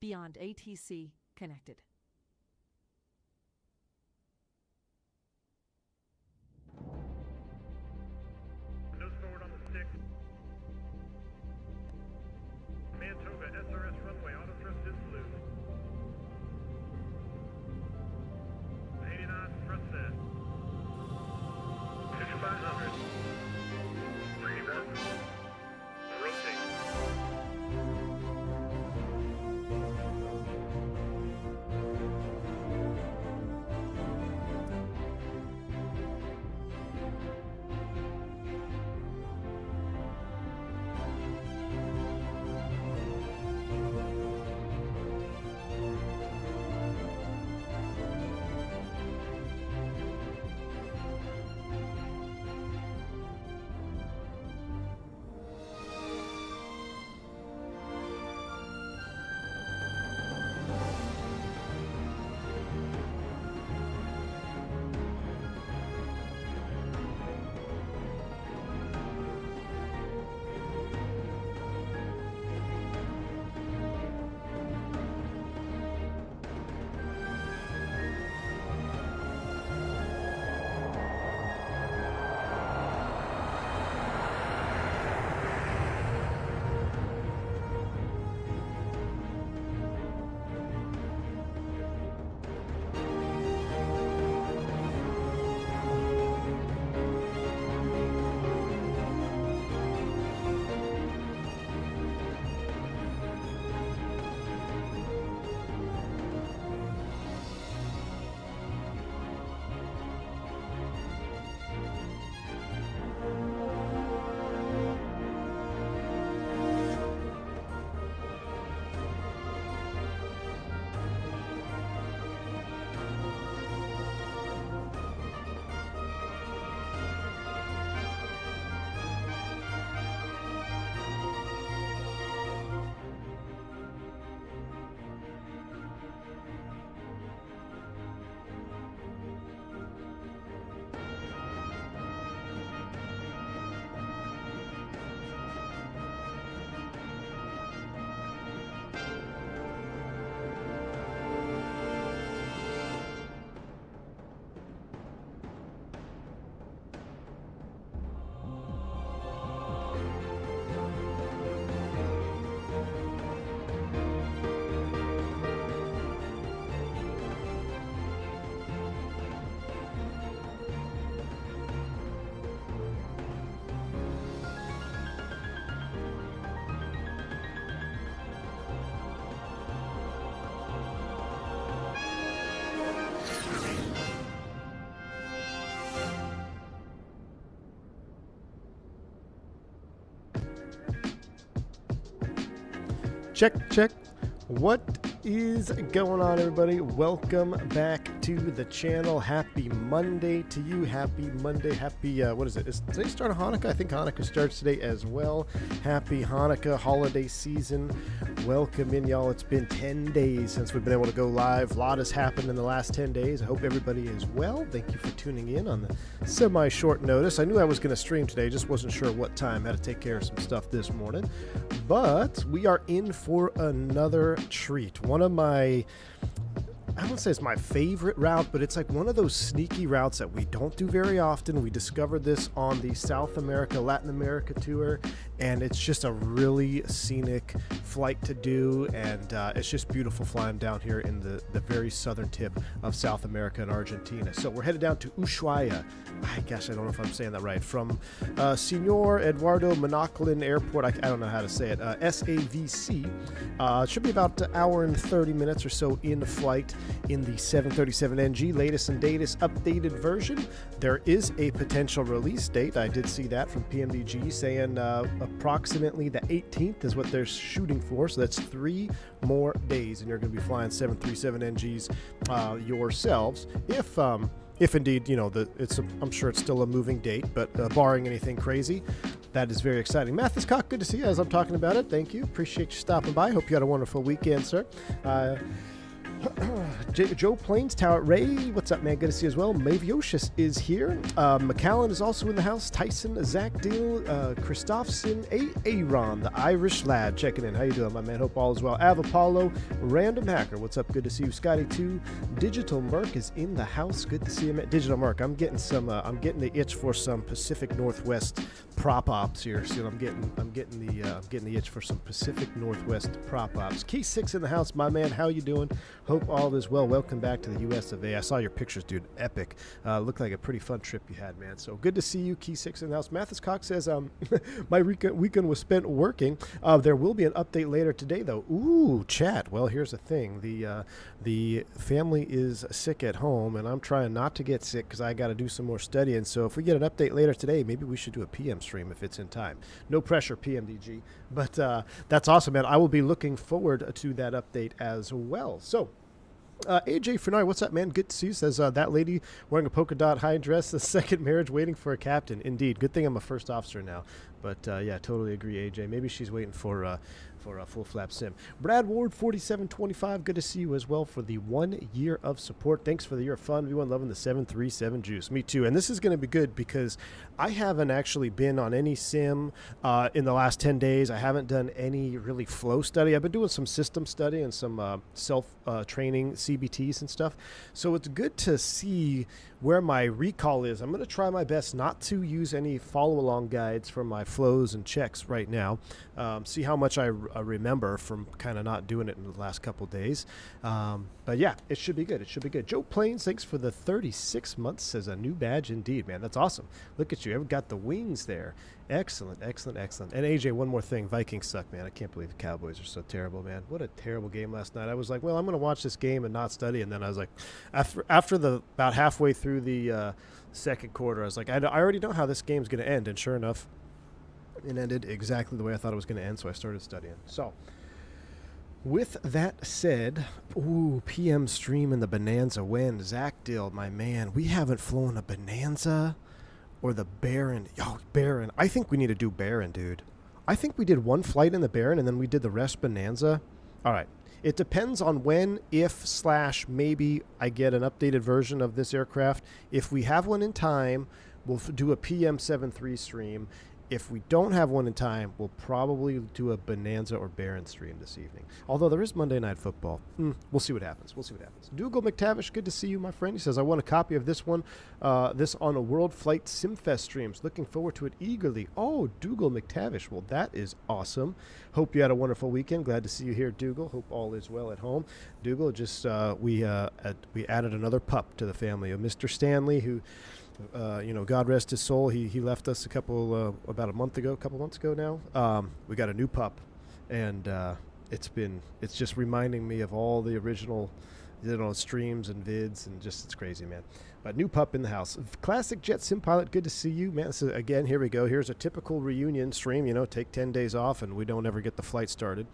beyond ATC connected. Nose forward on the 6. Man Toga, SRS runway, auto thrust is loose. 80 knots, thrust set. 5500. 3 mark. Rotate. Check, check. What is going on, everybody? Welcome back to the channel. Happy Monday to you. Happy Monday. Happy, what is it? Is today start of Hanukkah? I think Hanukkah starts today as well. Happy Hanukkah holiday season. Welcome in, y'all. It's been 10 days since we've been able to go live. A lot has happened in the last 10 days. I hope everybody is well. Thank you for tuning in on the semi-short notice. I knew I was going to stream today, just wasn't sure what time. Had to take care of some stuff this morning. But we are in for another treat. One of my, I won't say it's my favorite route, but it's like one of those sneaky routes that we don't do very often. We discovered this on the South America, Latin America tour, and it's just a really scenic flight to do, and it's just beautiful flying down here in the very southern tip of South America and Argentina. So we're headed down to Ushuaia. I guess I don't know if I'm saying that right. From Senor Eduardo Monoclin Airport, I don't know how to say it, SAVC. It should be about an hour and 30 minutes or so in flight in the 737NG, latest and latest updated version. There is a potential release date. I did see that from PMDG saying approximately the 18th is what they're shooting for. So that's 3 more days, and you're going to be flying 737NGs yourselves. If indeed, you know, I'm sure it's still a moving date, but barring anything crazy, that is very exciting. Mathis Cock, good to see you as I'm talking about it. Thank you. Appreciate you stopping by. Hope you had a wonderful weekend, sir. Joe Plains Tower. Ray, what's up, man? Good to see you as well. Maviocious is here. McAllen is also in the house. Tyson, Zach Deal, Christophson, Aaron, the Irish lad, checking in. How you doing, my man? Hope all is well. Av Apollo, Random Hacker. What's up? Good to see you. Scotty 2. Digital Merc is in the house. Good to see you, man. Digital Merc. I'm getting some. I'm getting the itch for some Pacific Northwest prop ops here. So I'm getting the itch for some Pacific Northwest prop ops. Key 6 in the house, my man. How you doing? Hope all is well. Welcome back to the US of A. I saw your pictures, dude. Epic. Looked like a pretty fun trip you had, man. So good to see you. Key 6 in the house. Mathis Cox says, my weekend was spent working. There will be an update later today, though. Ooh, chat. Well, here's the thing. The family is sick at home, and I'm trying not to get sick because I got to do some more studying. So if we get an update later today, maybe we should do a PM stream if it's in time. No pressure, PMDG. But that's awesome, man. I will be looking forward to that update as well. So, AJ Fernard, what's up, man? Good to see you. Says that lady wearing a polka dot high dress, the second marriage waiting for a captain. Indeed. Good thing I'm a first officer now. But yeah, totally agree, AJ. Maybe she's waiting for a full flap sim. Brad Ward 4725, good to see you as well for the 1 year of support. Thanks for the year of fun. Everyone loving the 737 juice. Me too. And this is going to be good because I haven't actually been on any sim in the last 10 days. I haven't done any really flow study. I've been doing some system study and some self-training CBTs and stuff. So it's good to see where my recall is. I'm going to try my best not to use any follow-along guides for my flows and checks right now. See how much I remember from kind of not doing it in the last couple days. But yeah, it should be good. It should be good. Joe Plains, thanks for the 36 months. Says a new badge indeed, man. That's awesome. Look at you. I've got the wings there. Excellent, excellent, excellent. And AJ, one more thing. Vikings suck, man. I can't believe the Cowboys are so terrible, man. What a terrible game last night. I was like, well, I'm going to watch this game and not study. And then I was like, after about halfway through the second quarter, I was like, I already know how this game's going to end. And sure enough, it ended exactly the way I thought it was going to end. So I started studying. So with that said, ooh, PM stream in the Bonanza when? Zach Dill, my man, we haven't flown a Bonanza or the Baron. Yo, Baron. I think we need to do Baron, dude. I think we did one flight in the Baron and then we did the rest Bonanza. All right. It depends on when, if, / maybe I get an updated version of this aircraft. If we have one in time, we'll do a PM73 stream. If we don't have one in time, we'll probably do a Bonanza or Baron stream this evening. Although there is Monday Night Football. We'll see what happens. We'll see what happens. Dougal McTavish, good to see you, my friend. He says, I want a copy of this one, this on a World Flight Simfest streams. Looking forward to it eagerly. Oh, Dougal McTavish. Well, that is awesome. Hope you had a wonderful weekend. Glad to see you here, Dougal. Hope all is well at home. Dougal, just we added another pup to the family, of Mr. Stanley, who... God rest his soul. He left us about a couple months ago now. We got a new pup, and it's just reminding me of all the original, streams and vids, and just it's crazy, man. But new pup in the house. Classic Jet Sim Pilot, good to see you, man. So again, here we go. Here's a typical reunion stream. Take 10 days off, and we don't ever get the flight started.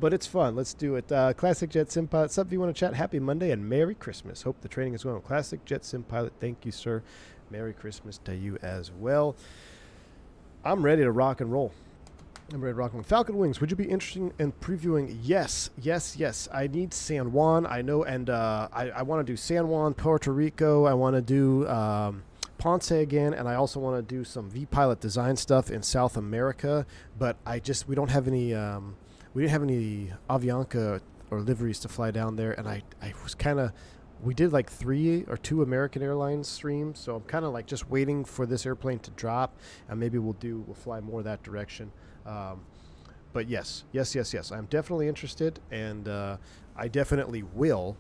But it's fun. Let's do it. Classic Jet Sim Pilot. Sub, if you want to chat, happy Monday and Merry Christmas. Hope the training is going. Classic Jet Sim Pilot, thank you, sir. Merry Christmas to you as well. I'm ready to rock and roll. I'm ready to rock and roll. Falcon Wings, would you be interested in previewing? Yes. I need San Juan. I know, and I want to do San Juan, Puerto Rico. I want to do Ponce again, and I also want to do some V-Pilot design stuff in South America. But we don't have any Avianca or liveries to fly down there, and I was kind of. We did like 3 or 2 American Airlines streams, so I'm kind of like just waiting for this airplane to drop, and maybe we'll fly more that direction. But yes, I'm definitely interested, and I definitely will.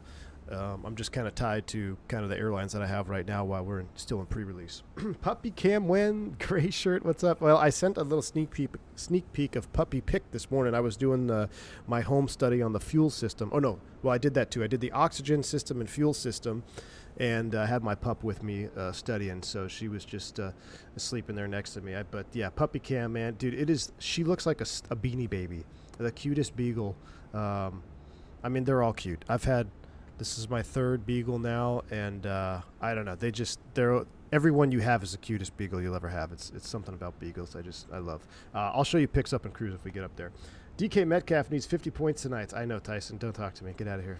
I'm just kind of tied to kind of the airlines that I have right now while we're still in pre-release. Puppy Cam Wen, gray shirt, what's up? Well, I sent a little sneak peek of Puppy Pick this morning. I was doing my home study on the fuel system. Oh, no. Well, I did that too. I did the oxygen system and fuel system, and had my pup with me studying. So she was just sleeping there next to me. But yeah, Puppy Cam, man, dude, she looks like a Beanie Baby, the cutest beagle. I mean, they're all cute. This is my 3rd beagle now, and I don't know. Everyone you have is the cutest beagle you'll ever have. It's something about beagles I love. I'll show you pics up in cruise if we get up there. DK Metcalf needs 50 points tonight. I know, Tyson. Don't talk to me. Get out of here.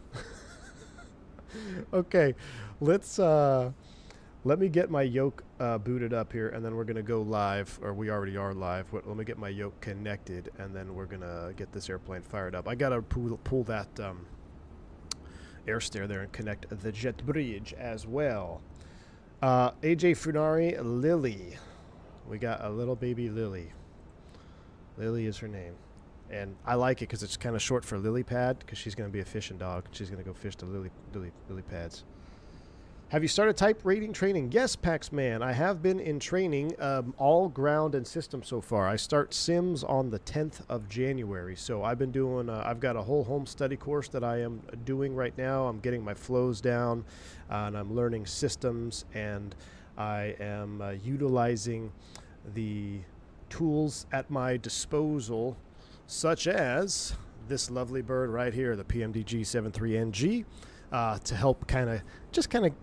Okay, let's let me get my yoke booted up here, and then we're gonna go live, or we already are live. Let me get my yoke connected, and then we're gonna get this airplane fired up. I gotta pull that air stair there and connect the jet bridge as well. AJ Funari, Lily. We got a little baby Lily. Lily is her name. And I like it because it's kind of short for lily pad, because she's going to be a fishing dog. She's going to go fish the lily pads. Have you started type rating training? Yes, Paxman. I have been in training, all ground and system so far. I start sims on the 10th of January. So I've been doing, I've got a whole home study course that I am doing right now. I'm getting my flows down, and I'm learning systems, and I am utilizing the tools at my disposal, such as this lovely bird right here, the PMDG 73NG. To help kind of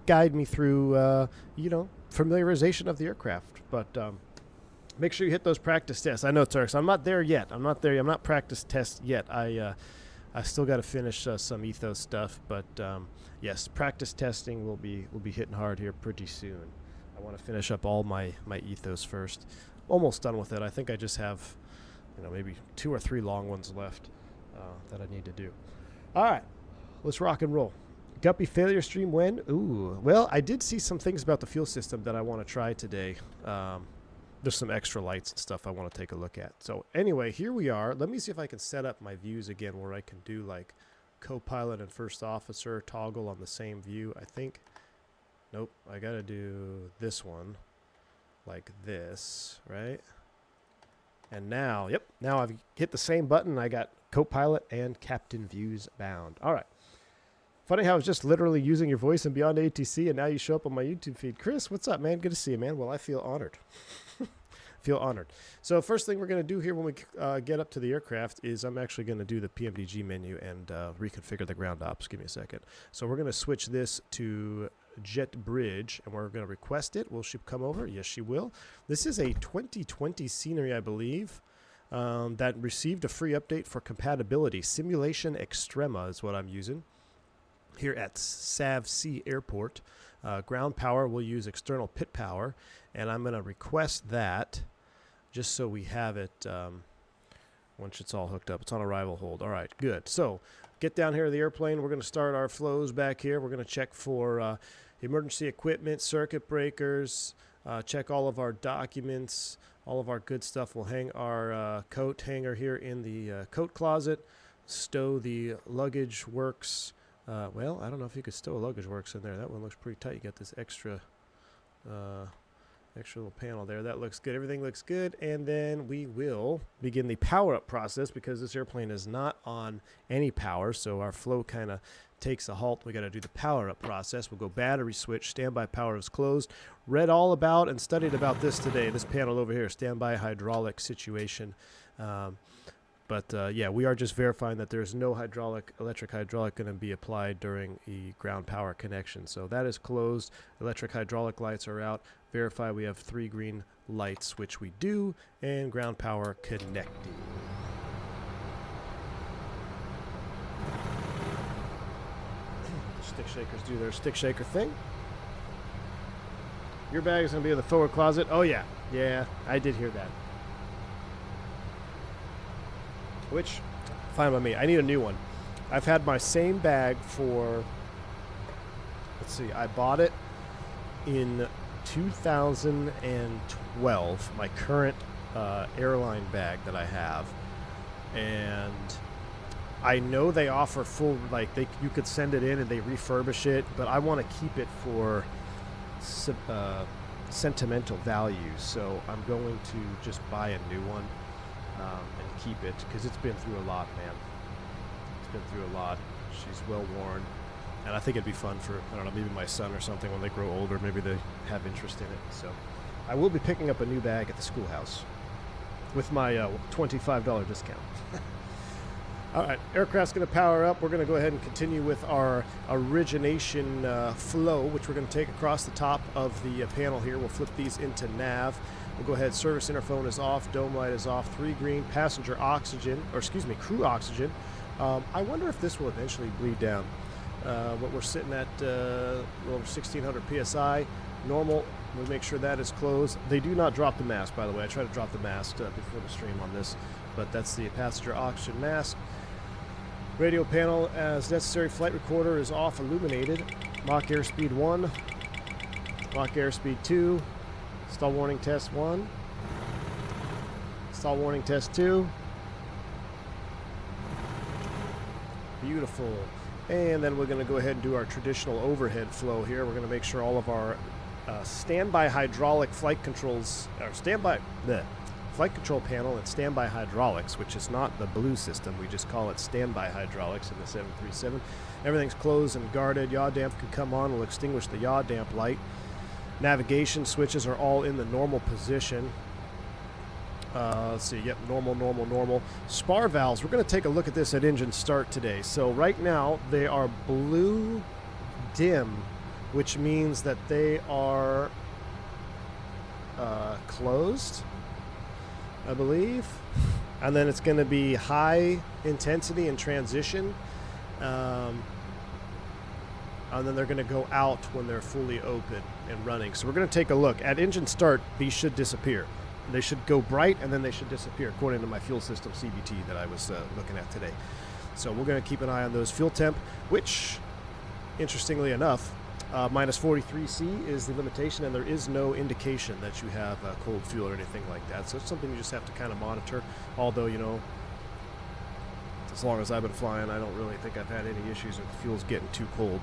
guide me through, familiarization of the aircraft. But make sure you hit those practice tests. I know, Turks, I'm not there yet. I'm not practice test yet. I still got to finish some ethos stuff. But yes, practice testing will be hitting hard here pretty soon. I want to finish up all my ethos first. Almost done with it. I think I just have, maybe 2 or 3 long ones left that I need to do. All right, let's rock and roll. Guppy failure stream when? Ooh, well, I did see some things about the fuel system that I want to try today. There's some extra lights and stuff I want to take a look at. So anyway, here we are. Let me see if I can set up my views again where I can do like co-pilot and first officer toggle on the same view. I think, nope, I got to do this one like this, right? And now, yep, now I've hit the same button. I got co-pilot and captain views bound. All right. Funny how I was just literally using your voice in Beyond ATC, and now you show up on my YouTube feed. Chris, what's up, man? Good to see you, man. Well, I feel honored. Feel honored. So first thing we're going to do here when we get up to the aircraft is I'm actually going to do the PMDG menu and reconfigure the ground ops. Give me a second. So we're going to switch this to Jet Bridge, and we're going to request it. Will she come over? Yes, she will. This is a 2020 scenery, I believe, that received a free update for compatibility. Simulation Extrema is what I'm using here at SAVC Airport. Ground power will use external pit power, and I'm going to request that just so we have it once it's all hooked up. It's on arrival hold. All right, good. So get down here to the airplane. We're going to start our flows back here. We're going to check for emergency equipment, circuit breakers, check all of our documents, all of our good stuff. We'll hang our coat hanger here in the coat closet, stow the luggage works. Well, I don't know if you could stow a luggage works in there. That one looks pretty tight. You got this extra little panel there. That looks good. Everything looks good. And then we will begin the power up process because this airplane is not on any power. So our flow kind of takes a halt. We got to do the power up process. We'll go battery switch. Standby power is closed. Read all about and studied about this today. This panel over here, standby hydraulic situation. But yeah, we are just verifying that there's no electric hydraulic going to be applied during the ground power connection. So that is closed. Electric hydraulic lights are out. Verify we have 3 green lights, which we do, and ground power connected. Stick shakers do their stick shaker thing. Your bag is going to be in the forward closet. Oh yeah, yeah, I did hear that. Which, fine by me. I need a new one. I've had my same bag for, let's see, I bought it in 2012, my current airline bag that I have. And I know they offer full, like, you could send it in and they refurbish it, but I want to keep it for sentimental value. So I'm going to just buy a new one. And keep it because it's been through a lot, man. It's been through a lot. She's well worn, and I think it'd be fun for, I don't know, maybe my son or something when they grow older. Maybe they have interest in it. So I will be picking up a new bag at the schoolhouse with my $25 discount. All right, aircraft's going to power up. We're going to go ahead and continue with our origination flow, which we're going to take across the top of the panel here. We'll flip these into nav. We'll go ahead. Service interphone is off. Dome light is off. 3 green. Passenger oxygen, or excuse me, crew oxygen. I wonder if this will eventually bleed down. but we're sitting at a little over 1600 psi. Normal, we'll make sure that is closed. They do not drop the mask, by the way. I try to drop the mask before the stream on this, but that's the passenger oxygen mask. Radio panel as necessary. Flight recorder is off, illuminated. Mach airspeed 1. Mach airspeed 2. Stall warning test 1. Stall warning test 2. Beautiful. And then we're going to go ahead and do our traditional overhead flow here. We're going to make sure all of our standby hydraulic flight controls, or the flight control panel and standby hydraulics, which is not the blue system. We just call it standby hydraulics in the 737. Everything's closed and guarded. Yaw damp can come on. We'll extinguish the yaw damp light. Navigation switches are all in the normal position. Let's see. Yep, normal. Spar valves. We're going to take a look at this at engine start today. So right now they are blue dim, which means that they are closed, I believe. And then it's going to be high intensity and transition. And then they're going to go out when they're fully open and running. So we're going to take a look. At engine start, these should disappear. They should go bright and then they should disappear, according to my fuel system CBT that I was looking at today. So we're going to keep an eye on those. Fuel temp, which, interestingly enough, minus 43C is the limitation, and there is no indication that you have cold fuel or anything like that. So it's something you just have to kind of monitor. Although, you know, as long as I've been flying, I don't really think I've had any issues with the fuels getting too cold.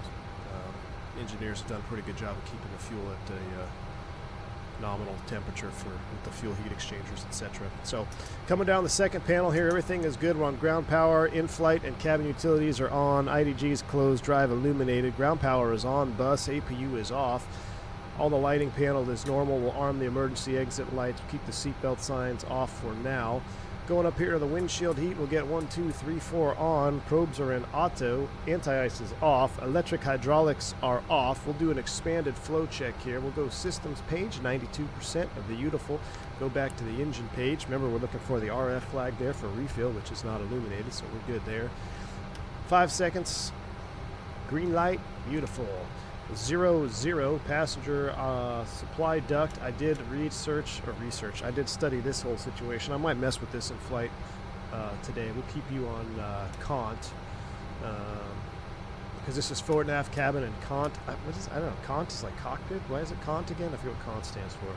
Engineers have done a pretty good job of keeping the fuel at a nominal temperature for with the fuel heat exchangers, etc. So coming down the second panel here, everything is good. We're on ground power, in-flight and cabin utilities are on, IDG's closed, drive illuminated, ground power is on, bus, APU is off. All the lighting panel is normal. We'll arm the emergency exit lights, keep the seatbelt signs off for now. Going up here to the windshield heat, we'll get 1, 2, 3, 4 on. Probes are in auto. Anti-ice is off. Electric hydraulics are off. We'll do an expanded flow check here. We'll go systems page, 92% of the beautiful. Go back to the engine page. Remember, we're looking for the RF flag there for refill, which is not illuminated, so we're good there. 5 seconds. Green light. Beautiful. 0-0 passenger supply duct. I did I did study this whole situation. I might mess with this in flight today. We'll keep you on cont because this is forward and aft cabin, and cont. What is? I don't know. Cont is like cockpit. Why is it cont again? I forget what cont stands for.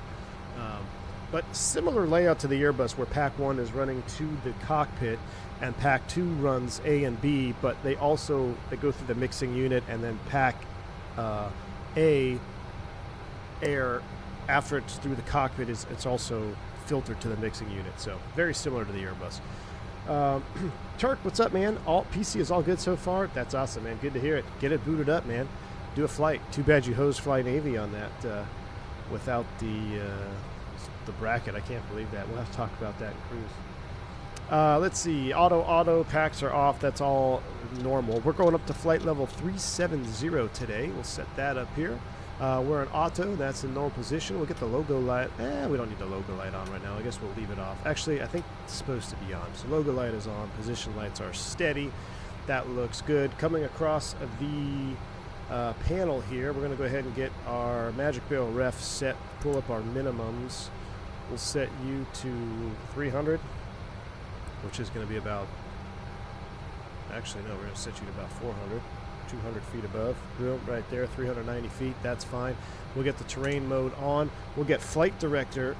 But similar layout to the Airbus, where Pack 1 is running to the cockpit and Pack 2 runs A and B, but they go through the mixing unit, and then Pack A air after it's through the cockpit it's also filtered to the mixing unit. So very similar to the Airbus. Turk, what's up, man? All PC is all good so far. That's awesome, man. Good to hear it. Get it booted up, man. Do a flight. Too bad you hosed Flight Navy on that without the bracket. I can't believe that. We'll have to talk about that in cruise. Let's see. Auto packs are off. That's all normal. We're going up to flight level 370 today. We'll set that up here. We're in auto. That's in normal position. We'll get the logo light. We don't need the logo light on right now. I guess we'll leave it off. Actually, I think it's supposed to be on. So logo light is on. Position lights are steady. That looks good. Coming across the panel here, we're going to go ahead and get our Magic Barrel ref set. Pull up our minimums. We'll set you to 300. Which is going to be about, actually no, we're going to set you to about 400, 200 feet above. Right there, 390 feet, that's fine. We'll get the terrain mode on. We'll get flight director.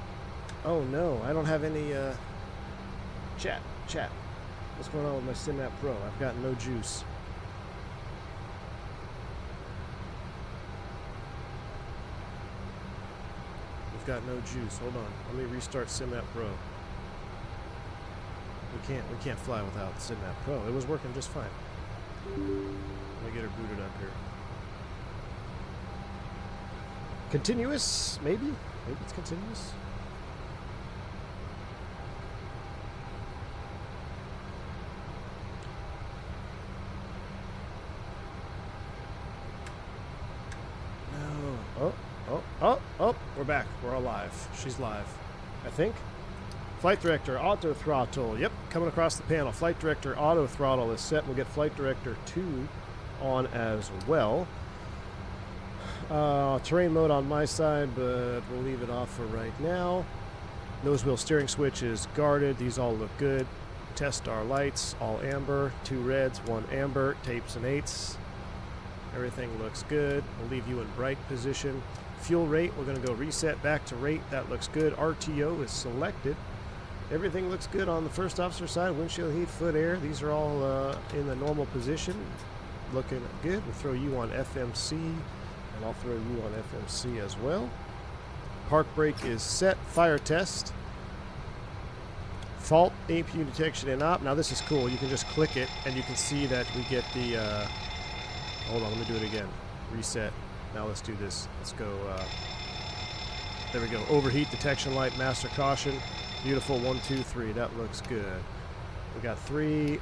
Oh no, I don't have any, chat. What's going on with my SimMap Pro? I've got no juice. We've got no juice, hold on. Let me restart SimMap Pro. We can't fly without SimMap Pro. It was working just fine. Let me get her booted up here. Continuous, maybe? Maybe it's continuous. No. Oh, we're back. We're alive. She's live, I think. Flight director, auto throttle. Yep, coming across the panel. Flight director, auto throttle is set. We'll get flight director 2 on as well. Terrain mode on my side, but we'll leave it off for right now. Nose wheel steering switch is guarded. These all look good. Test our lights, all amber, 2 reds, 1 amber, tapes and 8s. Everything looks good. We'll leave you in bright position. Fuel rate, we're going to go reset back to rate. That looks good. RTO is selected. Everything looks good on the first officer side. Windshield heat, foot air. These are all in the normal position. Looking good. We'll throw you on FMC, and I'll throw you on FMC as well. Park brake is set. Fire test. Fault APU detection and op. Now this is cool. You can just click it, and you can see that we get the... hold on, let me do it again. Reset. Now let's do this. Let's go. There we go. Overheat detection light, master caution. Beautiful. 1, 2, 3. That looks good. We got 3.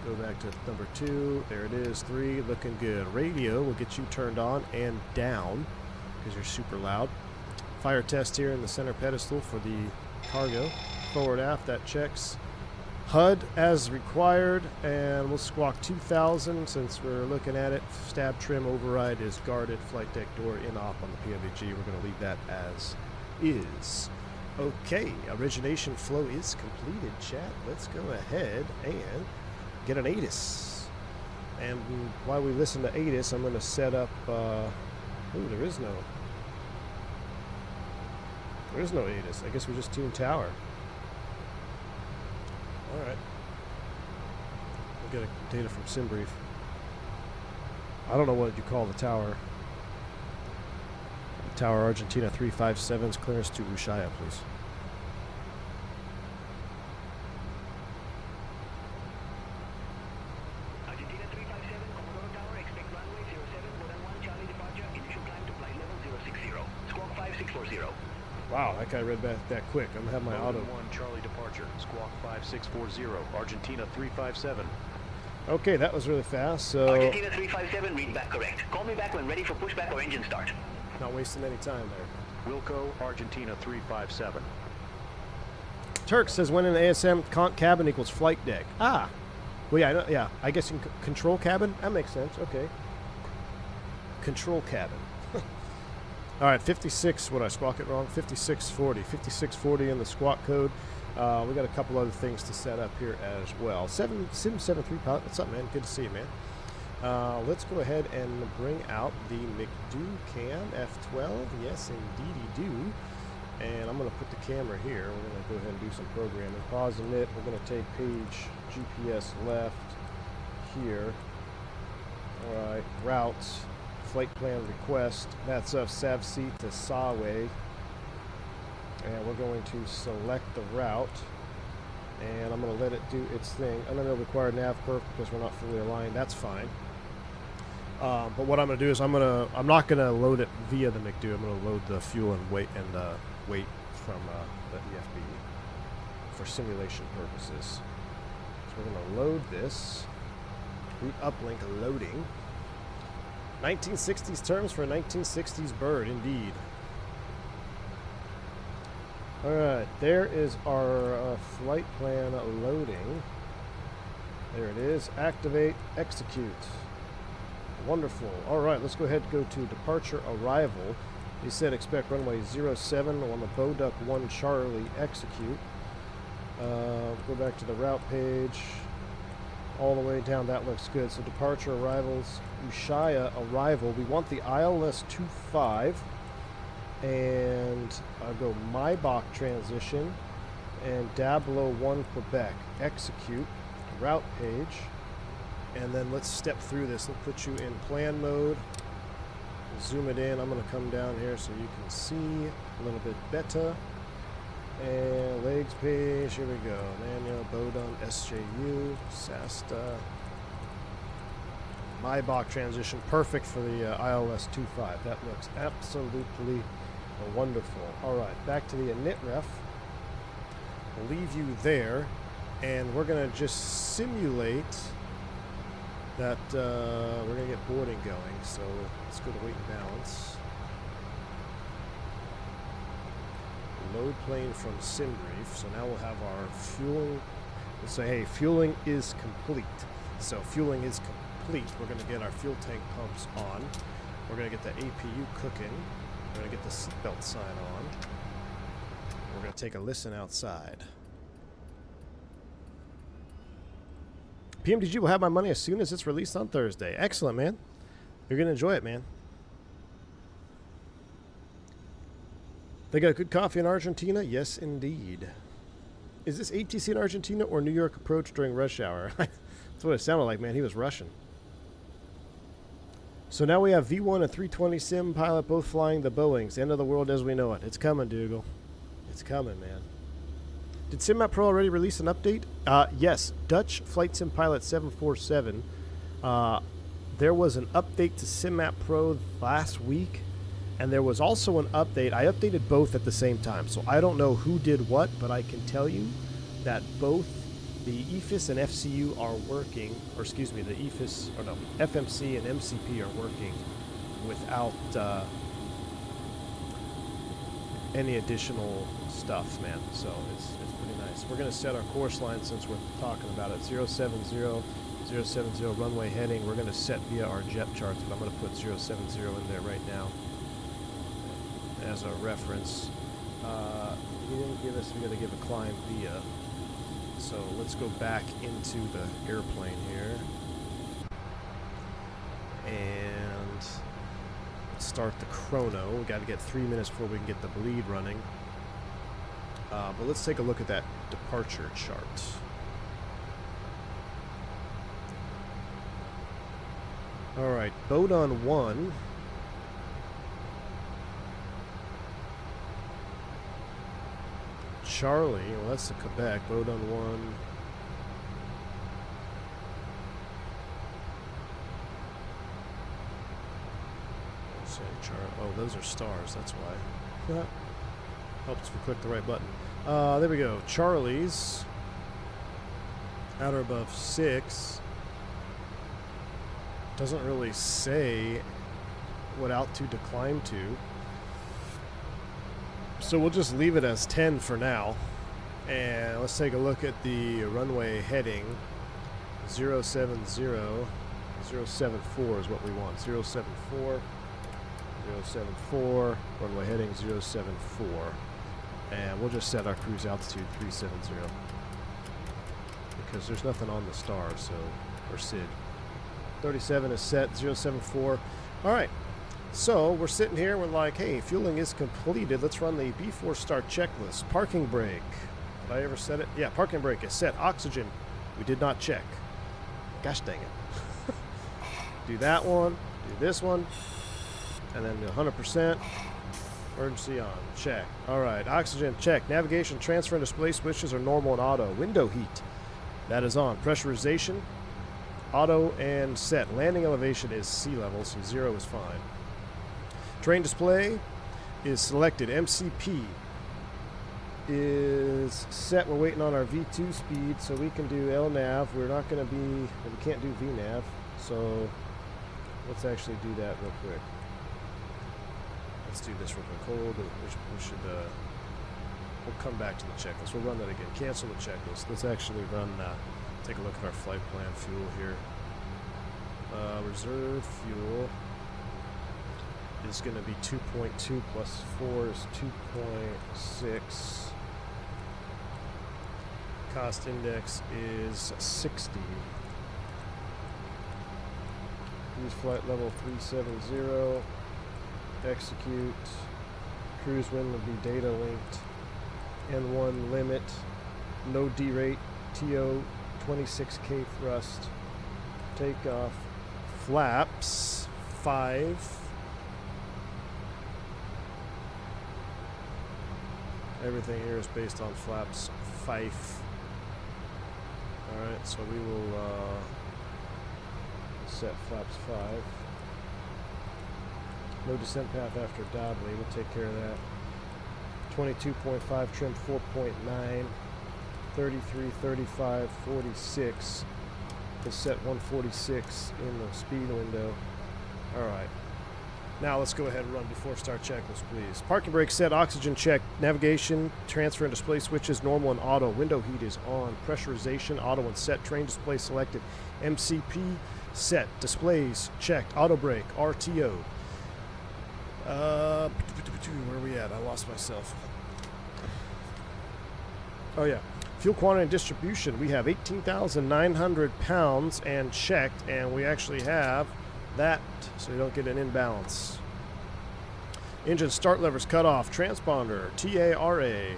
Go back to number 2. There it is. 3. Looking good. Radio will get you turned on and down because you're super loud. Fire test here in the center pedestal for the cargo. Forward aft, that checks. HUD as required, and we'll squawk 2000 since we're looking at it. Stab trim override is guarded. Flight deck door in op on the PMDG. We're going to leave that as is. Okay, origination flow is completed, chat. Let's go ahead and get an ATIS. And while we listen to ATIS, I'm going to set up... ooh, there is no ATIS. I guess we just tune tower. Alright. We'll get a data from SimBrief. I don't know what you call the tower. Tower Argentina 357's clearance to Ushuaia, please. Argentina 357, Commodore Tower, expect runway 07, more than 1 Charlie departure, initial climb to flight level 060. Squawk 5640. Wow, that guy read that quick. I'm gonna have my auto. 1 Charlie departure, squawk 5640, Argentina 357. Okay, that was really fast. So Argentina 357, read back correct. Call me back when ready for pushback or engine start. not wasting any time there. Wilco, Argentina 357. Turk says when in the ASM cabin equals flight deck. Ah, well yeah, yeah. I guess in control cabin that makes sense. Okay, control cabin. All right, 56. What I squawk it wrong? 5640. 5640 in the squawk code. We got a couple other things to set up here as well. Sim73 pilot. What's up, man? Good to see you, man. Let's go ahead and bring out the McDo cam F12. Yes, indeedy do. And I'm going to put the camera here. We're going to go ahead and do some programming. Pause and knit. We're going to take page GPS left here. All right, routes. Flight plan request. That's of Savsi to Sawe. And we're going to select the route. And I'm going to let it do its thing. I don't know required nav perf because we're not fully aligned. That's fine. But what I'm going to do is I'm not going to load it via the McDo. I'm going to load the fuel and weight from the EFB for simulation purposes. So we're going to load this. Route uplink loading. 1960s terms for a 1960s bird, indeed. Alright, there is our flight plan loading. There it is. Activate, execute. Wonderful. Alright, let's go ahead and go to departure arrival. He said expect runway 07 on the Boduck 1 Charlie, execute. Go back to the route page. All the way down, that looks good. So departure arrivals, Ushuaia arrival. We want the ILS 25 and I'll go Maybach transition and Dablo 1 Quebec. Execute, route page, and then let's step through this. Let's put you in plan mode. Zoom it in. I'm going to come down here so you can see a little bit better. And legs page, here we go. Manual, Bodon, SJU, SASTA. Maybach transition, perfect for the ILS 25. That looks absolutely wonderful. Alright, back to the init ref. We'll leave you there, and we're going to just simulate that we're going to get boarding going. So let's go to weight and balance. Load plane from SimBrief. So now we'll have our fueling. We'll say, hey, fueling is complete. So fueling is complete. We're going to get our fuel tank pumps on. We're going to get the APU cooking. We're going to get the seatbelt sign on. We're going to take a listen outside. PMDG will have my money as soon as it's released on Thursday. Excellent, man. You're going to enjoy it, man. They got good coffee in Argentina? Yes, indeed. Is this ATC in Argentina or New York approach during rush hour? That's what it sounded like, man. He was Russian. So now we have V1 and 320 sim pilot both flying the Boeings. End of the world as we know it. It's coming, Dougal. It's coming, man. Did SimMap Pro already release an update? Yes. Dutch Flight Sim Pilot 747. There was an update to SimMap Pro last week. And there was also an update. I updated both at the same time. So I don't know who did what, but I can tell you that both the EFIS and FCU are working, or excuse me, the EFIS, or no, FMC and MCP are working without any additional stuff, man. So it's pretty nice. We're going to set our course line since we're talking about it. 070 runway heading. We're going to set via our jet charts, but I'm going to put 070 in there right now as a reference. He didn't give us, we got to give a climb via. So let's go back into the airplane here and start the chrono. We got to get 3 minutes before we can get the bleed running. But let's take a look at that departure chart. All right, Bodon 1. Charlie, well, that's the Quebec. Bodon 1. Oh, those are stars, that's why. Helps if we click the right button. There we go. Charlie's. At or above 6. Doesn't really say what altitude to climb to. So we'll just leave it as 10 for now. And let's take a look at the runway heading. 070, 074 is what we want. 074, 074, runway heading 074. And we'll just set our cruise altitude 370. Because there's nothing on the star, so, or SID. 37 is set, 074. All right. So we're sitting here, we're like, hey, fueling is completed. Let's run the B4 start checklist. Parking brake. Did I ever set it? Yeah, parking brake is set. Oxygen, we did not check. Gosh dang it. Do that one, do this one, and then 100%. Emergency on, check. All right, oxygen, check. Navigation, transfer, and display switches are normal and auto. Window heat, that is on. Pressurization, auto and set. Landing elevation is sea level, so 0 is fine. Terrain display is selected. MCP is set. We're waiting on our V2 speed, so we can do LNAV. We're not going to be, well, we can't do VNAV, so let's actually do that real quick. Let's do this real quick. Hold it. We should, we'll come back to the checklist. We'll run that again. Cancel the checklist. Let's actually run, take a look at our flight plan fuel here. Reserve fuel is going to be 2.2 plus 4 is 2.6. Cost index is 60. Cruise flight level 370. Execute. Cruise wind will be data linked. N1 limit. No D-rate. TO 26K thrust. Takeoff. Flaps 5. Everything here is based on flaps 5. Alright, so we will set flaps 5. No descent path after Dodley, we'll take care of that. 22.5 trim 4.9. 33, 35, 46. Is set 146 in the speed window. Alright. Now let's go ahead and run before start checklist, please. Parking brake set, oxygen check, navigation, transfer and display switches, normal and auto. Window heat is on. Pressurization, auto and set. Train display selected. MCP set. Displays checked. Auto brake, RTO. Where are we at? I lost myself. Oh yeah. Fuel quantity and distribution. We have 18,900 pounds and checked, and we actually have that, so you don't get an imbalance. Engine start levers cut off. Transponder TARA.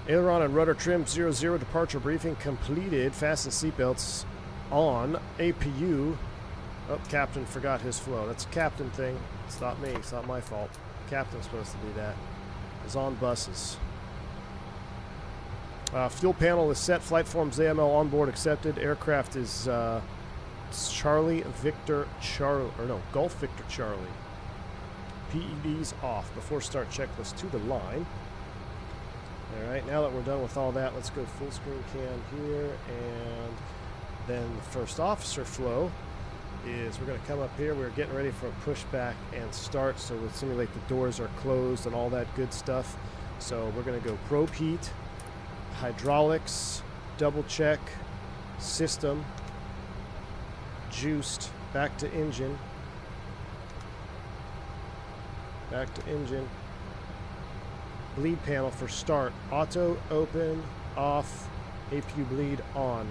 Aileron and rudder trim 00. Departure briefing completed. Fasten seatbelts on. APU. Oh, captain forgot his flow. That's a captain thing. It's not me. It's not my fault. Captain's supposed to do that. It's on buses. Fuel panel is set. Flight forms AML on board accepted. Aircraft is Charlie Victor Charlie, or no, Golf Victor Charlie. PEDs off. Before start checklist to the line. All right, now that we're done with all that, let's go full screen cam here, and then the first officer flow is we're going to come up here. We're getting ready for a pushback and start, so we'll simulate the doors are closed and all that good stuff. So we're going to go probe heat, hydraulics, double check, system, juiced, back to engine, bleed panel for start, auto, open, off, APU bleed on,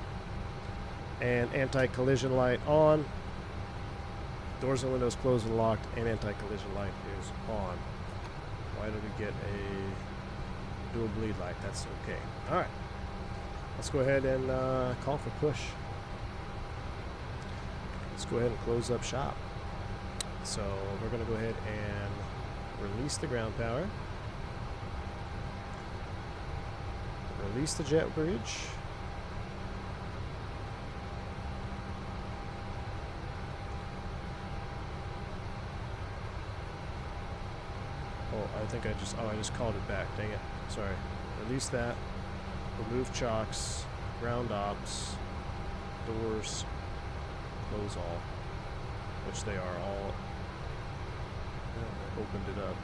and anti-collision light on, doors and windows closed and locked, and anti-collision light is on. Why do we get a dual bleed light? That's okay. All right, let's go ahead and call for push. Let's go ahead and close up shop. So we're going to go ahead and release the ground power, release the jet bridge, I just called it back, dang it, sorry. Release that, remove chocks, ground ops, doors, close all, which they are all. Opened it up.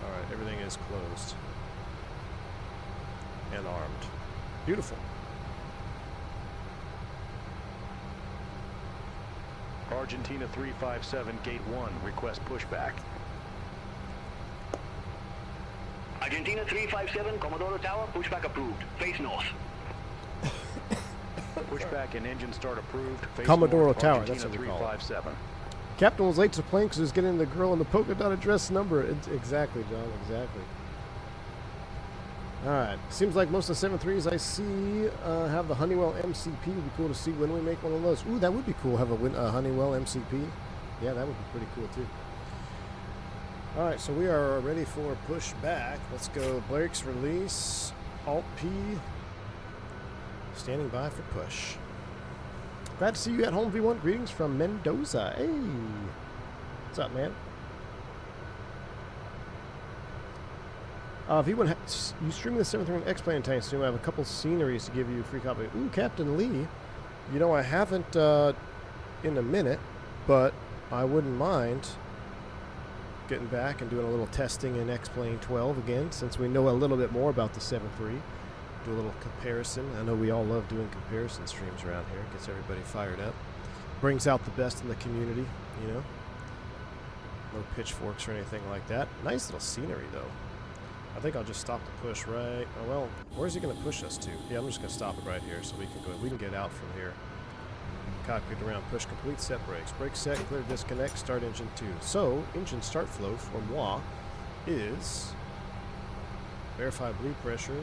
Alright, everything is closed and armed. Beautiful. Argentina 357, gate 1, request pushback. Argentina 357, Commodore Tower, pushback approved. Face north. Pushback and engine start approved. Face Commodore north, Tower, Argentina that's what we call it. 357. Captain was late to the plane because he was getting the girl in the polka dot address number. Exactly, John, exactly. Alright, seems like most of the 7.3s I see have the Honeywell MCP. It would be cool to see when we make one of those. Ooh, that would be cool, have a Honeywell MCP. Yeah, that would be pretty cool too. Alright, so we are ready for push back. Let's go brakes, release, Alt-P, standing by for push. Glad to see you at home, V1. Greetings from Mendoza. Hey, what's up, man? V1, you streaming the 731 X-Plane tank soon. I have a couple sceneries to give you a free copy. Ooh, Captain Lee. You know, I haven't in a minute, but I wouldn't mind getting back and doing a little testing in X-Plane 12 again, since we know a little bit more about the 7.3. Do a little comparison. I know we all love doing comparison streams around here. Gets everybody fired up. Brings out the best in the community, you know. No pitchforks or anything like that. Nice little scenery, though. I think I'll just stop the push right. Oh, well, where's he going to push us to? Yeah, I'm just going to stop it right here so we can go. We can get out from here. Cockpit around, push complete, set brakes. Brake set, clear disconnect, start engine 2. So, engine start flow for moi is verify bleed pressure,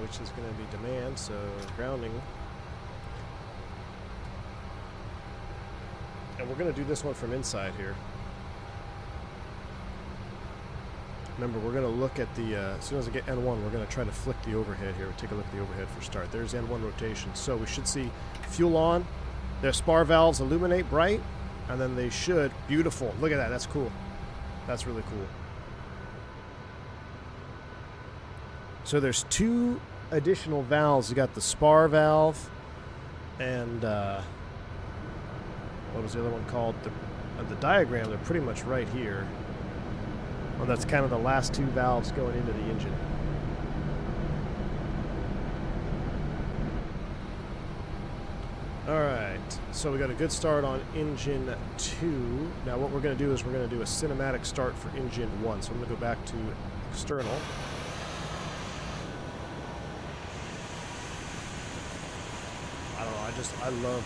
which is going to be demand, so grounding. And we're going to do this one from inside here. Remember, we're going to look at the, as soon as I get N1, we're going to try to flick the overhead here. We'll take a look at the overhead for start. There's N1 rotation. So we should see fuel on. Their spar valves illuminate bright, and then they should, beautiful. Look at that, that's cool. That's really cool. So there's two additional valves. You got the spar valve and what was the other one called? The diagram, they're pretty much right here. Well, that's kind of the last two valves going into the engine. Alright, so we got a good start on engine 2. Now what we're going to do is we're going to do a cinematic start for engine 1. So I'm going to go back to external. I don't know, I love...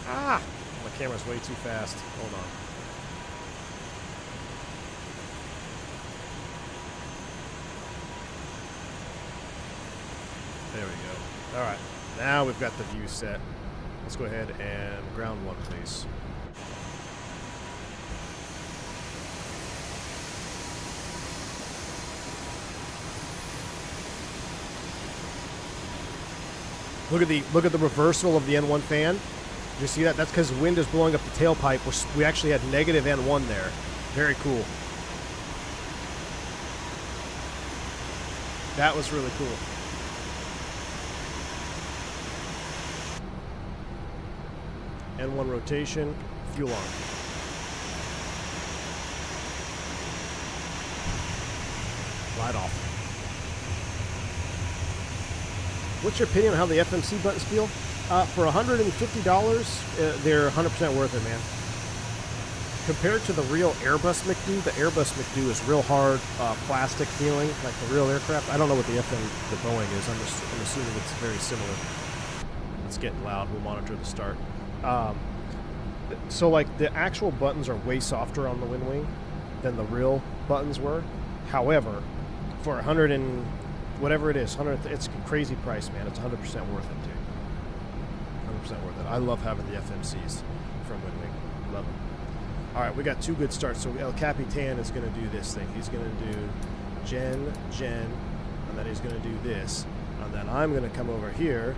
my camera's way too fast. Hold on. There we go. Alright. Now we've got the view set. Let's go ahead and ground 1, please. Look at the reversal of the N1 fan. Did you see that? That's because wind is blowing up the tailpipe. We actually had negative N1 there. Very cool. That was really cool. N1 rotation, fuel on. Light off. What's your opinion on how the FMC buttons feel? For $150, they're 100% worth it, man. Compared to the real Airbus McDo, the Airbus McDo is real hard, plastic feeling, like the real aircraft. I don't know what the Boeing is. I'm assuming it's very similar. It's getting loud. We'll monitor the start. So like the actual buttons are way softer on the wind wing than the real buttons were. However, for 100 and whatever it is, it's a crazy price, man. It's 100% worth it, dude. 100% worth it. I love having the FMCs from wind wing. Love them. All right, we got two good starts. So El Capitan is going to do this thing. He's going to do Gen, and then he's going to do this, and then I'm going to come over here.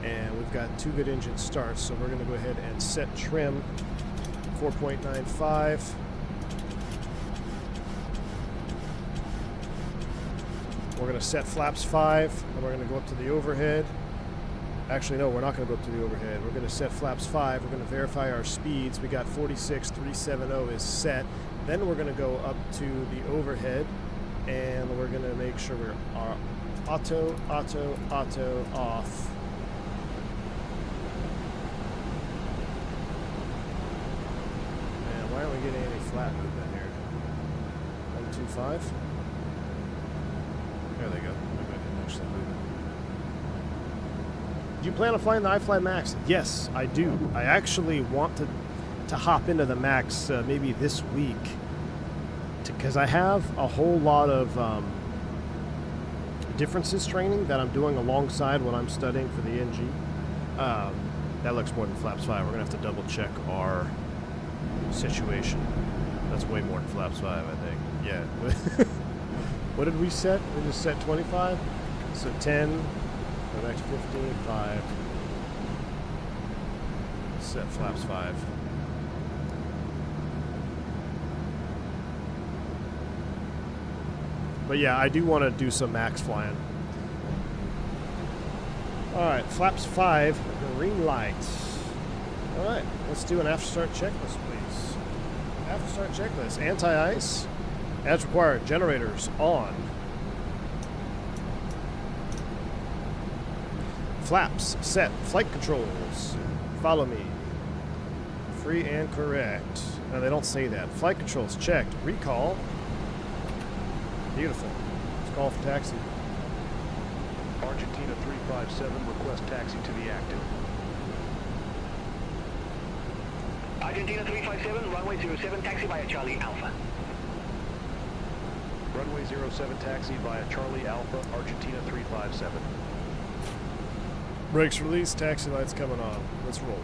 And we've got two good engine starts, so we're going to go ahead and set trim 4.95. We're going to set flaps 5, and we're going to go up to the overhead. Actually, no, we're not going to go up to the overhead. We're going to set flaps 5. We're going to verify our speeds. We got 46,370 is set. Then we're going to go up to the overhead, and we're going to make sure we're auto off. Why aren't we getting any flat movement here? 125. There they go. Maybe I didn't actually move it. Do you plan on flying the iFly Max? Yes, I do. I actually want to hop into the Max maybe this week because I have a whole lot of differences training that I'm doing alongside what I'm studying for the NG. That looks more than flaps 5. We're going to have to double check our situation. That's way more than flaps 5, I think. Yeah. What did we set? We just set 25. So 10, go back to 15, 5. Set flaps 5. But yeah, I do want to do some max flying. Alright, flaps 5, green lights. Alright, let's do an after start checklist, please. After start checklist, anti-ice, as required, generators on. Flaps set, flight controls, follow me. Free and correct. No, they don't say that. Flight controls checked, recall. Beautiful. Let's call for taxi. Argentina 357, request taxi to the active. Argentina 357, runway 07, taxi via Charlie Alpha. Runway 07 taxi via Charlie Alpha, Argentina 357. Brakes released, taxi lights coming on. Let's roll.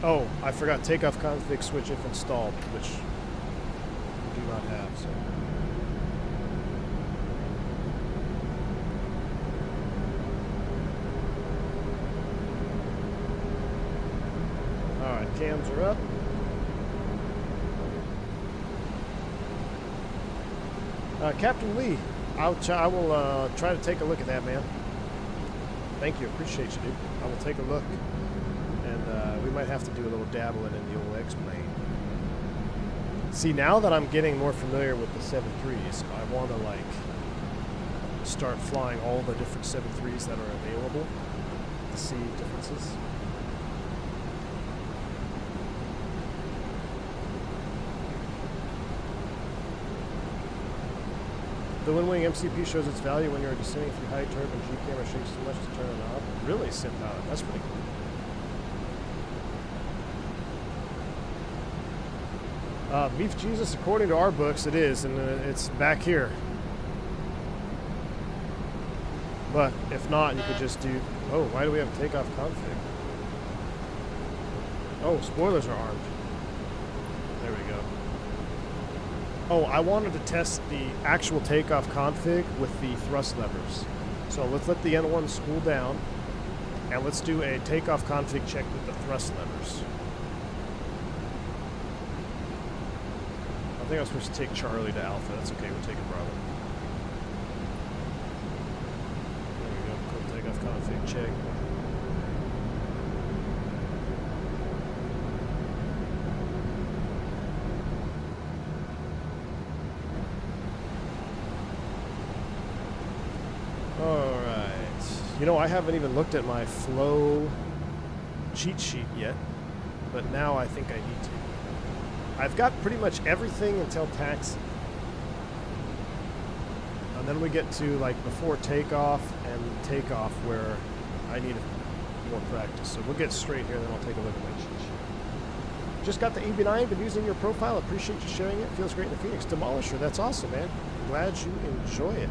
Oh, I forgot takeoff config switch if installed, which we do not have, so. Alright, cams are up. Captain Lee, I will try to take a look at that, man. Thank you, appreciate you, dude. I will take a look, and we we might have to do a little dabbling in the old X-plane. See, now that I'm getting more familiar with the 7.3s, I want to like start flying all the different 7.3s that are available to see differences. The Wing MCP shows its value when you're descending through high turb and G camera shakes too much to turn it off. Really, Sim Power. That's pretty cool. Beef Jesus, according to our books, it is, and it's back here. But if not, you could just do... Oh, why do we have takeoff config? Oh, spoilers are armed. There we go. Oh, I wanted to test the actual takeoff config with the thrust levers. So let's let the N1 spool down, and let's do a takeoff config check with the thrust levers. I think I'm supposed to take Charlie to Alpha. That's okay, we're taking Bravo. There we go, cool takeoff config check. Alright. You know, I haven't even looked at my flow cheat sheet yet, but now I think I need to. I've got pretty much everything until taxi. And then we get to like before takeoff and takeoff where I need more practice. So we'll get straight here, then I'll take a look at my cheat sheet. Just got the EB9, been using your profile. Appreciate you sharing it. Feels great in the Phoenix. Demolisher, that's awesome, man. Glad you enjoy it.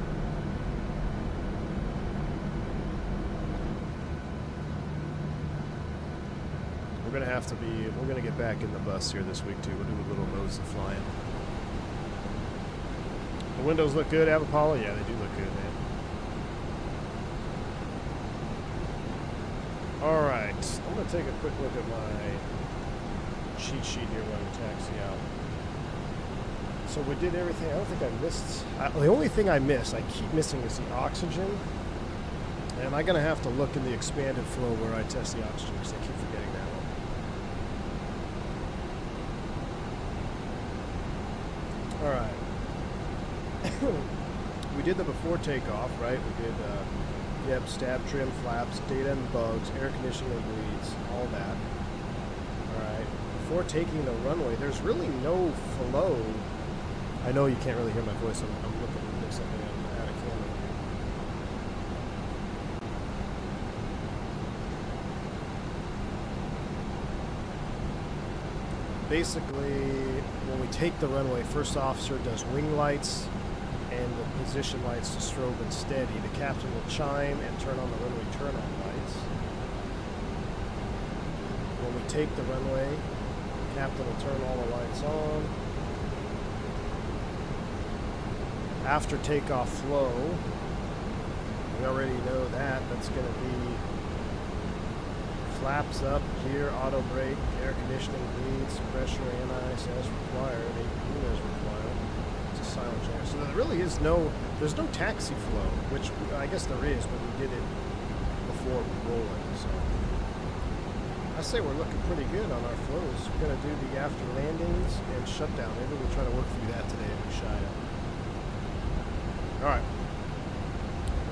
We're gonna get back in the bus here this week too. We'll do a little Moza flying. The windows look good, Avapollo? Yeah, they do look good, man. Alright, I'm gonna take a quick look at my cheat sheet here while we taxi out. So we did everything. I don't think I missed... the only thing I keep missing is the oxygen. And I'm gonna have to look in the expanded flow where I test the oxygen because I keep forgetting that one. Alright. We did the before takeoff, right? We did, yep, stab, trim, flaps, data and bugs, air conditioning and bleeds, all that. Alright. Before taking the runway, there's really no flow. I know you can't really hear my voice. I'm looking at this something out of camera. Basically, when we take the runway, first officer does wing lights and the position lights to strobe and steady. The captain will chime and turn on the runway turn-on lights. When we take the runway, the captain will turn all the lights on. After takeoff flow, we already know that. That's going to be flaps up, clear, auto brake, air conditioning, bleeds, pressure, anti-ice as required, APU as required. It's a silent change. So there really is there's no taxi flow, which I guess there is, but we did it before rolling. So I say we're looking pretty good on our flows. We're going to do the after landings and shutdown. Maybe we'll try to work through that today if we shy up. All right.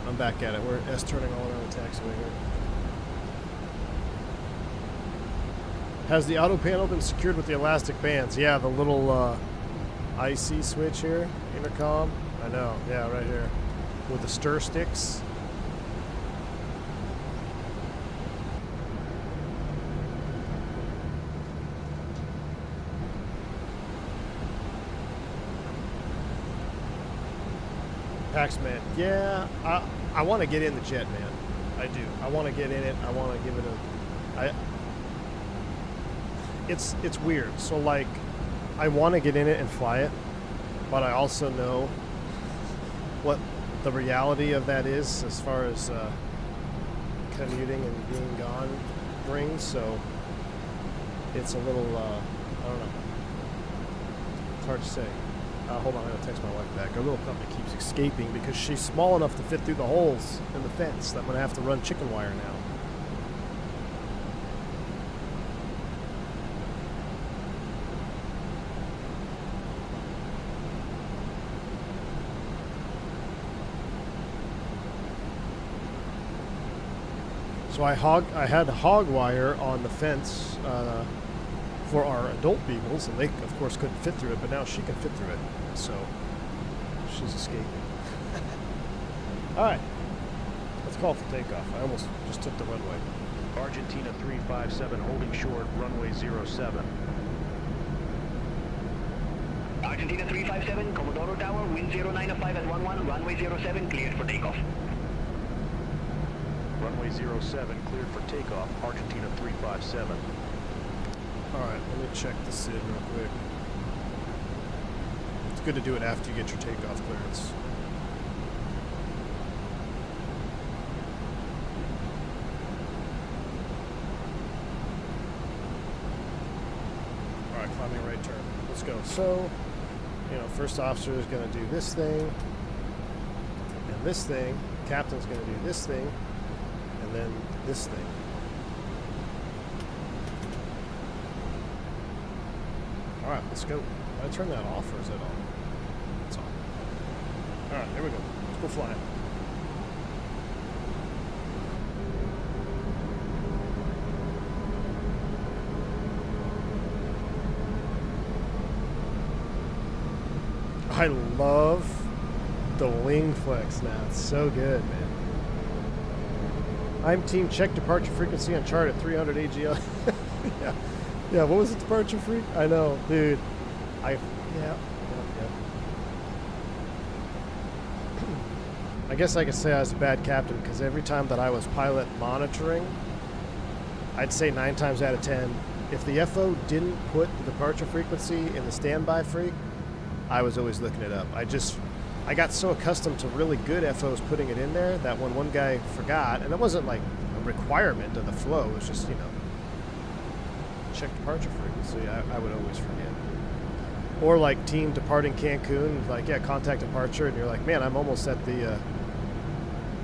I'm back at it. We're S-turning all around the taxiway here. Has the auto panel been secured with the elastic bands? Yeah, the little IC switch here, intercom. I know, yeah, right here. With the stir sticks. Paxman, yeah, I want to get in the jet, man. I do. I want to get in it. I want to give it a... It's weird. So, like, I want to get in it and fly it, but I also know what the reality of that is as far as commuting and being gone brings. So, it's a little, I don't know. It's hard to say. Hold on, I'm going to text my wife back. Our little puppy keeps escaping because she's small enough to fit through the holes in the fence that I'm going to have to run chicken wire now. So I had hog wire on the fence for our adult beagles, and they of course couldn't fit through it, but now she can fit through it, so she's escaping. All right, let's call for takeoff. I almost just took the runway. Argentina 357 holding short, runway 07. Argentina 357, Commodoro Tower, wind 095 at 11, runway 07, cleared for takeoff. Runway 07 cleared for takeoff, Argentina 357. All right, let me check the SID real quick. It's good to do it after you get your takeoff clearance. All right, climbing right turn. Let's go. So, you know, first officer is going to do this thing, and this thing. Captain's going to do this thing, and then this thing. All right, let's go. Did I turn that off, or is that on? It's on. All right, here we go. Let's go flying. I love the wing flex now. It's so good, man. I'm team check departure frequency on chart at 300 AGL. Yeah. Yeah, what was the departure freak? I know, dude. Yeah. I guess I could say I was a bad captain because every time that I was pilot monitoring, I'd say 9 times out of 10, if the FO didn't put the departure frequency in the standby freak, I was always looking it up. I got so accustomed to really good FOs putting it in there that when one guy forgot, and it wasn't like a requirement of the flow, it was just, you know, check departure frequency, I would always forget. Or like team departing Cancun, like, yeah, contact departure, and you're like, man, I'm almost at the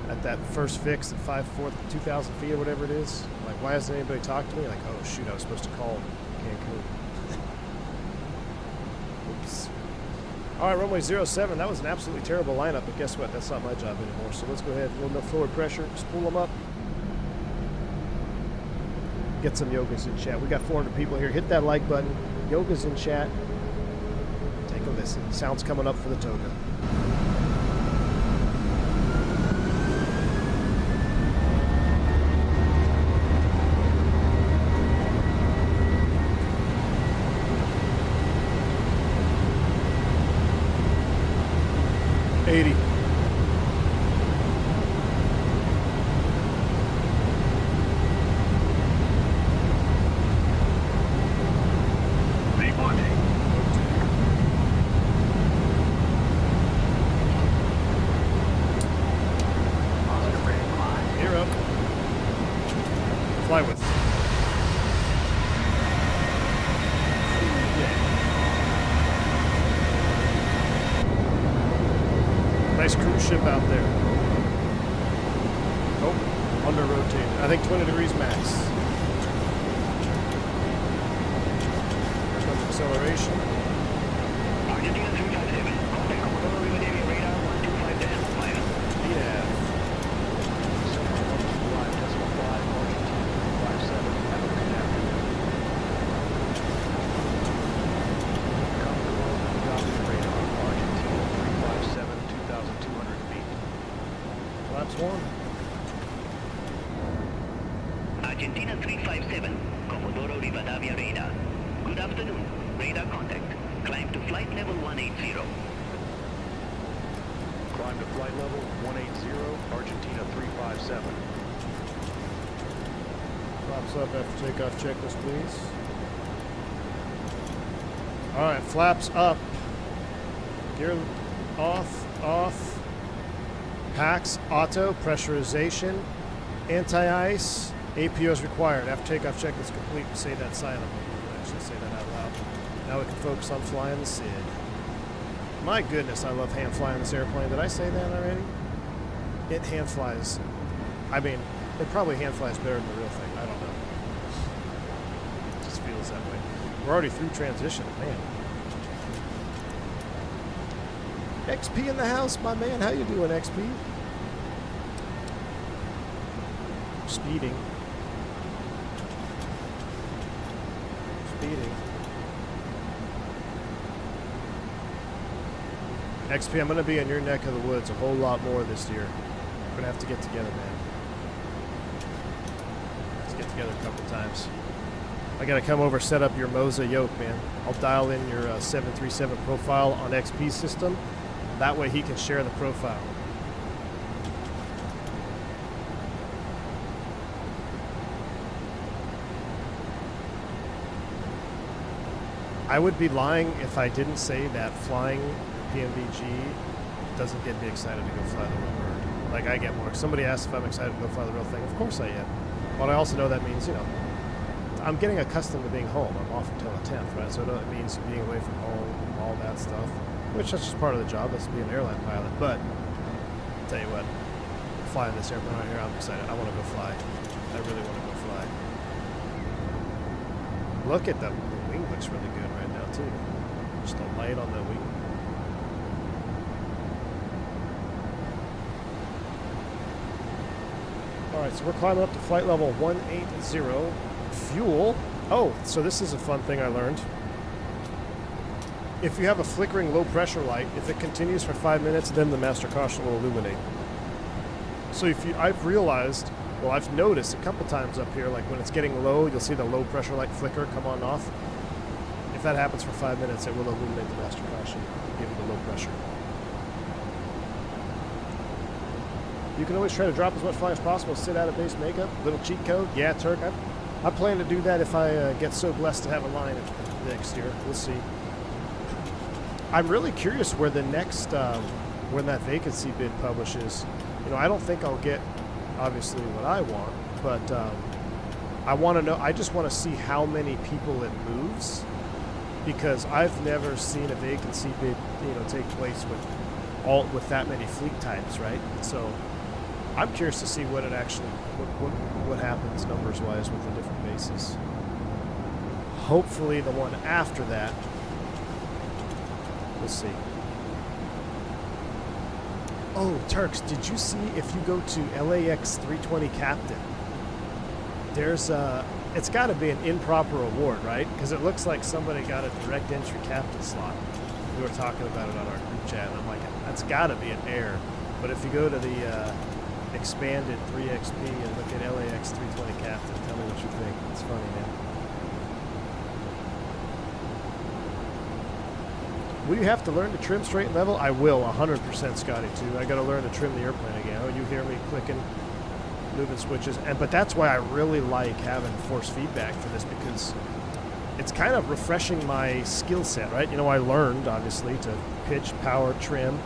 at that first fix at 5-4, 2,000 feet or whatever it is. Like, why hasn't anybody talked to me? Like, oh shoot, I was supposed to call Cancun. Oops. All right, runway 07, that was an absolutely terrible lineup, but guess what? That's not my job anymore. So let's go ahead, a little bit forward pressure, just pull them up. Get some yogas in chat. We got 400 people here. Hit that like button. Yogas in chat. Take a listen. Sounds coming up for the Toga. Nice cruise ship out there. Oh, under rotated. I think 20 degrees max. Here comes acceleration. Argentina 357, contact Commodoro Rivadavia radar 125 decimal 5. Yeah. 715 decimal 5, Argentina 357, have a good afternoon. Cockpit radar, Argentina 357, 2,200 feet. Flaps 1. Argentina 357, Commodoro Rivadavia radar. Good afternoon, radar contact. Climb to flight level 180. Climb to flight level 180, Argentina 357. Flaps up after takeoff checklist, please. All right, flaps up. Gear off. Packs, auto, pressurization, anti-ice, APOs required. After takeoff checklist complete, we say that silently. We actually say that out loud. Now we can focus on flying the SID. My goodness, I love hand flying this airplane. Did I say that already? It hand flies. I mean, it probably hand flies better than the real thing. I don't know. It just feels that way. We're already through transition, man. XP in the house, my man. How you doing, XP? speeding. Speeding. XP, I'm going to be in your neck of the woods a whole lot more this year. We're going to have to get together, man. Let's get together a couple times. I got to come over, set up your Moza yoke, man. I'll dial in your 737 profile on XP system. That way he can share the profile. I would be lying if I didn't say that flying PMDG doesn't get me excited to go fly the real bird. Like, I get more. Somebody asked if I'm excited to go fly the real thing. Of course I am. But I also know that means, you know, I'm getting accustomed to being home. I'm off until the 10th, right? So it means being away from home, all that stuff. Which that's just part of the job. That's to be an airline pilot. But, I'll tell you what, flying this airplane right here, I'm excited. I want to go fly. I really want to go fly. Look at that. The wing looks really good right now, too. Just the light on the wing. Alright, so we're climbing up to flight level 180. Fuel. Oh, so this is a fun thing I learned. If you have a flickering low pressure light, if it continues for 5 minutes, then the master caution will illuminate. So I've realized, well, I've noticed a couple times up here, like when it's getting low, you'll see the low pressure light flicker come on off. If that happens for 5 minutes, it will illuminate the master caution, give you the low pressure. You can always try to drop as much flying as possible, sit out of base makeup, little cheat code. Yeah, Turk, I plan to do that if I get so blessed to have a line next year. We'll see. I'm really curious where the next, when that vacancy bid publishes. You know, I don't think I'll get, obviously, what I want, but I want to know, I just want to see how many people it moves, because I've never seen a vacancy bid, you know, take place with that many fleet types, right? So I'm curious to see what it actually, what happens numbers-wise with the different bases. Hopefully the one after that, we'll see. Oh, Turks, did you see if you go to LAX 320 Captain, there's it's got to be an improper award, right? Because it looks like somebody got a direct entry captain slot. We were talking about it on our group chat, and I'm like, that's got to be an error. But if you go to the expanded 3XP and look at LAX 320 Captain, tell me what you think. It's funny, man. Will you have to learn to trim straight and level? I will, 100%, Scotty, too. I got to learn to trim the airplane again. Oh, you hear me clicking, moving switches. But that's why I really like having force feedback for this, because it's kind of refreshing my skill set, right? You know, I learned, obviously, to pitch, power, trim.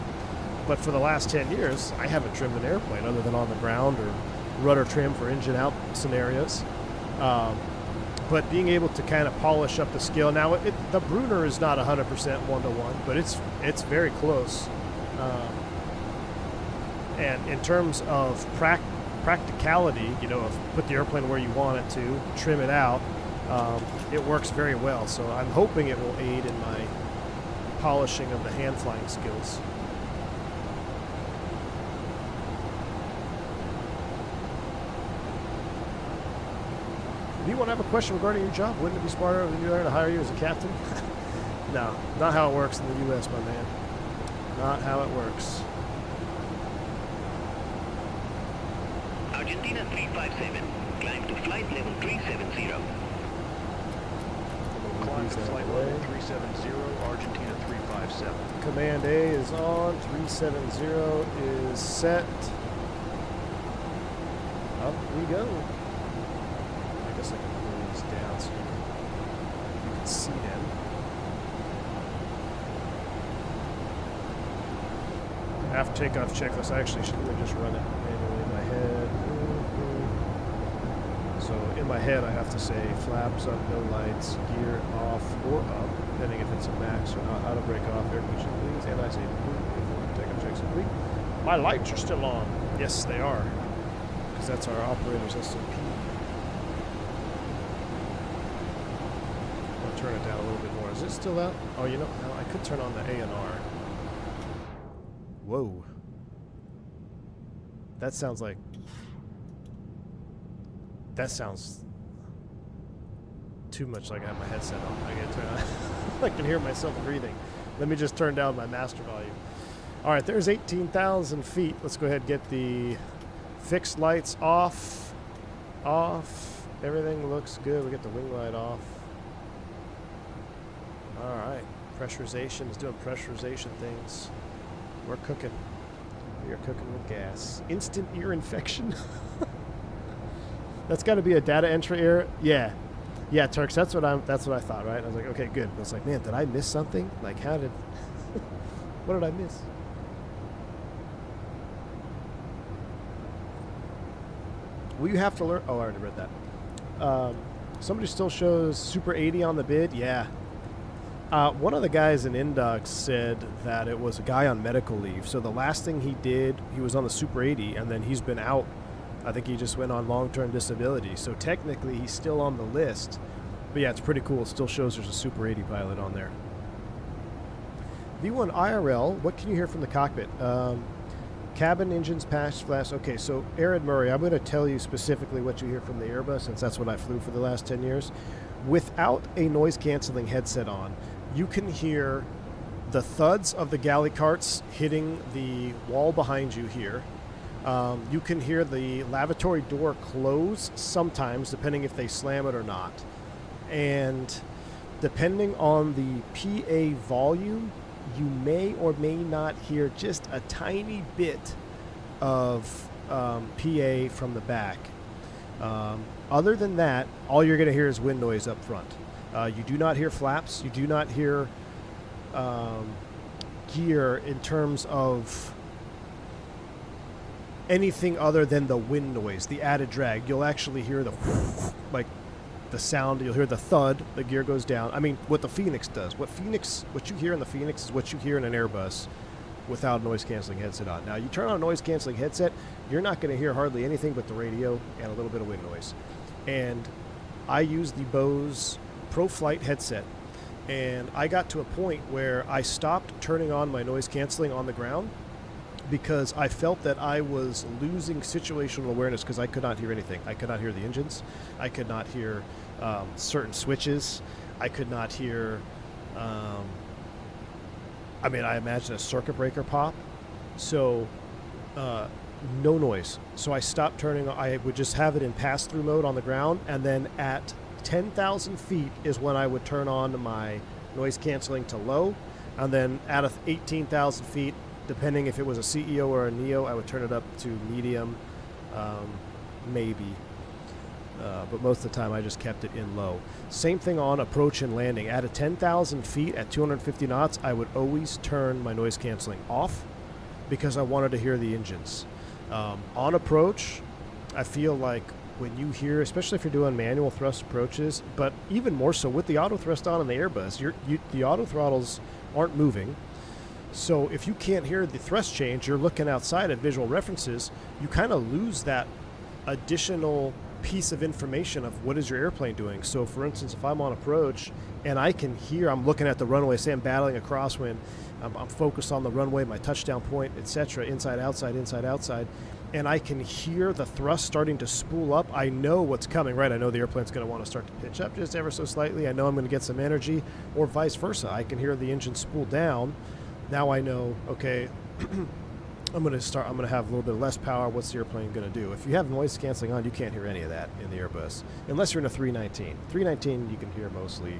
But for the last 10 years, I haven't trimmed an airplane other than on the ground or rudder trim for engine out scenarios. But being able to kind of polish up the skill. Now, the Bruner is not 100% one-to-one, but it's very close. And in terms of practicality, you know, put the airplane where you want it to, trim it out, it works very well. So I'm hoping it will aid in my polishing of the hand flying skills. Do you want to have a question regarding your job? Wouldn't it be smarter than you to hire you as a captain? No, not how it works in the U.S., my man. Not how it works. Argentina 357, climb to flight level 370. Climb to flight level 370, Argentina 357. Command A is on, 370 is set. Up we go. I guess I can move these down so you can see them. After takeoff checklist, I actually should really just run it manually in my head. So in my head, I have to say flaps up, no lights, gear off or up, depending if it's a max or not. How to break off, air conditioning please, and I say takeoff checks complete. My lights are still on. Yes, they are, because that's our operator's SOP. I'll turn it down a little bit more. Is it still out? Oh, you know, I could turn on the A&R. Whoa. That sounds like That sounds too much like I have my headset on. I gotta turn on. I can hear myself breathing. Let me just turn down my master volume. All right, there's 18,000 feet. Let's go ahead and get the fixed lights off. Off. Everything looks good. We get the wing light off. All right. Pressurization is doing pressurization things. We're cooking. We are cooking with gas. Instant ear infection. That's got to be a data entry error. Yeah. Yeah, Turks, that's what I thought, right? I was like, okay, good. I was like, man, did I miss something? Like, how did what did I miss? Will you have to learn? Oh, I already read that. Somebody still shows Super 80 on the bid. Yeah. One of the guys in Indox said that it was a guy on medical leave. So the last thing he did, he was on the Super 80, and then he's been out. I think he just went on long-term disability. So technically, he's still on the list. But yeah, it's pretty cool. It still shows there's a Super 80 pilot on there. V1 IRL, what can you hear from the cockpit? Cabin, engines, patch, flash. Okay, so Aaron Murray, I'm going to tell you specifically what you hear from the Airbus, since that's what I flew for the last 10 years. Without a noise-canceling headset on, you can hear the thuds of the galley carts hitting the wall behind you here. You can hear the lavatory door close sometimes, depending if they slam it or not. And depending on the PA volume, you may or may not hear just a tiny bit of PA from the back. Other than that, all you're going to hear is wind noise up front. You do not hear flaps. You do not hear gear in terms of anything other than the wind noise, the added drag. You'll actually hear the like the sound. You'll hear the thud. The gear goes down. I mean, what the Fenix does. What you hear in the Fenix is what you hear in an Airbus without a noise-canceling headset on. Now, you turn on a noise-canceling headset, you're not going to hear hardly anything but the radio and a little bit of wind noise. And I use the Bose ProFlight headset, and I got to a point where I stopped turning on my noise-canceling on the ground because I felt that I was losing situational awareness because I could not hear anything. I could not hear the engines. I could not hear certain switches. I could not hear, I imagine a circuit breaker pop. So no noise. So I stopped turning. I would just have it in pass-through mode on the ground, and then at 10,000 feet is when I would turn on my noise canceling to low, and then at 18,000 feet, depending if it was a CEO or a NEO, I would turn it up to medium, maybe. But most of the time I just kept it in low. Same thing on approach and landing. At 10,000 feet at 250 knots, I would always turn my noise canceling off because I wanted to hear the engines. On approach, I feel like when you hear, especially if you're doing manual thrust approaches, but even more so with the auto thrust on in the Airbus, the auto throttles aren't moving. So if you can't hear the thrust change, you're looking outside at visual references, you kind of lose that additional piece of information of what is your airplane doing. So for instance, if I'm on approach and I can hear, I'm looking at the runway, say I'm battling a crosswind, I'm focused on the runway, my touchdown point, etc., inside, outside, and I can hear the thrust starting to spool up, I know what's coming, right? I know the airplane's going to want to start to pitch up just ever so slightly. I know I'm going to get some energy, or vice versa. I can hear the engine spool down. Now I know, okay, I'm going to have a little bit less power. What's the airplane going to do? If you have noise canceling on, you can't hear any of that in the Airbus, unless you're in a 319. 319, you can hear mostly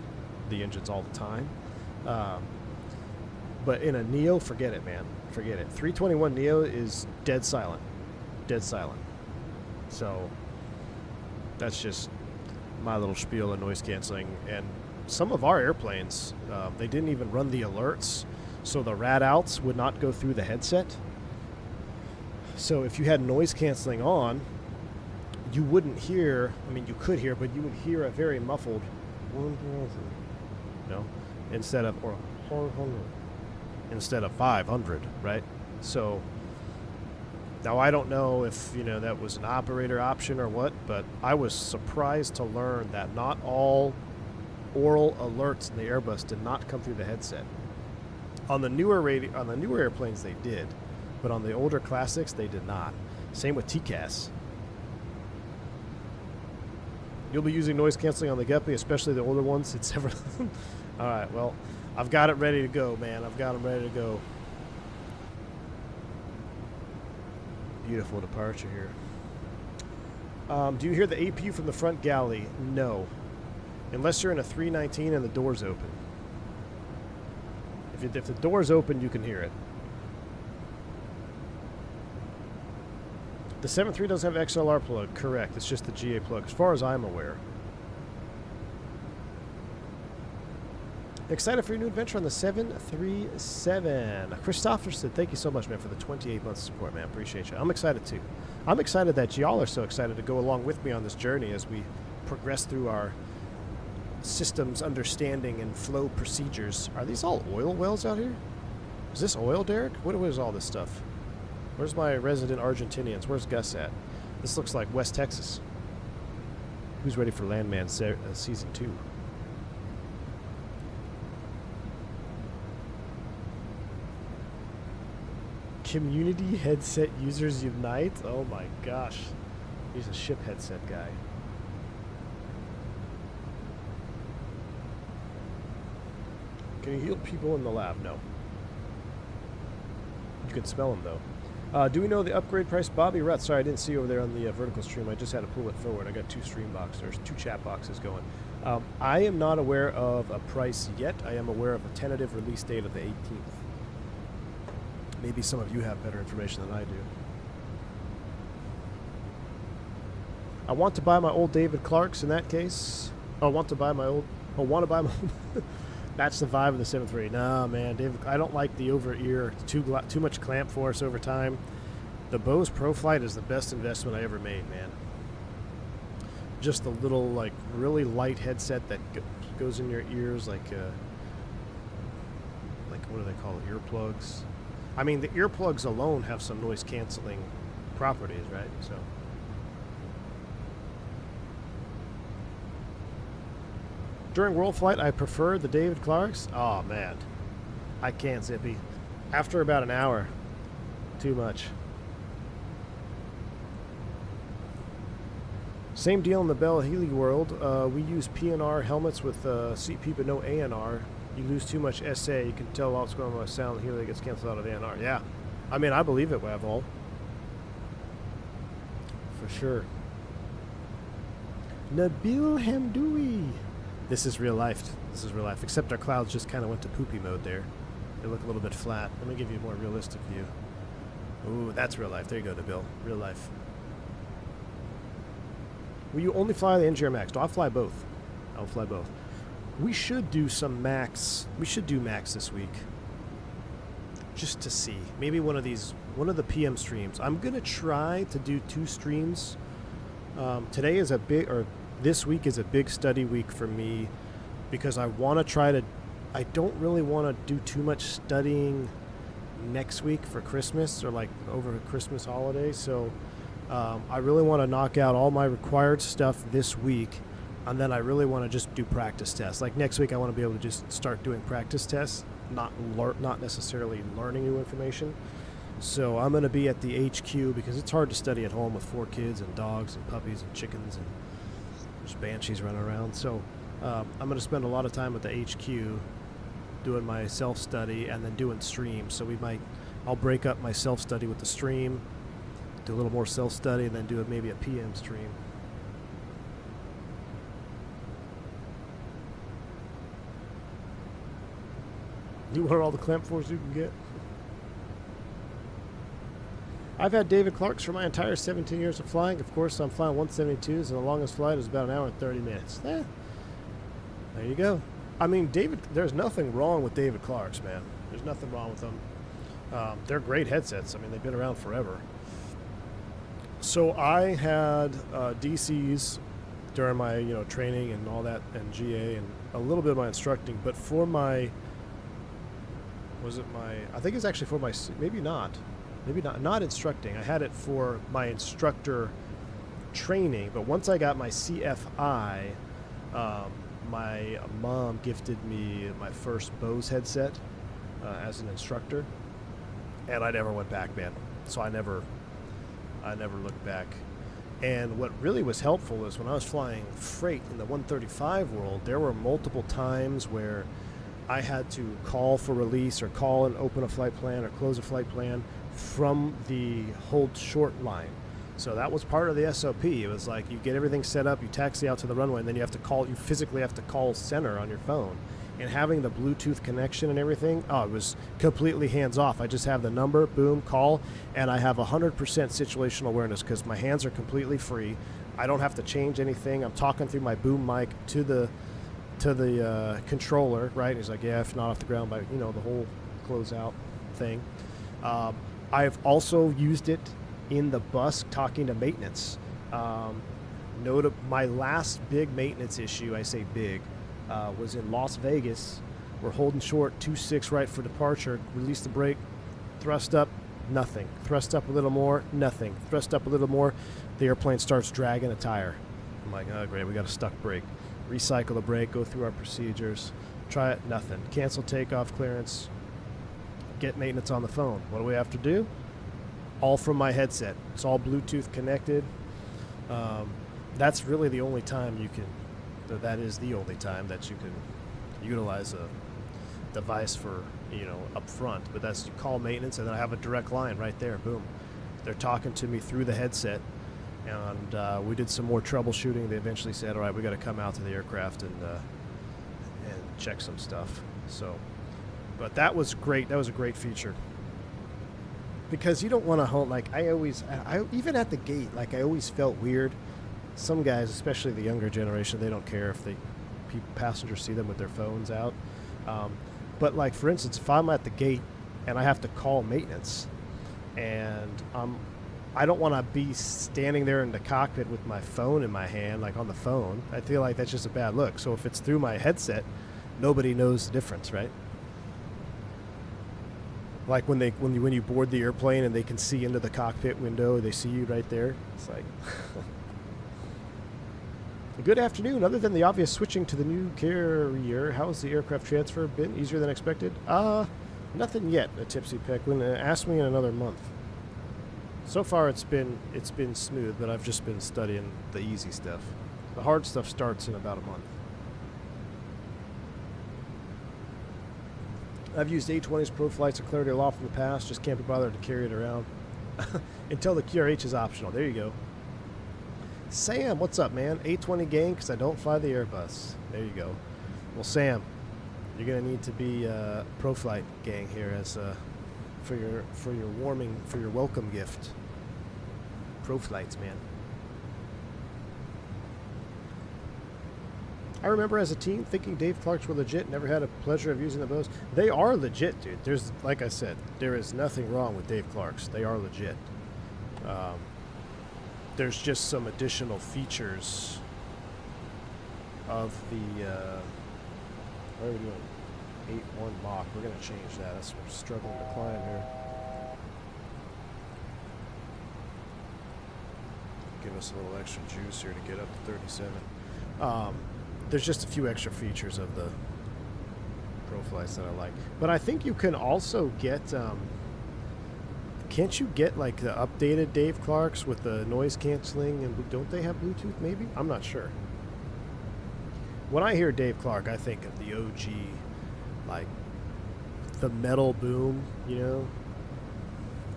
the engines all the time. But in a Neo, forget it, man. Forget it. 321 Neo is dead silent. Dead silent. So that's just my little spiel of noise canceling. And some of our airplanes, they didn't even run the alerts, so the rad outs would not go through the headset. So if you had noise canceling on, you wouldn't hear, you could hear, but you would hear a very muffled, instead of 500, right? So now I don't know if, that was an operator option or what, but I was surprised to learn that not all oral alerts in the Airbus did not come through the headset. On the newer airplanes they did, but on the older classics they did not. Same with TCAS. You'll be using noise canceling on the Guppy, especially the older ones. It's ever. All right, well, I've got it ready to go, man. I've got them ready to go. Beautiful departure here. Do you hear the APU from the front galley? No. Unless you're in a 319 and the door's open. If the door's open, you can hear it. The 7.3 doesn't have XLR plug. Correct. It's just the GA plug, as far as I'm aware. Excited for your new adventure on the 737. Christopherson, thank you so much, man, for the 28 months of support, man. Appreciate you. I'm excited, too. I'm excited that y'all are so excited to go along with me on this journey as we progress through our systems understanding and flow procedures. Are these all oil wells out here? Is this oil, Derek? What is all this stuff? Where's my resident Argentinians? Where's Gus at? This looks like West Texas. Who's ready for Landman Season 2? Community headset users unite? Oh my gosh. He's a ship headset guy. Can you heal people in the lab? No. You can smell them though. Do we know the upgrade price? Bobby Rutt. Sorry, I didn't see you over there on the vertical stream. I just had to pull it forward. I got two stream boxes. There's two chat boxes going. I am not aware of a price yet. I am aware of a tentative release date of the 18th. Maybe some of you have better information than I do. I want to buy my old David Clarks in that case. Oh, want to buy my old... Oh, want to buy my... That's the vibe of the 7.3. Nah, man, David, I don't like the over-ear. Too much clamp force over time. The Bose ProFlight is the best investment I ever made, man. Just the little, like, really light headset that goes in your ears, like what do they call it? Earplugs. I mean, the earplugs alone have some noise-canceling properties, right? So... During World Flight, I prefer the David Clarks. Oh, man. I can't, Zippy. After about an hour. Too much. Same deal in the Bell Healy world. We use PNR helmets with CP but no ANR. You lose too much SA. You can tell what's going on with sound. Healy gets canceled out of ANR. Yeah. I mean, I believe it, Wavol. For sure. Nabil Hamdoui. This is real life. This is real life. Except our clouds just kind of went to poopy mode there. They look a little bit flat. Let me give you a more realistic view. Ooh, that's real life. There you go, Nabil. Real life. Will you only fly the NG or Max? No, I'll fly both. I'll fly both. We should do some Max. We should do Max this week. Just to see. Maybe one of the PM streams. I'm going to try to do 2 streams. Today is a big, or this week is a big study week for me because I want to try to, I don't really want to do too much studying next week for Christmas or like over the Christmas holiday. So I really want to knock out all my required stuff this week. And then I really want to just do practice tests. Like next week, I want to be able to just start doing practice tests, not necessarily learning new information. So I'm going to be at the HQ because it's hard to study at home with 4 kids and dogs and puppies and chickens and there's banshees running around. So I'm going to spend a lot of time at the HQ doing my self-study and then doing streams. So I'll break up my self-study with the stream, do a little more self-study, and then do maybe a PM stream. You want all the clamp force you can get? I've had David Clarks for my entire 17 years of flying. Of course, I'm flying 172s, and the longest flight is about an hour and 30 minutes. There you go. I mean, there's nothing wrong with David Clarks, man. There's nothing wrong with them. They're great headsets. I mean, they've been around forever. So I had DCs during my training and all that, and GA, and a little bit of my instructing. But for my, I think it's actually for my, maybe not instructing. I had it for my instructor training, but once I got my CFI, my mom gifted me my first Bose headset as an instructor, and I never went back, man. So I never looked back. And what really was helpful is when I was flying freight in the 135 world, there were multiple times where I had to call for release or call and open a flight plan or close a flight plan from the hold short line. So that was part of the SOP. It was like you get everything set up, you taxi out to the runway, and then you have to call, you physically have to call center on your phone. And having the Bluetooth connection and everything, it was completely hands-off. I just have the number, boom, call, and I have 100% situational awareness because my hands are completely free. I don't have to change anything. I'm talking through my boom mic to the controller, right? And he's like, yeah, if not off the ground, by the whole closeout thing. I've also used it in the bus talking to maintenance. My last big maintenance issue, I say big, was in Las Vegas. We're holding short 26 right for departure. Release the brake, thrust up, nothing. Thrust up a little more, nothing. Thrust up a little more, the airplane starts dragging a tire. I'm like, oh great, we got a stuck brake. Recycle the brake, go through our procedures, try it, nothing. Cancel takeoff clearance, get maintenance on the phone. What do we have to do? All from my headset. It's all Bluetooth connected. That's really the only time you can, that is the only time that you can utilize a device for, up front. But that's, you call maintenance and then I have a direct line right there, boom. They're talking to me through the headset. And we did some more troubleshooting. They eventually said, all right, we got to come out to the aircraft and check some stuff. So, but that was great. That was a great feature. Because you don't want to hold, like I even at the gate, like I always felt weird. Some guys, especially the younger generation, they don't care if passengers see them with their phones out. But like, for instance, if I'm at the gate and I have to call maintenance and I don't want to be standing there in the cockpit with my phone in my hand, like on the phone. I feel like that's just a bad look. So if it's through my headset, nobody knows the difference, right? Like when you board the airplane and they can see into the cockpit window, they see you right there. It's like, good afternoon. Other than the obvious switching to the new carrier, how's the aircraft transfer been? Easier than expected? Nothing yet. A tipsy peck. Ask me in another month. So far, it's been smooth, but I've just been studying the easy stuff. The hard stuff starts in about a month. I've used A20's Pro Flights and Clarity Aloft in the past, just can't be bothered to carry it around. Until the QRH is optional. There you go. Sam, what's up, man? A20 gang, because I don't fly the Airbus. There you go. Well, Sam, you're going to need to be Pro Flight gang here as for your welcome gift. Pro Flights, man. I remember as a teen thinking Dave Clarks were legit. Never had a pleasure of using the Bose. They are legit, dude. There's, like I said, there is nothing wrong with Dave Clarks. They are legit. There's just some additional features of the. What are we doing? 8.1 Mach. We're gonna change that. We're struggling to climb here. Give us a little extra juice here to get up to 37. There's just a few extra features of the Pro Flights that I like. But I think you can also get, can't you get like the updated Dave Clarks with the noise canceling, and don't they have Bluetooth maybe? I'm not sure. When I hear Dave Clark, I think of the OG, like the metal boom, you know?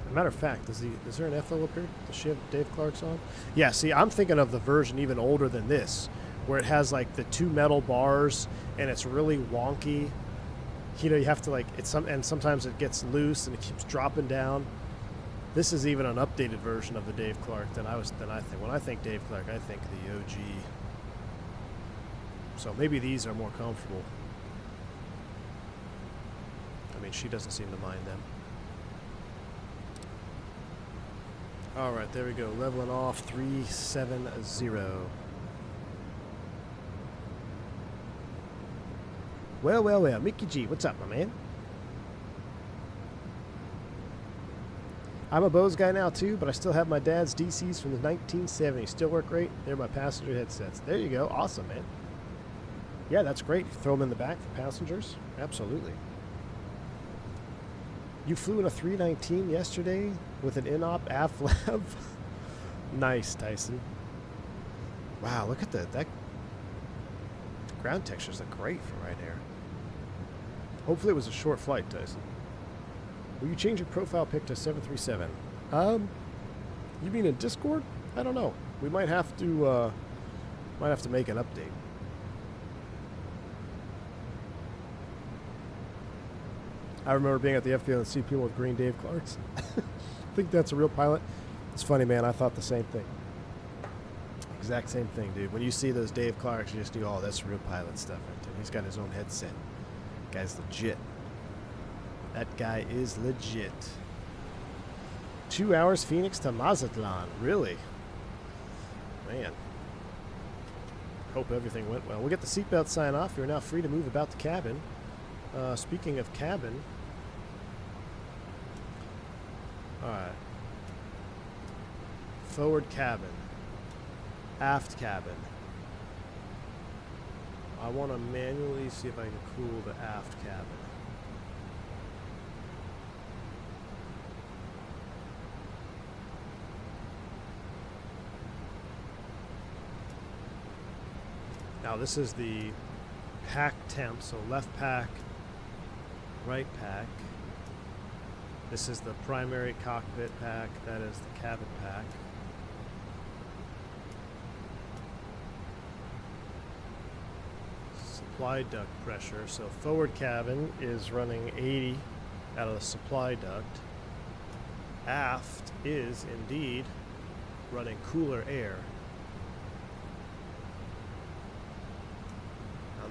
As a matter of fact, is there an FO up here? Does she have Dave Clark's on? Yeah, see, I'm thinking of the version even older than this, where it has like the two metal bars and it's really wonky. You know, you have to like, and sometimes it gets loose and it keeps dropping down. This is even an updated version of the Dave Clark than I think. When I think Dave Clark, I think the OG. So maybe these are more comfortable. I mean, she doesn't seem to mind them. All right, there we go. Leveling off 370. Well, Mickey G, what's up, my man? I'm a Bose guy now too, but I still have my dad's DCs from the 1970s. Still work great. They're my passenger headsets. There you go. Awesome, man. Yeah, that's great. Throw them in the back for passengers. Absolutely. You flew in a 319 yesterday with an INOP AFLAB? Nice, Tyson. Wow, look at that. That ground textures look great from right here. Hopefully it was a short flight, Tyson. Will you change your profile pic to 737? You mean in Discord? I don't know. We might have to make an update. I remember being at the FBO and see people with green Dave Clarks. I think that's a real pilot. It's funny, man. I thought the same thing. Exact same thing, dude. When you see those Dave Clarks, you just do, oh, that's real pilot stuff right there. He's got his own headset. Guy's legit. That guy is legit. 2 hours Phoenix to Mazatlan. Really? Man. Hope everything went well. We'll get the seatbelt sign off. You're now free to move about the cabin. Speaking of cabin. Alright. Forward cabin. Aft cabin. I want to manually see if I can cool the aft cabin. Now this is the pack temp, so left pack, right pack. This is the primary cockpit pack, that is the cabin pack. Supply duct pressure, so forward cabin is running 80 out of the supply duct. Aft is indeed running cooler air.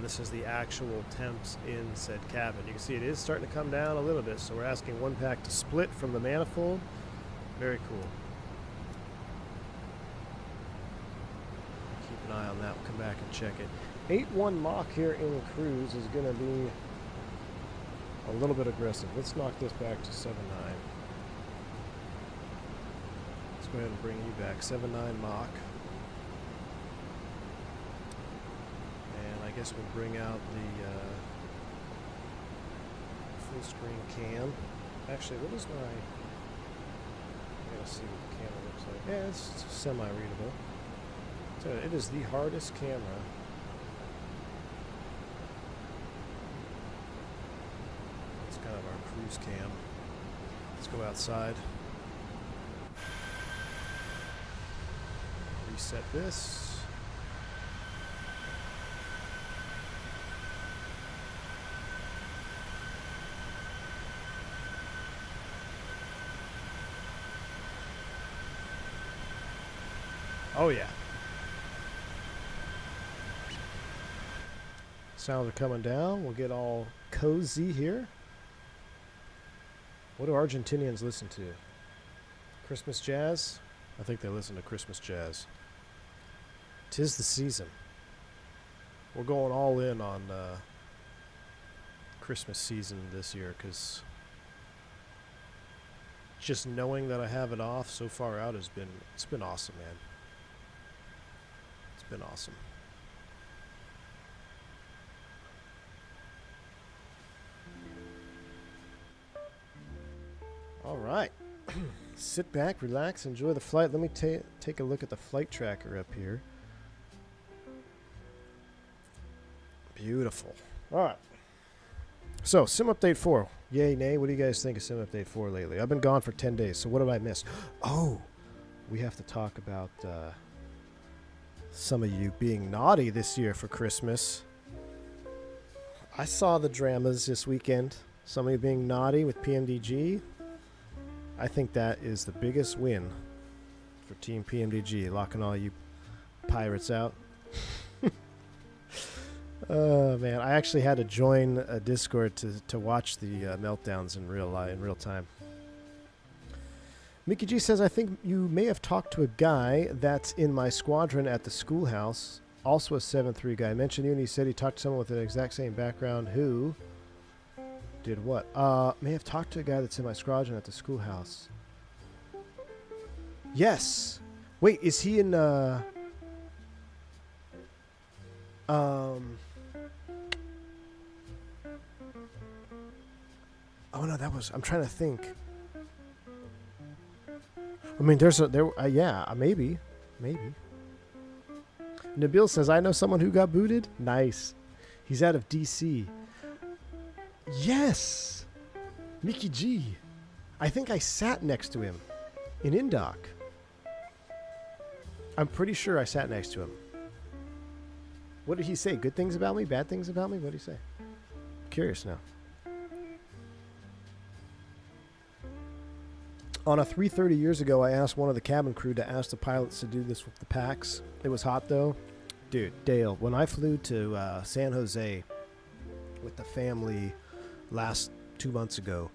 This is the actual temps in said cabin. You can see it is starting to come down a little bit, so we're asking one pack to split from the manifold. Very cool. Keep an eye on that. We'll come back and check it. 8-1 Mach here in cruise is going to be a little bit aggressive. Let's knock this back to 7.9. Let's go ahead and bring you back. 7.9 Mach. I guess we'll bring out the full screen cam. Actually, what is my... I gotta see what the camera looks like. Yeah, it's semi-readable. So it is the hardest camera. It's kind of our cruise cam. Let's go outside. Reset this. Oh yeah. Sounds are coming down. We'll get all cozy here. What do Argentinians listen to? Christmas jazz? I think they listen to Christmas jazz. 'Tis the season. We're going all in on Christmas season this year because just knowing that I have it off so far out it's been awesome, man. Been awesome. All right. Sit back, relax, enjoy the flight. Let me take a look at the flight tracker up here. Beautiful. All right. So, Sim Update 4. Yay, nay. What do you guys think of Sim Update 4 lately? I've been gone for 10 days, so what did I miss? Oh, we have to talk about... some of you being naughty this year for Christmas. I saw the dramas this weekend. Some of you being naughty with PMDG. I think that is the biggest win for Team PMDG, locking all you pirates out. Oh man, I actually had to join a Discord to watch the meltdowns in real time. Mickey G says, I think you may have talked to a guy that's in my squadron at the schoolhouse, also a 7-3 guy. I mentioned you and he said he talked to someone with the exact same background who did what? May have talked to a guy that's in my squadron at the schoolhouse. Yes. Wait, is he in oh no, that was, I'm trying to think. I mean, maybe. Nabil says, I know someone who got booted. Nice. He's out of DC. Yes. Mickey G. I think I sat next to him in Indoc. I'm pretty sure I sat next to him. What did he say? Good things about me? Bad things about me? What did he say? I'm curious now. On a 330 years ago, I asked one of the cabin crew to ask the pilots to do this with the packs. It was hot, though. Dude, Dale, when I flew to San Jose with the family last 2 months ago,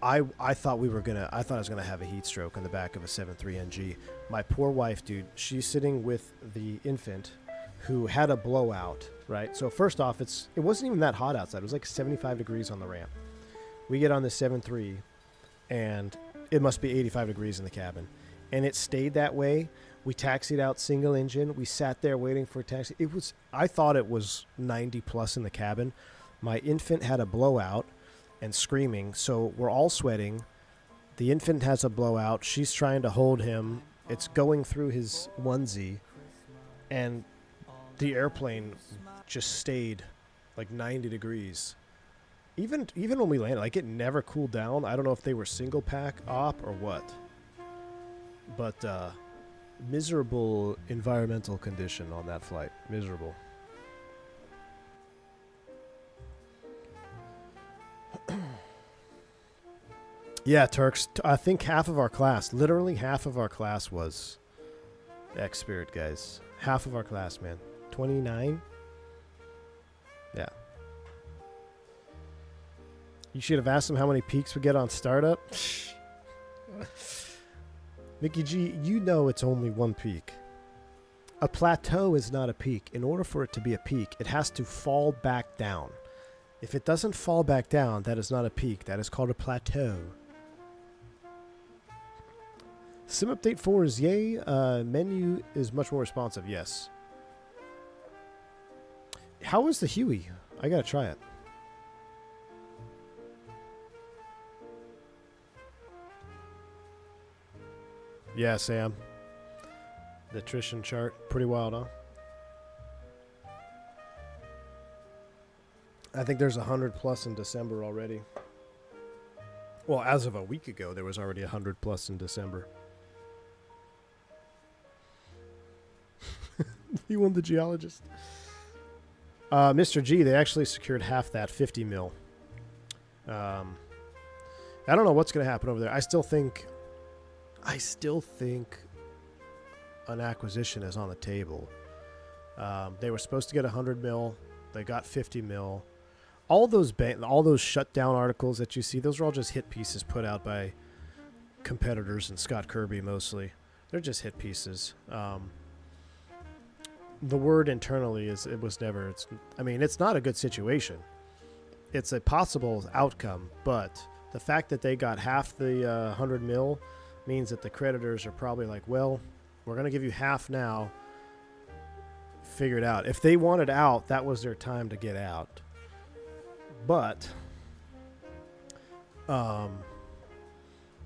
I thought I was gonna have a heat stroke in the back of a 7.3 NG. My poor wife, dude, she's sitting with the infant who had a blowout, right? So first off, it wasn't even that hot outside. It was like 75 degrees on the ramp. We get on the 7.3, and it must be 85 degrees in the cabin. And it stayed that way. We taxied out single engine. We sat there waiting for a taxi. I thought it was 90 plus in the cabin. My infant had a blowout and screaming, so we're all sweating. The infant has a blowout. She's trying to hold him. It's going through his onesie, and the airplane just stayed like 90 degrees. Even when we landed, like, it never cooled down. I don't know if they were single pack op or what, but miserable environmental condition on that flight. Miserable. Yeah, Turks. I think literally half of our class was X-Spirit guys. Half of our class, man. 29? Yeah. You should have asked them how many peaks we get on startup. Mickey G, you know it's only one peak. A plateau is not a peak. In order for it to be a peak, it has to fall back down. If it doesn't fall back down, that is not a peak. That is called a plateau. Sim Update 4 is yay. Menu is much more responsive. Yes. How is the Huey? I gotta try it. Yeah, Sam. The attrition chart. Pretty wild, huh? I think there's 100 plus in December already. Well, as of a week ago, there was already 100 plus in December. He won the geologist. Mr. G, they actually secured half that, 50 mil. I don't know what's going to happen over there. I still think an acquisition is on the table. They were supposed to get 100 mil. They got 50 mil. All those shutdown articles that you see, those are all just hit pieces put out by competitors and Scott Kirby mostly. They're just hit pieces. The word internally is it's not a good situation. It's a possible outcome, but the fact that they got half the 100 mil means that the creditors are probably like, well, we're going to give you half now. Figure it out. If they wanted out, that was their time to get out. But I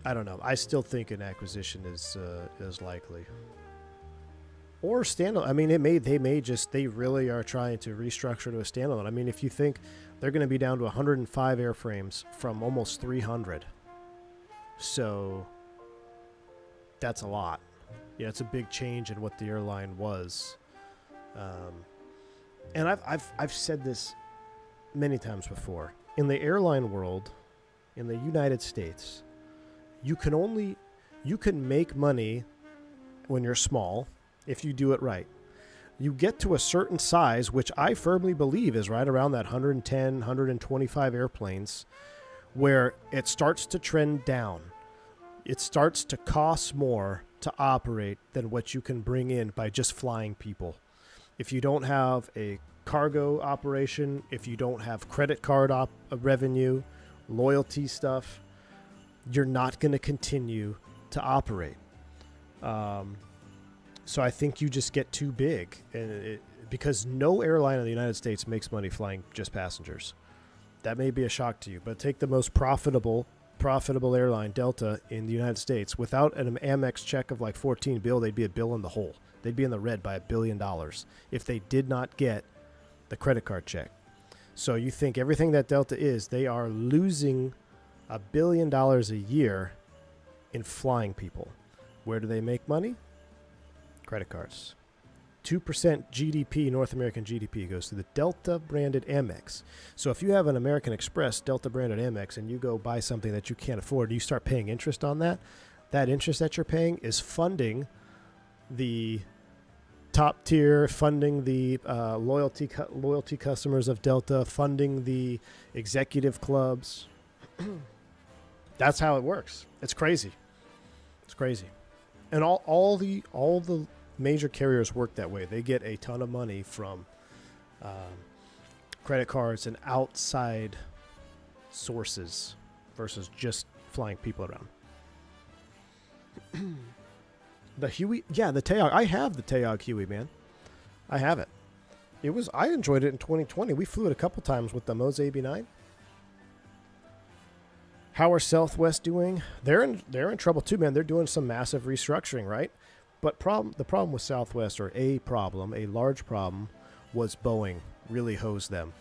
don't know. I still think an acquisition is likely. Or standalone. I mean, they really are trying to restructure to a standalone. I mean, if you think they're going to be down to 105 airframes from almost 300. So that's a lot. Yeah, it's a big change in what the airline was. And I've said this many times before. In the airline world, in the United States, you can make money when you're small if you do it right. You get to a certain size, which I firmly believe is right around that 110, 125 airplanes, where it starts to trend down. It starts to cost more to operate than what you can bring in by just flying people. If you don't have a cargo operation, if you don't have credit card revenue, loyalty stuff, you're not going to continue to operate. So I think you just get too big, and because no airline in the United States makes money flying just passengers. That may be a shock to you, but take the most profitable profitable airline, Delta, in the United States, without an Amex check of like 14 bill, they'd be a bill in the hole. They'd be in the red by $1 billion if they did not get the credit card check. So you think everything that Delta is, they are losing $1 billion a year in flying people. Where do they make money? Credit cards. 2% GDP, North American GDP, goes to the Delta-branded Amex. So if you have an American Express Delta-branded Amex and you go buy something that you can't afford, you start paying interest on that. That interest that you're paying is funding the top tier, funding the loyalty customers of Delta, funding the executive clubs. That's how it works. It's crazy. It's crazy. And all the major carriers work that way. They get a ton of money from credit cards and outside sources versus just flying people around. The Huey, yeah, the Taog. I have the Taog Huey, man. I have it. I enjoyed it in 2020. We flew it a couple times with the Moza AB9. How are Southwest doing? They're in trouble too, man. They're doing some massive restructuring, right? But the problem with Southwest, or a large problem, was Boeing really hosed them.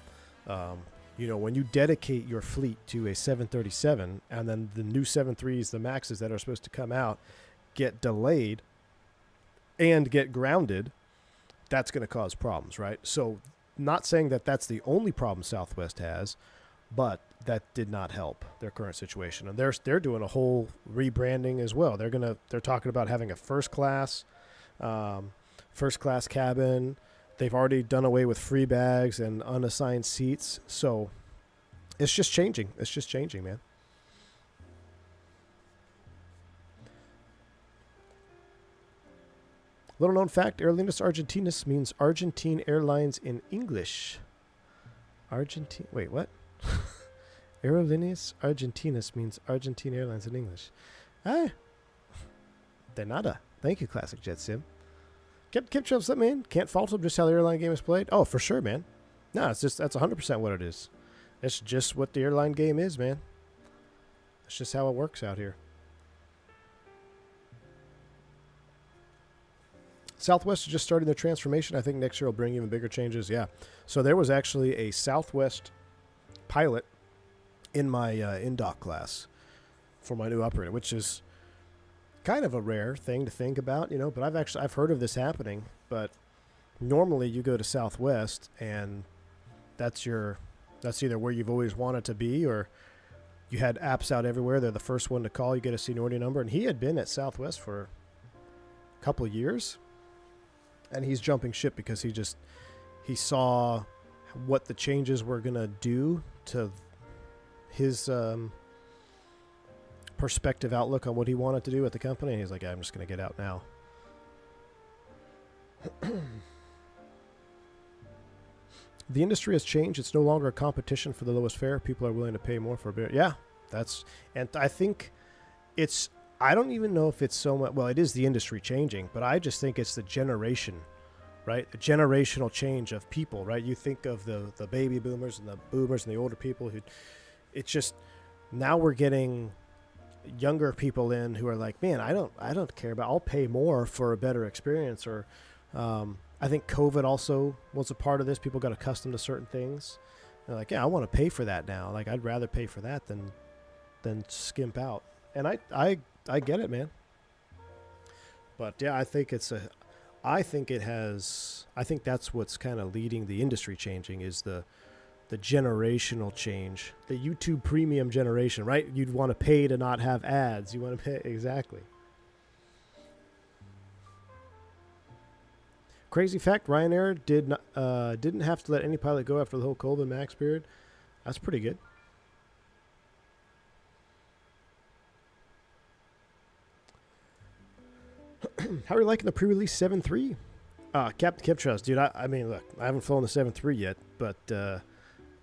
When you dedicate your fleet to a 737 and then the new 73s, the Maxes that are supposed to come out, get delayed and get grounded, that's going to cause problems, right? So not saying that that's the only problem Southwest has, but that did not help their current situation. And they're doing a whole rebranding as well. They're talking about having a first class cabin. They've already done away with free bags and unassigned seats. So it's just changing. It's just changing, man. Little known fact, Aerolíneas Argentinas means Argentine Airlines in English. Wait, what? Aerolíneas Argentinas means Argentine Airlines in English. De nada. Thank you, Classic Jet Sim. Kept Chubbs, man. Can't fault them, just how the airline game is played. Oh, for sure, man. No, that's 100% what it is. It's just what the airline game is, man. It's just how it works out here. Southwest is just starting their transformation. I think next year will bring even bigger changes. Yeah. So there was actually a Southwest pilot in my in-dock class for my new operator, which is kind of a rare thing to think about, but I've heard of this happening. But normally you go to Southwest and that's either where you've always wanted to be, or you had apps out everywhere. They're the first one to call. You get a seniority number. And he had been at Southwest for a couple of years. And he's jumping ship because he saw what the changes were going to do to his perspective outlook on what he wanted to do at the company. And he's like, I'm just going to get out now. The industry has changed. It's no longer a competition for the lowest fare. People are willing to pay more for a beer. Yeah, and I think I don't even know if it's so much. Well, it is the industry changing, but I just think it's the generation, right? A generational change of people, right? You think of the baby boomers and the boomers and the older people it's just now we're getting younger people in who are like, man, I don't care about. I'll pay more for a better experience. Or I think COVID also was a part of this. People got accustomed to certain things. They're like, yeah, I want to pay for that now. Like I'd rather pay for that than skimp out. And I get it, man. But yeah, I think that's what's kind of leading the industry changing is the generational change, the YouTube premium generation, right? You'd want to pay to not have ads. You want to pay. Exactly. Crazy fact, Ryanair didn't have to let any pilot go after the whole COVID max period. That's pretty good. How are you liking the pre-release 7.3? Captain Kiptrust, dude, I mean, look, I haven't flown the 7.3 yet, but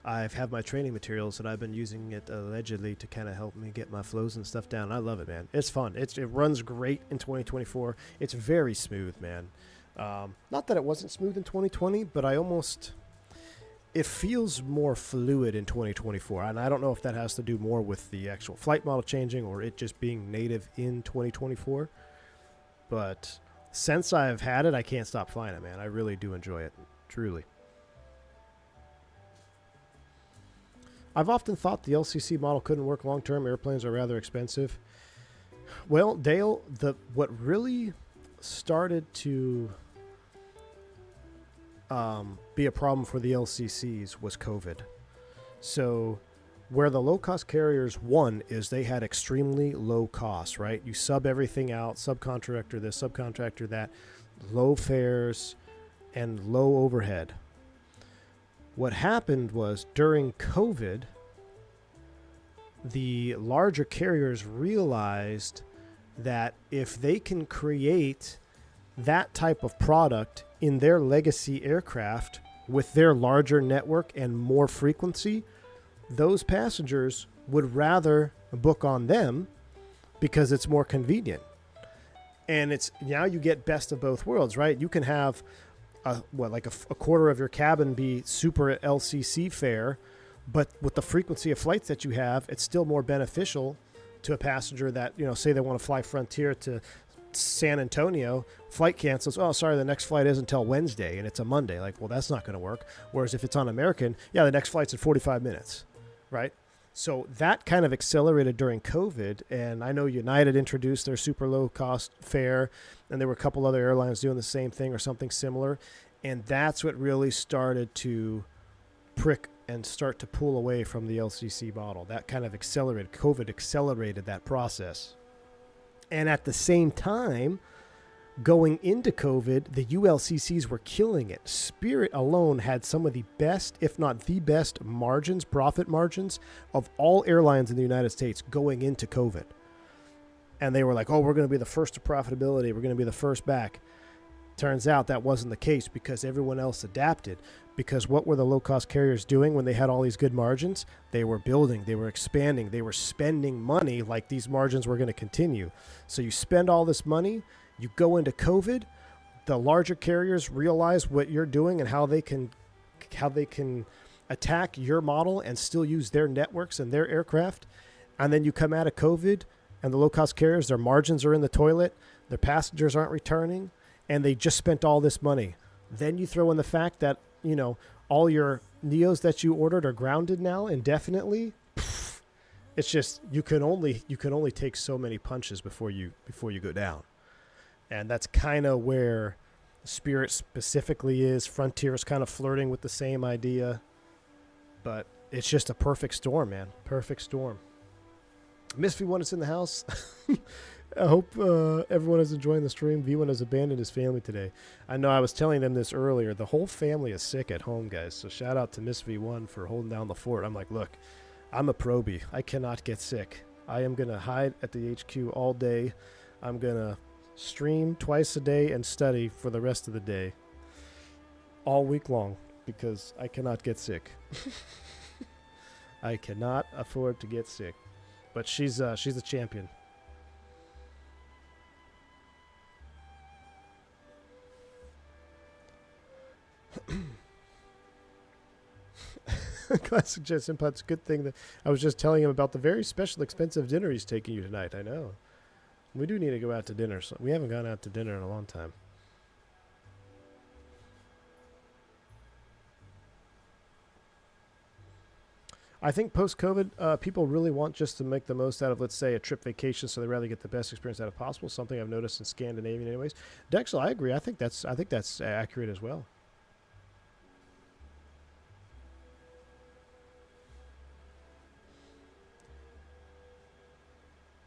I've had my training materials and I've been using it allegedly to kind of help me get my flows and stuff down. I love it, man. It's fun. It runs great in 2024. It's very smooth, man. Not that it wasn't smooth in 2020, but it feels more fluid in 2024. And I don't know if that has to do more with the actual flight model changing or it just being native in 2024. But since I've had it, I can't stop flying it, man. I really do enjoy it, truly. I've often thought the LCC model couldn't work long-term. Airplanes are rather expensive. Well, Dale, what really started to be a problem for the LCCs was COVID. So where the low-cost carriers won is they had extremely low costs, right? You sub everything out, subcontractor this, subcontractor that, low fares, and low overhead. What happened was during COVID, the larger carriers realized that if they can create that type of product in their legacy aircraft with their larger network and more frequency, those passengers would rather book on them because it's more convenient. And it's now you get best of both worlds, right? You can have a quarter of your cabin be super LCC fare, but with the frequency of flights that you have, it's still more beneficial to a passenger that, say they want to fly Frontier to San Antonio, flight cancels. Oh, sorry, the next flight isn't until Wednesday and it's a Monday. Like, well, that's not going to work. Whereas if it's on American, yeah, the next flight's in 45 minutes, right? So that kind of accelerated during COVID. And I know United introduced their super low cost fare, and there were a couple other airlines doing the same thing or something similar. And that's what really started to prick and start to pull away from the LCC model. That kind of accelerated. COVID accelerated that process. And at the same time, going into COVID, the ULCCs were killing it. Spirit alone had some of the best, if not the best, margins, profit margins of all airlines in the United States going into COVID. And they were like, oh, we're going to be the first to profitability. We're going to be the first back. Turns out that wasn't the case because everyone else adapted. Because what were the low-cost carriers doing when they had all these good margins? They were building, they were expanding, they were spending money like these margins were going to continue. So you spend all this money, you go into COVID, the larger carriers realize what you're doing and how they can attack your model and still use their networks and their aircraft. And then you come out of COVID and the low-cost carriers, their margins are in the toilet, their passengers aren't returning, and they just spent all this money. Then you throw in the fact that, all your Neos that you ordered are grounded now indefinitely. It's just you can only take so many punches before you go down. And that's kind of where Spirit specifically is. Frontier is kind of flirting with the same idea. But it's just a perfect storm, man. Perfect storm. Miss V1 is in the house. I hope everyone is enjoying the stream. V1 has abandoned his family today. I know I was telling them this earlier. The whole family is sick at home, guys. So shout out to Miss V1 for holding down the fort. I'm like, look, I'm a probie. I cannot get sick. I am going to hide at the HQ all day. I'm going to stream twice a day and study for the rest of the day. All week long because I cannot get sick. I cannot afford to get sick. But she's a champion. Classic Jet Simpot's good thing that I was just telling him about the very special expensive dinner he's taking you tonight. I know. We do need to go out to dinner. So we haven't gone out to dinner in a long time. I think post-COVID, people really want just to make the most out of, let's say, a trip vacation, so they rather get the best experience out of possible. Something I've noticed in Scandinavia anyways. Dexel, I agree. I think that's accurate as well.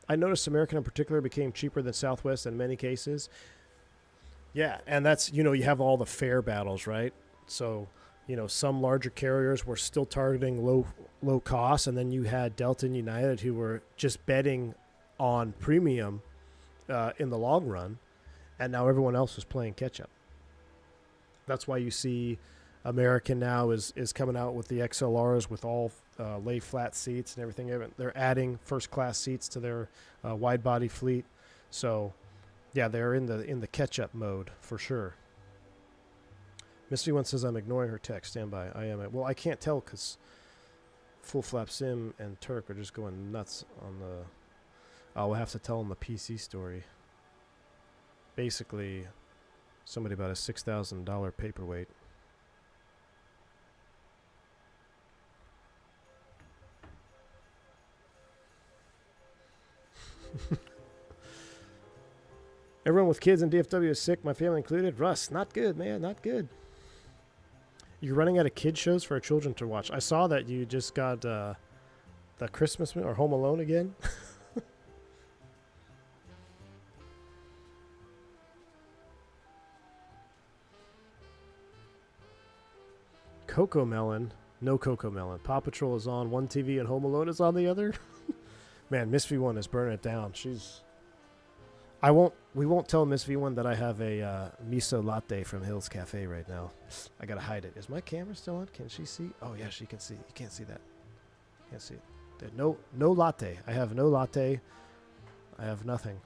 I noticed American in particular became cheaper than Southwest in many cases. Yeah, and that's, you have all the fare battles, right? So, some larger carriers were still targeting low costs, and then you had Delta and United who were just betting on premium in the long run, and now everyone else was playing catch-up. That's why you see American now is coming out with the XLRs with all lay flat seats and everything. They're adding first-class seats to their wide-body fleet. So, yeah, they're in the catch-up mode for sure. Misty One says I'm ignoring her text. Stand by. I am. Well, I can't tell because Full Flap Sim and Turk are just going nuts on the... I'll have to tell them the PC story. Basically, somebody bought a $6,000 paperweight. Everyone with kids in DFW is sick, my family included. Russ, not good, man, not good. You're running out of kid shows for our children to watch. I saw that you just got the Christmas or Home Alone again. Coco Melon. No Coco Melon. Paw Patrol is on one TV and Home Alone is on the other. Man, Miss V1 is burning it down. We won't tell Miss V1 that I have a miso latte from Hill's Cafe right now. I gotta hide it. Is my camera still on? Can she see? Oh yeah, she can see. You can't see that. Can't see it. There's no latte. I have no latte. I have nothing.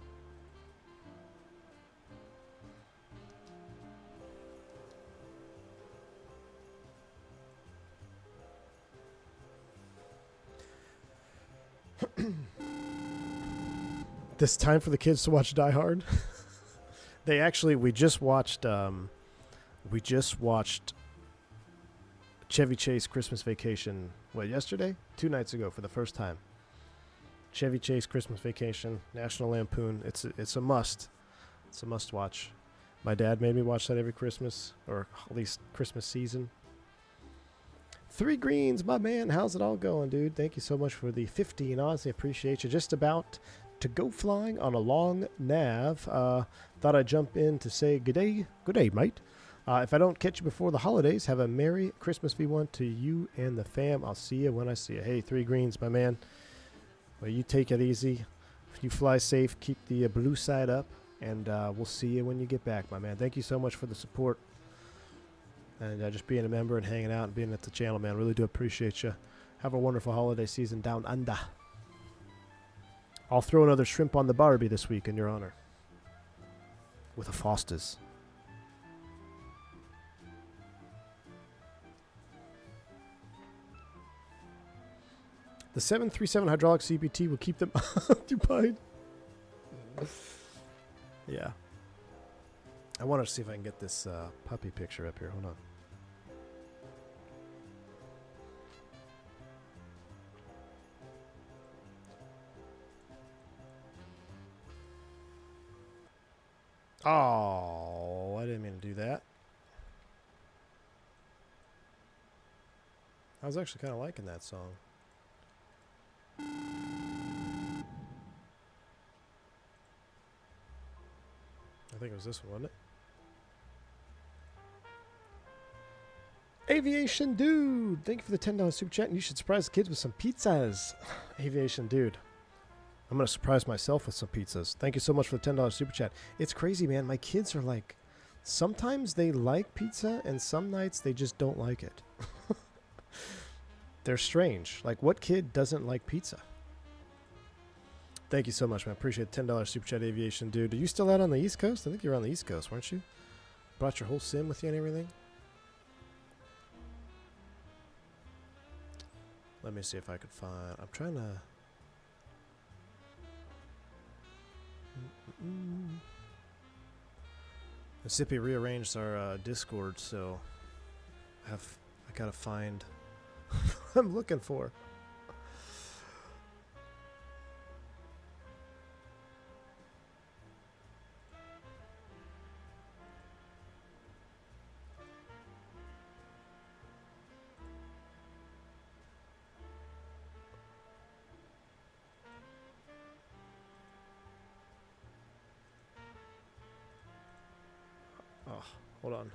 This time for the kids to watch Die Hard. We just watched Chevy Chase Christmas Vacation. What, yesterday? 2 nights ago for the first time. Chevy Chase Christmas Vacation, National Lampoon. It's a must. It's a must watch. My dad made me watch that every Christmas, or at least Christmas season. 3 Greens, my man. How's it all going, dude? Thank you so much for the 15. Honestly, appreciate you. Just about to go flying on a long nav. Thought I'd jump in to say good day. Good day, mate. If I don't catch you before the holidays, have a Merry Christmas V1 to you and the fam. I'll see you when I see you. Hey, 3 Greens, my man. Well, you take it easy. You fly safe. Keep the blue side up. And we'll see you when you get back, my man. Thank you so much for the support. And just being a member and hanging out and being at the channel, man. Really do appreciate you. Have a wonderful holiday season down under. I'll throw another shrimp on the Barbie this week in your honor. With a Foster's. The 737 hydraulic CPT will keep them occupied. Yeah. I want to see if I can get this puppy picture up here. Hold on. Oh, I didn't mean to do that. I was actually kind of liking that song. I think it was this one, wasn't it? Aviation Dude! Thank you for the $10 super chat, and you should surprise the kids with some pizzas. Aviation Dude. I'm going to surprise myself with some pizzas. Thank you so much for the $10 super chat. It's crazy, man. My kids are like, sometimes they like pizza, and some nights they just don't like it. They're strange. Like, what kid doesn't like pizza? Thank you so much, man. Appreciate the $10 super chat, Aviation Dude. Are you still out on the East Coast? I think you were on the East Coast, weren't you? Brought your whole sim with you and everything? Let me see if I could find... I'm trying to... Mississippi rearranged our Discord, so I gotta find what I'm looking for. Oh, hold on.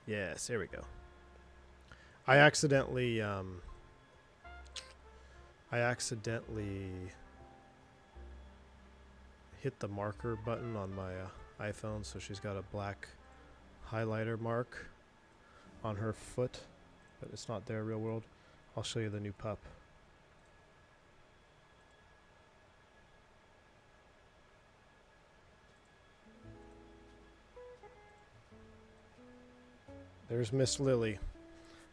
Yes, here we go. I accidentally hit the marker button on my iPhone, so she's got a black highlighter mark on her foot, but it's not there real world. I'll show you the new pup. There's Miss Lily.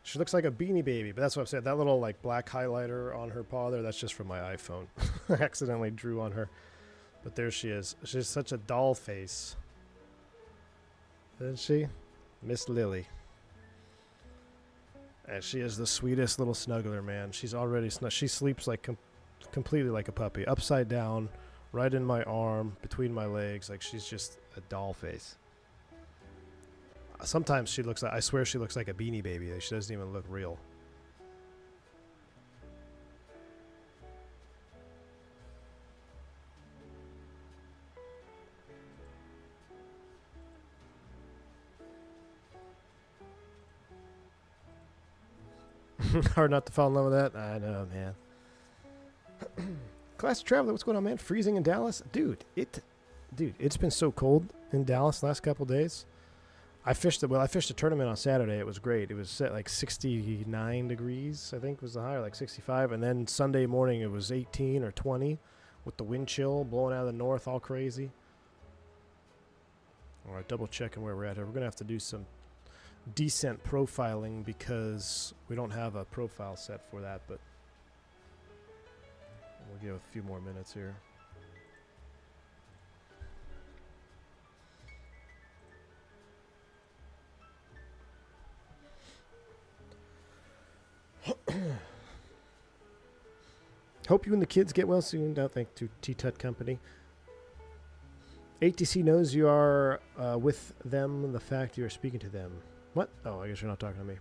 She looks like a Beanie Baby, but that's what I'm saying. That little like black highlighter on her paw there, that's just from my iPhone. I accidentally drew on her. But there she is. She's such a doll face. Isn't she? Miss Lily. And she is the sweetest little snuggler, man. She's already she sleeps like completely like a puppy. Upside down, right in my arm, between my legs. Like she's just a doll face. Sometimes she looks like, I swear she looks like a Beanie Baby. She doesn't even look real. Hard not to fall in love with that. I know, man. Class Traveler, what's going on, man? Freezing in Dallas? Dude, it's been so cold in Dallas last couple days. I fished a tournament on Saturday. It was great. It was set like 69 degrees, I think was the high, or like 65. And then Sunday morning it was 18 or 20 with the wind chill blowing out of the north all crazy. All right, double checking where we're at here. We're going to have to do some descent profiling because we don't have a profile set for that, but we'll give a few more minutes here. Hope you and the kids get well soon. Thank to T-Tut Company. ATC knows you are with them. The fact you are speaking to them. What? Oh, I guess you're not talking to me.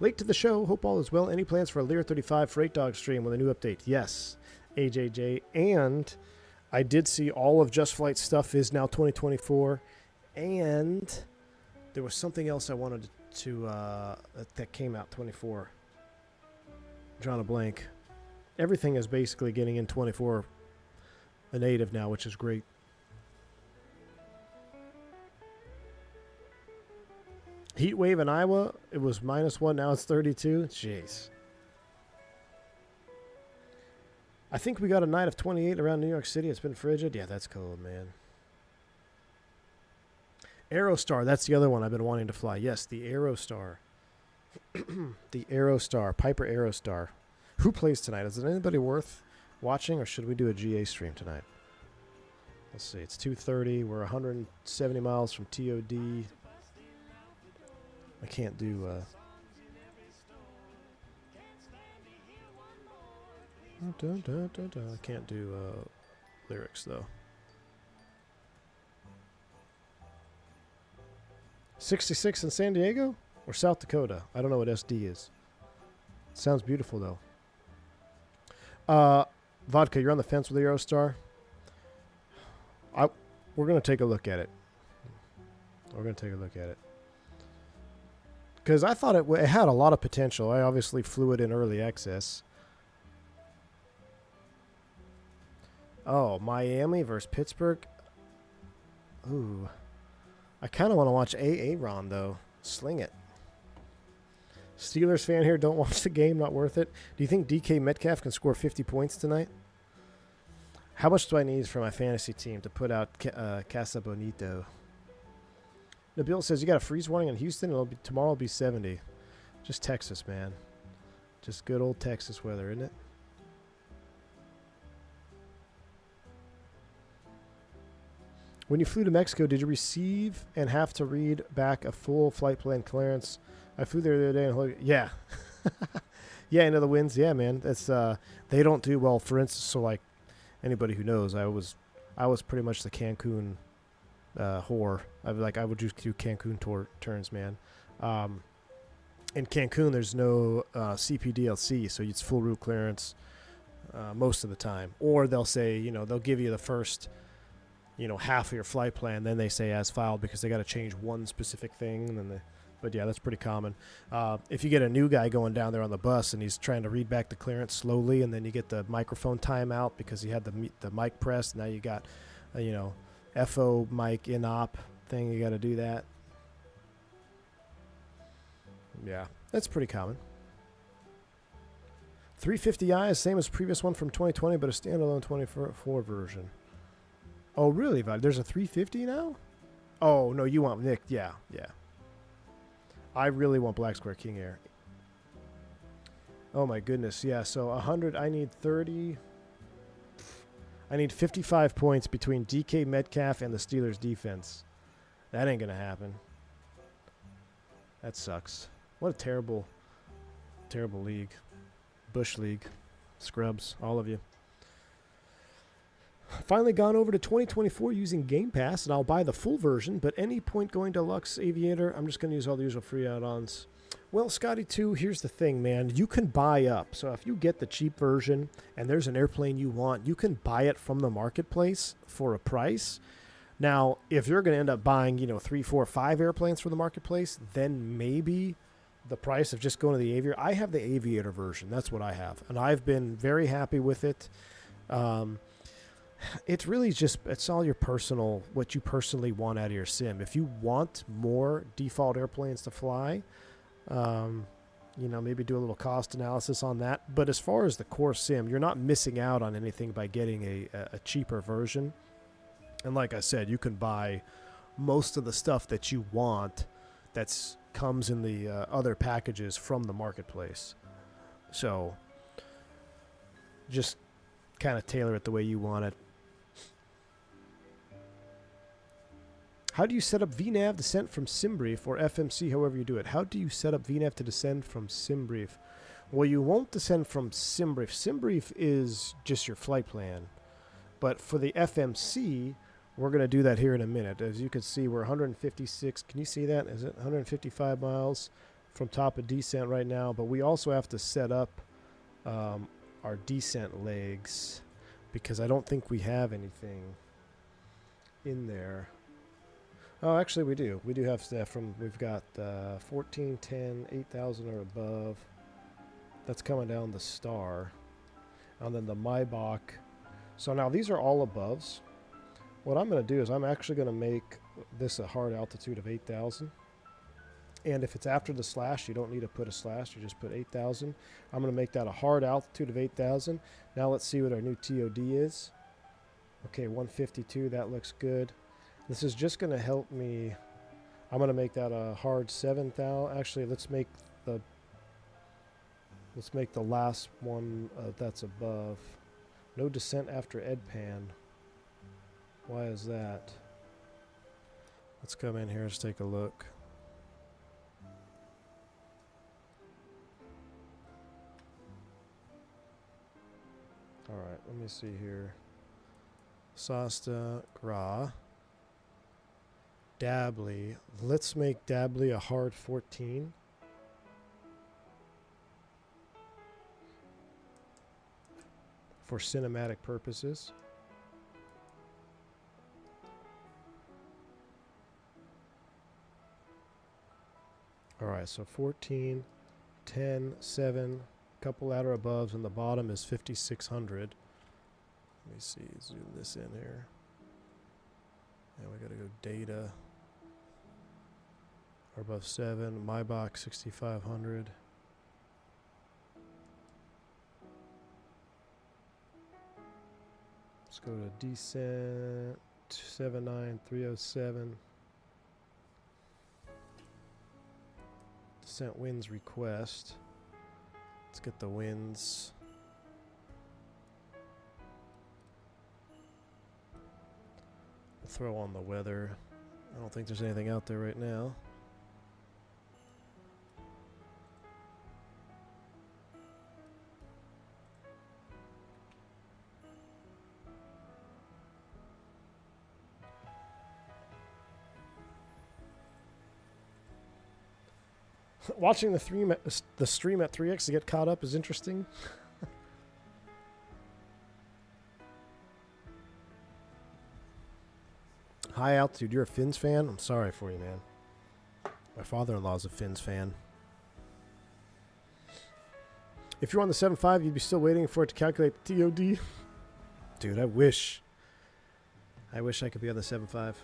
Late to the show. Hope all is well. Any plans for a Lear 35 Freight Dog stream with a new update? Yes, AJJ. And I did see all of Just Flight stuff is now 2024. And there was something else I wanted to that came out 24. Drawing a blank. Everything is basically getting in 24 a native now, which is great. Heat wave in Iowa, it was -1, now it's 32. Jeez. I think we got a night of 28 around New York City. It's been frigid. Yeah, that's cold, man. Aerostar, that's the other one I've been wanting to fly. Yes, the Aerostar. The Aerostar, Piper Aerostar. Who plays tonight? Is it anybody worth watching, or should we do a GA stream tonight? Let's see. It's 2:30. We're 170 miles from TOD. I can't do... I can't do lyrics, though. 66 in San Diego or South Dakota? I don't know what SD is. Sounds beautiful, though. Vodka, you're on the fence with the Aerostar? We're going to take a look at it. We're going to take a look at it. Because I thought it had a lot of potential. I obviously flew it in early access. Oh, Miami versus Pittsburgh. Ooh. I kind of want to watch Aaron, though. Sling it. Steelers fan here, don't watch the game, not worth it. Do you think DK Metcalf can score 50 points tonight? How much do I need for my fantasy team to put out Casa Bonito? Nabil says, you got a freeze warning in Houston? Tomorrow will be 70. Just Texas, man. Just good old Texas weather, isn't it? When you flew to Mexico, did you receive and have to read back a full flight plan clearance? I flew there the other day and yeah. Yeah, into the winds. Yeah, man. That's they don't do well. For instance, so like anybody who knows, I was pretty much the Cancun whore. I would just do Cancun turns, man. In Cancun, there's no CPDLC, so it's full route clearance most of the time. Or they'll say, they'll give you the first, half of your flight plan, then they say as filed because they got to change one specific thing, and then but yeah, that's pretty common. If you get a new guy going down there on the bus and he's trying to read back the clearance slowly, and then you get the microphone timeout because he had the mic pressed, now you got, FO mic in op thing, you got to do that. Yeah, that's pretty common. 350i is same as previous one from 2020, but a standalone 24 version. Oh, really? There's a 350 now? Oh, no, you want Nick. Yeah. I really want Black Square King Air. Oh my goodness, yeah, so 100, I need 30. I need 55 points between DK Metcalf and the Steelers defense. That ain't gonna happen. That sucks. What a terrible, terrible league. Bush League. Scrubs, all of you. Finally gone over to 2024 using Game Pass, and I'll buy the full version, but any point going to Lux Aviator, I'm just going to use all the usual free add-ons. Well, Scotty 2, here's the thing, man. You can buy up. So if you get the cheap version and there's an airplane you want, you can buy it from the marketplace for a price. Now, if you're going to end up buying, 3, 4, 5 airplanes from the marketplace, then maybe the price of just going to the Aviator. I have the Aviator version. That's what I have. And I've been very happy with it. It's really just, it's all your personal, what you personally want out of your sim. If you want more default airplanes to fly, maybe do a little cost analysis on that. But as far as the core sim, you're not missing out on anything by getting a cheaper version. And like I said, you can buy most of the stuff that you want that's comes in the other packages from the marketplace. So just kind of tailor it the way you want it. How do you set up VNAV descent from SimBrief or FMC, however you do it? How do you set up VNAV to descend from SimBrief? Well, you won't descend from SimBrief. SimBrief is just your flight plan. But for the FMC, we're going to do that here in a minute. As you can see, we're 156. Can you see that? Is it 155 miles from top of descent right now? But we also have to set up our descent legs because I don't think we have anything in there. Oh, actually we do. We do have stuff from, we've got 14, 10, 8,000 or above. That's coming down the star. And then the Maybach. So now these are all aboves. What I'm going to do is I'm actually going to make this a hard altitude of 8,000. And if it's after the slash, you don't need to put a slash. You just put 8,000. I'm going to make that a hard altitude of 8,000. Now let's see what our new TOD is. Okay, 152. That looks good. This is just going to help me. I'm going to make that a hard 7,000. Actually, let's make the last one that's above. No descent after EDPAN. Why is that? Let's come in here. Let's take a look. All right, let me see here. Sasta, Gra. Dabley. Let's make Dabley a hard 14. For cinematic purposes. Alright, so 14, 10, 7, couple ladder aboves, and the bottom is 5,600. Let me see, zoom this in here. And we gotta go data. Or above 7, Maybach 6,500. Let's go to descent 79307. Descent winds request. Let's get the winds. We'll throw on the weather. I don't think there's anything out there right now. Watching the stream at 3x to get caught up is interesting. High altitude, you're a Finns fan? I'm sorry for you, man. My father-in-law's a Finns fan. If you're on the 7.5, you'd be still waiting for it to calculate the TOD. Dude, I wish I could be on the 7.5.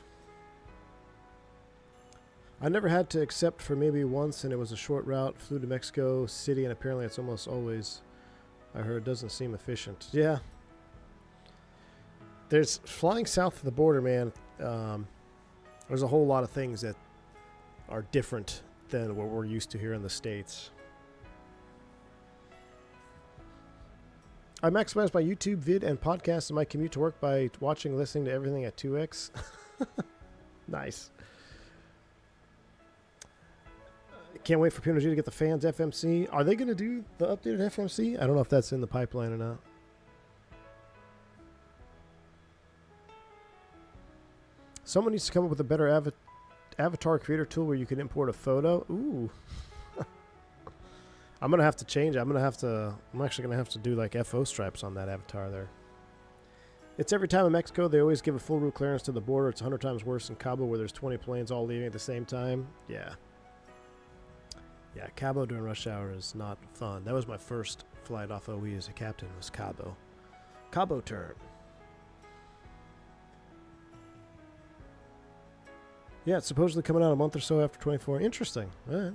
I never had to accept for maybe once, and it was a short route. Flew to Mexico City, and apparently it's almost always, I heard, doesn't seem efficient. Yeah. There's flying south of the border, man. There's a whole lot of things that are different than what we're used to here in the States. I maximize my YouTube vid and podcast in my commute to work by watching and listening to everything at 2x. Nice. Can't wait for PMDG to get the fans FMC. Are they going to do the updated FMC? I don't know if that's in the pipeline or not. Someone needs to come up with a better avatar creator tool where you can import a photo. Ooh. I'm going to have to change it. I'm actually going to have to do like FO stripes on that avatar there. It's every time in Mexico, they always give a full route clearance to the border. It's 100 times worse in Cabo where there's 20 planes all leaving at the same time. Yeah. Yeah, Cabo during rush hour is not fun. That was my first flight off OE as a captain, was Cabo. Cabo turn. Yeah, it's supposedly coming out a month or so after 24. Interesting. All right.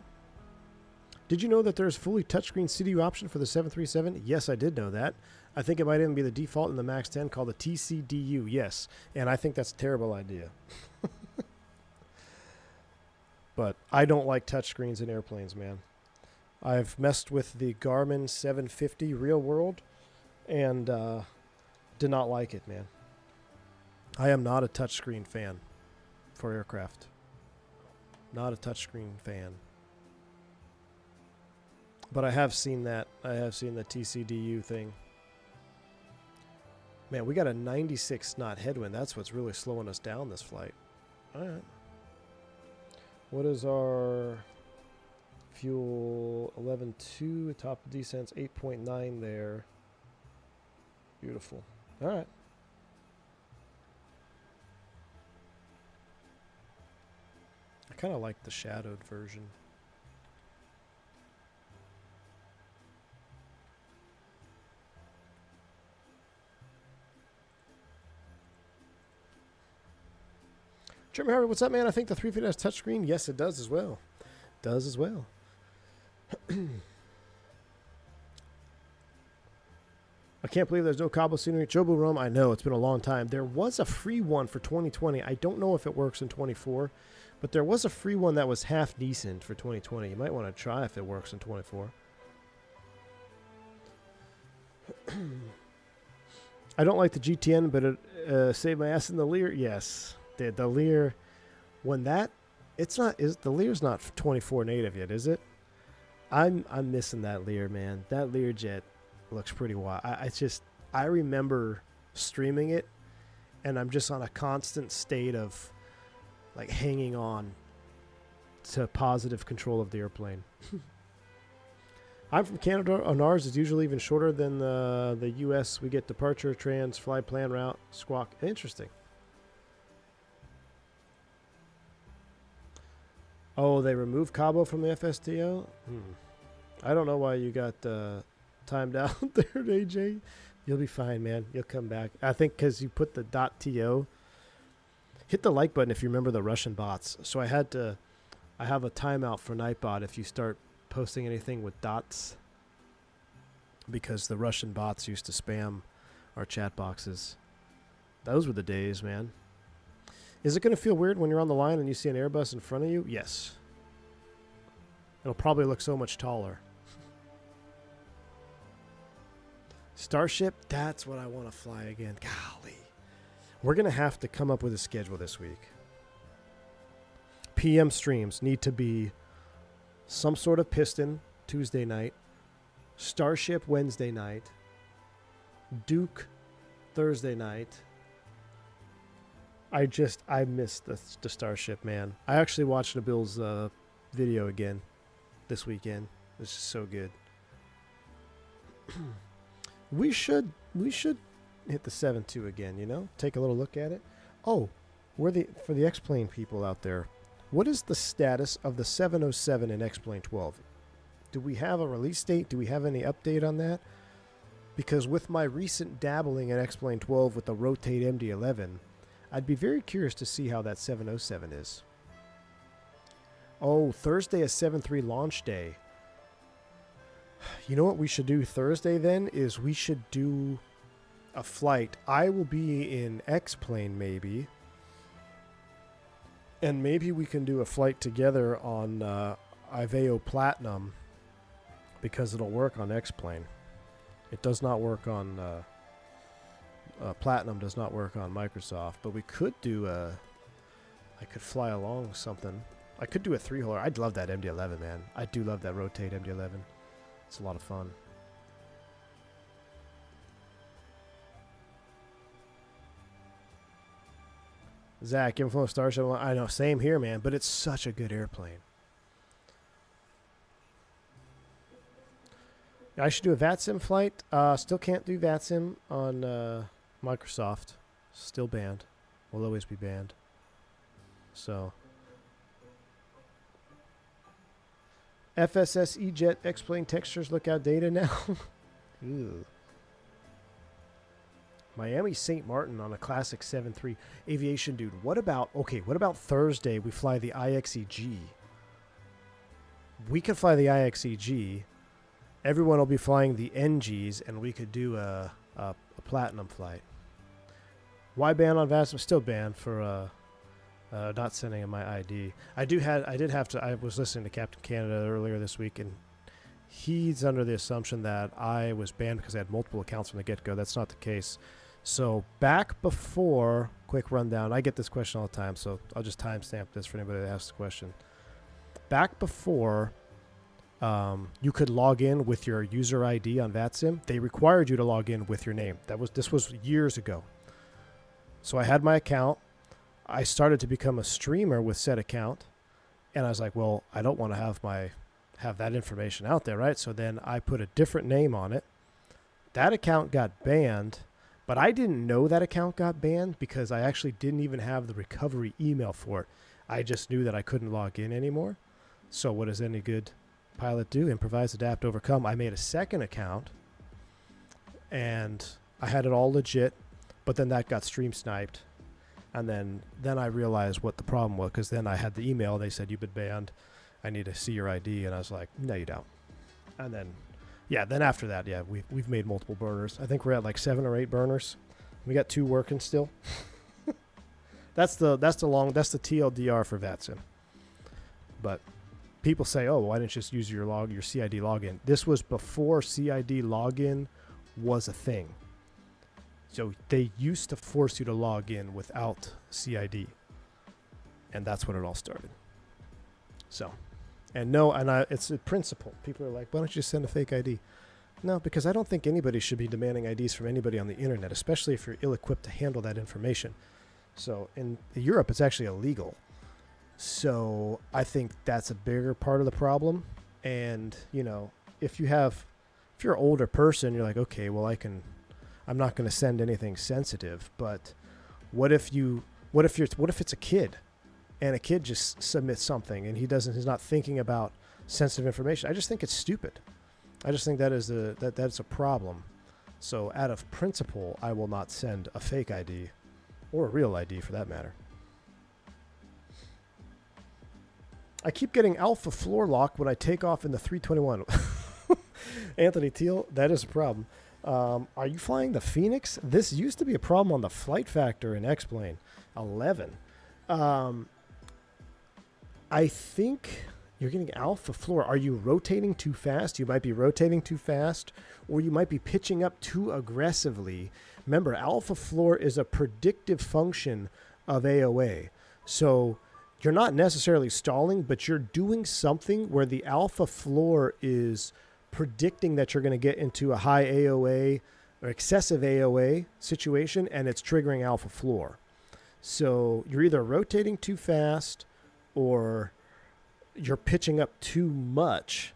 Did you know that there's fully touchscreen CDU option for the 737? Yes, I did know that. I think it might even be the default in the MAX 10 called the TCDU. Yes, and I think that's a terrible idea. But I don't like touchscreens in airplanes, man. I've messed with the Garmin 750 real world and did not like it, man. I am not a touchscreen fan for aircraft. Not a touchscreen fan. But I have seen that. I have seen the TCDU thing. Man, we got a 96 knot headwind. That's what's really slowing us down this flight. All right. What is our fuel? 11.2. Top of descent's 8.9 there. Beautiful. All right. I kind of like the shadowed version. Jim Harvey, what's up, man? I think the 350 has touchscreen. Yes, it does as well. Does as well. I can't believe there's no Cabo scenery. Jobu Rome, I know, it's been a long time. There was a free one for 2020. I don't know if it works in 24, but there was a free one that was half decent for 2020. You might want to try if it works in 24. I don't like the GTN, but it saved my ass in the Lear. Yes. The Lear, when that, it's not, the Lear's not 24 native yet, is it? I'm missing that Lear, man. That Lear jet looks pretty wild. I remember streaming it, and I'm just on a constant state of like hanging on to positive control of the airplane. I'm from Canada, and ours is usually even shorter than the US. We get departure, trans, fly plan route, squawk. Interesting. Oh, they removed Cabo from the FSTO? I don't know why you got timed out there, AJ. You'll be fine, man. You'll come back. I think because you put the .to. Hit the like button if you remember the Russian bots. So I have a timeout for Nightbot if you start posting anything with dots, because the Russian bots used to spam our chat boxes. Those were the days, man. Is it going to feel weird when you're on the line and you see an Airbus in front of you? Yes. It'll probably look so much taller. Starship, that's what I want to fly again. Golly. We're going to have to come up with a schedule this week. PM streams need to be some sort of piston Tuesday night, Starship Wednesday night, Duke Thursday night. I missed the Starship, man. I actually watched Nabil's video again this weekend. It's just so good. we should hit the 7.2 again, you know? Take a little look at it. Oh, for the X-Plane people out there, what is the status of the 707 in X-Plane 12? Do we have a release date? Do we have any update on that? Because with my recent dabbling in X-Plane 12 with the Rotate MD-11, I'd be very curious to see how that 707 is. Oh, Thursday is 7.3 launch day. You know what we should do Thursday then? Is we should do a flight. I will be in X-Plane maybe. And maybe we can do a flight together on Iveo Platinum because it'll work on X-Plane. It does not work on Platinum. Does not work on Microsoft. But we could do I could fly along something. I could do a 3-holer. I'd love that MD-11, man. I do love that rotate MD-11. It's a lot of fun. Zach, you ever flown a Starship? I know, same here, man. But it's such a good airplane. I should do a VATSIM flight. Still can't do VATSIM on Microsoft. Still banned. Will always be banned. So. FSS E-Jet X-Plane textures look outdated now. Ew. Miami St. Martin on a classic 7.3 aviation dude. What about Thursday we fly the IXEG? We could fly the IXEG. Everyone will be flying the NGs, and we could do a platinum flight. Why ban on VATSIM? Still banned for not sending in my ID. I was listening to Captain Canada earlier this week, and he's under the assumption that I was banned because I had multiple accounts from the get-go. That's not the case. So back before, quick rundown, I get this question all the time, so I'll just timestamp this for anybody that asks the question. Back before you could log in with your user ID on VATSIM, they required you to log in with your name. This was years ago. So I had my account. I started to become a streamer with said account, and I was like, well, I don't want to have that information out there, right? So then I put a different name on it. That account got banned, but I didn't know that account got banned because I actually didn't even have the recovery email for it. I just knew that I couldn't log in anymore. So what does any good pilot do? Improvise, adapt, overcome. I made a second account, and I had it all legit, but then that got stream sniped. And then I realized what the problem was, because then I had the email. They said, you've been banned. I need to see your ID. And I was like, no, you don't. And then, then after that, we've made multiple burners. I think we're at like 7 or 8 burners. We got 2 working still. That's the TLDR for VATSIM. But people say, oh, why didn't you just use your CID login? This was before CID login was a thing. So they used to force you to log in without CID. And that's when it all started. So, it's a principle. People are like, why don't you just send a fake ID? No, because I don't think anybody should be demanding IDs from anybody on the internet, especially if you're ill-equipped to handle that information. So in Europe, it's actually illegal. So I think that's a bigger part of the problem. And, if you're an older person, you're like, okay, well, I'm not going to send anything sensitive. But what if it's a kid, and a kid just submits something and he's not thinking about sensitive information? I just think it's stupid. I just think that's a problem. So out of principle, I will not send a fake ID, or a real ID for that matter. I keep getting alpha floor lock when I take off in the 321. Anthony Teal, that is a problem. Are you flying the Fenix? This used to be a problem on the Flight Factor in X-Plane 11. I think you're getting alpha floor. Are you rotating too fast? You might be rotating too fast, or you might be pitching up too aggressively. Remember, alpha floor is a predictive function of AOA. So you're not necessarily stalling, but you're doing something where the alpha floor is predicting that you're going to get into a high AOA or excessive AOA situation, and it's triggering alpha floor. So you're either rotating too fast, or you're pitching up too much,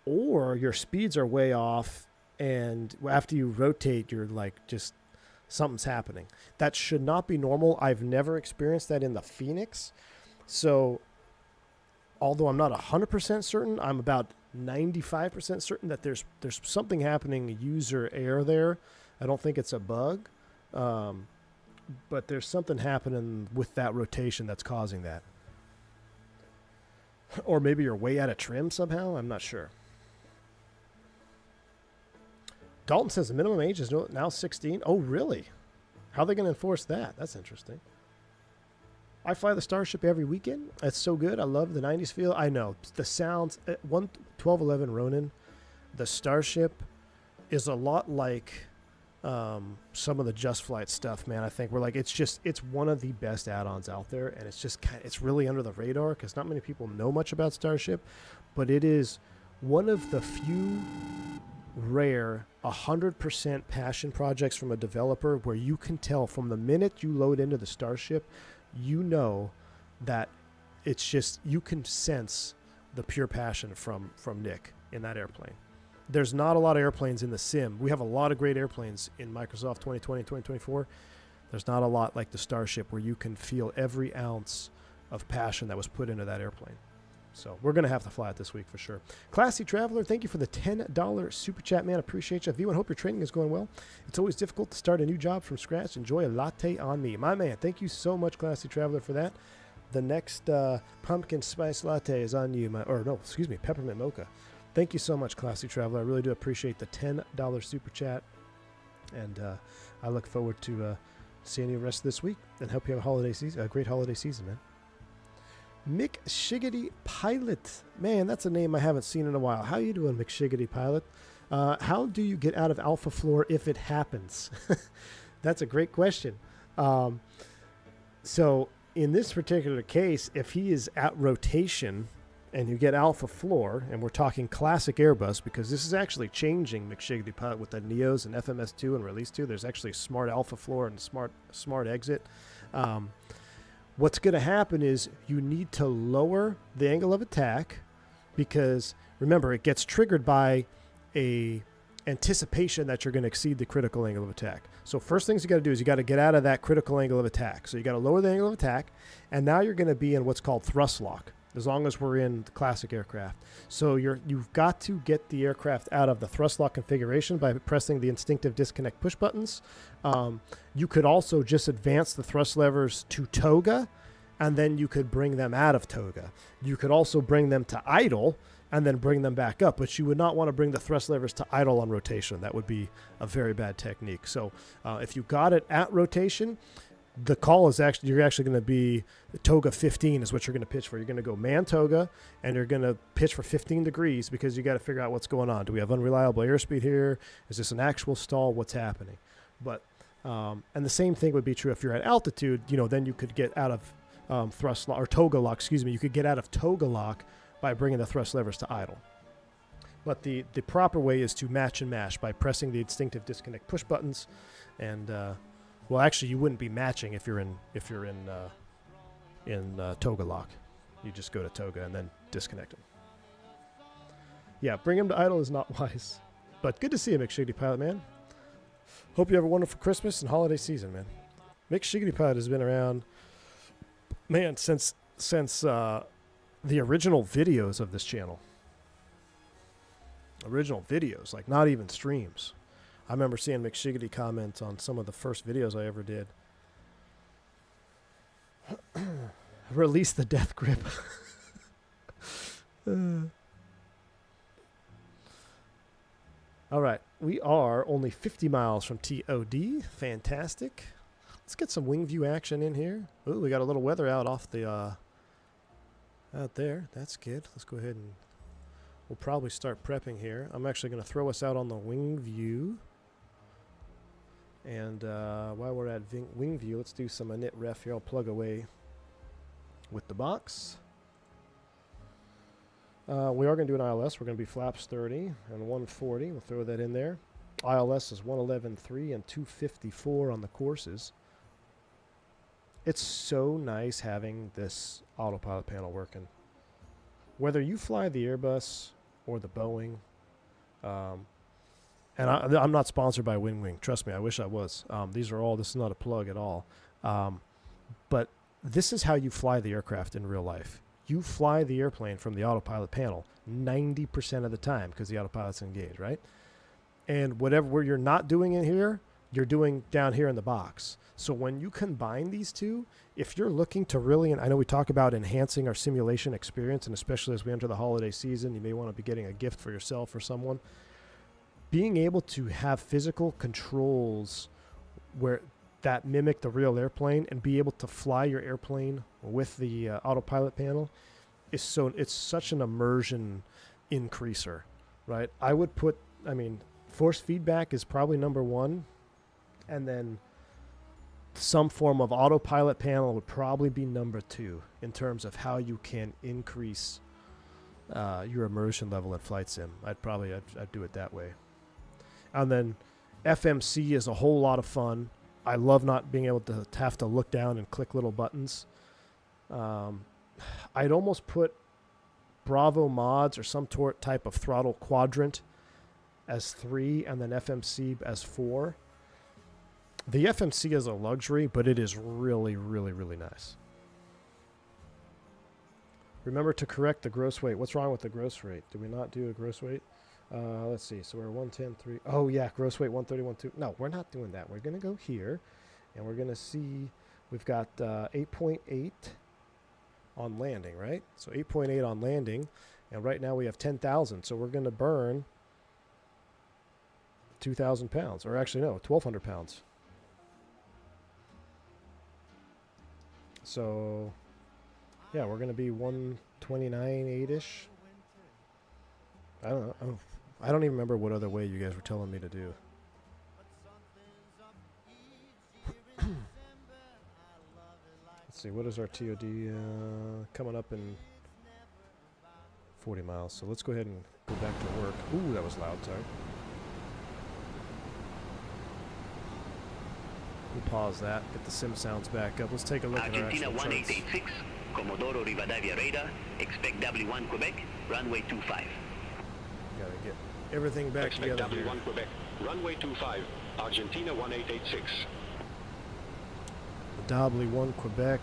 or your speeds are way off, and after you rotate, you're like, just something's happening. That should not be normal. I've never experienced that in the Fenix. So although I'm not 100% certain, I'm about 95% certain that there's something happening user error there. I don't think it's a bug, but there's something happening with that rotation that's causing that. Or maybe you're way out of trim somehow. I'm not sure. Dalton says the minimum age is now 16. Oh, really? How are they going to enforce that? That's interesting. I fly the Starship every weekend. It's so good. I love the 90s feel. I know. The sounds, 1211 Ronin, the Starship is a lot like some of the Just Flight stuff, man. I think we're like, it's one of the best add-ons out there, and it's really under the radar because not many people know much about Starship, but it is one of the few rare 100% passion projects from a developer where you can tell from the minute you load into the Starship, you know that it's just, you can sense the pure passion from Nick in that airplane. There's not a lot of airplanes in the sim. We have a lot of great airplanes in Microsoft 2020 and 2024. There's not a lot like the Starship where you can feel every ounce of passion that was put into that airplane. So we're going to have to fly it this week for sure. Classy Traveler, thank you for the $10 super chat, man. Appreciate you. V1, hope your training is going well. It's always difficult to start a new job from scratch. Enjoy a latte on me. My man, thank you so much, Classy Traveler, for that. The next pumpkin spice latte is on you. Peppermint mocha. Thank you so much, Classy Traveler. I really do appreciate the $10 super chat. And I look forward to seeing you the rest of this week. And hope you have a great holiday season, man. Mick Shiggity Pilot. Man, that's a name I haven't seen in a while. How you doing, Mick Shiggity Pilot? How do you get out of alpha floor if it happens? That's a great question. So in this particular case, if he is at rotation and you get alpha floor, and we're talking classic Airbus, because this is actually changing, Mick Shiggity Pilot, with the Neos and FMS2 and Release 2. There's actually a smart alpha floor and smart exit. What's going to happen is you need to lower the angle of attack because, remember, it gets triggered by a anticipation that you're going to exceed the critical angle of attack. So first things you got to do is you got to get out of that critical angle of attack. So you got to lower the angle of attack, and now you're going to be in what's called thrust lock, as long as we're in the classic aircraft. So you've got to get the aircraft out of the thrust lock configuration by pressing the instinctive disconnect push buttons. You could also just advance the thrust levers to Toga, and then you could bring them out of Toga. You could also bring them to idle and then bring them back up, but you would not want to bring the thrust levers to idle on rotation. That would be a very bad technique. So if you got it at rotation, the call is you're actually going to be Toga 15 is what you're going to pitch for. You're going to go man Toga, and you're going to pitch for 15 degrees because you got to figure out what's going on. Do we have unreliable airspeed here? Is this an actual stall? What's happening? But and the same thing would be true if you're at altitude. Then you could get out of thrust lock or Toga lock. Excuse me. You could get out of Toga lock by bringing the thrust levers to idle. But the proper way is to match and mash by pressing the instinctive disconnect push buttons, and well, actually, you wouldn't be matching if you're in Toga lock. You just go to Toga and then disconnect them. Yeah, bring him to idle is not wise. But good to see you, Mick Shiggity Pilot, man. Hope you have a wonderful Christmas and holiday season, man. Mick Shiggity Pilot has been around, man, since the original videos of this channel. Original videos, like not even streams. I remember seeing Mick Shiggity comment on some of the first videos I ever did. Release the death grip. All right. We are only 50 miles from TOD. Fantastic. Let's get some wing view action in here. Ooh, we got a little weather out off the out there. That's good. Let's go ahead and we'll probably start prepping here. I'm actually going to throw us out on the wing view. And while we're at wing view, let's do some init ref here. I'll plug away with the box. We are going to do an ILS. We're going to be flaps 30 and 140. We'll throw that in there. ILS is 111.3 and 254 on the courses. It's so nice having this autopilot panel working. Whether you fly the Airbus or the Boeing, and I'm not sponsored by WingWing. Trust me, I wish I was. This is not a plug at all. But this is how you fly the aircraft in real life. You fly the airplane from the autopilot panel 90% of the time because the autopilot's engaged, right? And where you're not doing it here, you're doing down here in the box. So when you combine these two, if you're looking to really, and I know we talk about enhancing our simulation experience, and especially as we enter the holiday season, you may want to be getting a gift for yourself or someone. Being able to have physical controls where that mimic the real airplane and be able to fly your airplane with the autopilot panel it's such an immersion increaser, right? I would put, force feedback is probably number one, and then some form of autopilot panel would probably be number two in terms of how you can increase your immersion level in flight sim. I'd do it that way. And then FMC is a whole lot of fun. I love not being able to have to look down and click little buttons. I'd almost put Bravo mods or some type of throttle quadrant as 3 and then FMC as 4. The FMC is a luxury, but it is really, really, really nice. Remember to correct the gross weight. What's wrong with the gross rate? Did we not do a gross weight? Let's see. So we're 110.3. Oh, yeah, gross weight 131.2. No, we're not doing that. We're going to go here, and we're going to see we've got 8.8 on landing, right? So 8.8 on landing, and right now we have 10,000. So we're going to burn 2,000 pounds, or actually, no, 1,200 pounds. So, yeah, we're going to be 129.8-ish. I don't know. I don't even remember what other way you guys were telling me to do. Let's see, what is our TOD coming up in 40 miles? So let's go ahead and go back to work. Ooh, that was loud, sorry. We'll pause that, get the sim sounds back up. Let's take a look at our actual charts. Argentina 1886, Comodoro Rivadavia radar, expect W1 Quebec, runway 25. Gotta get everything back together here. W1 Quebec, runway 25, Argentina 1886. W1 Quebec,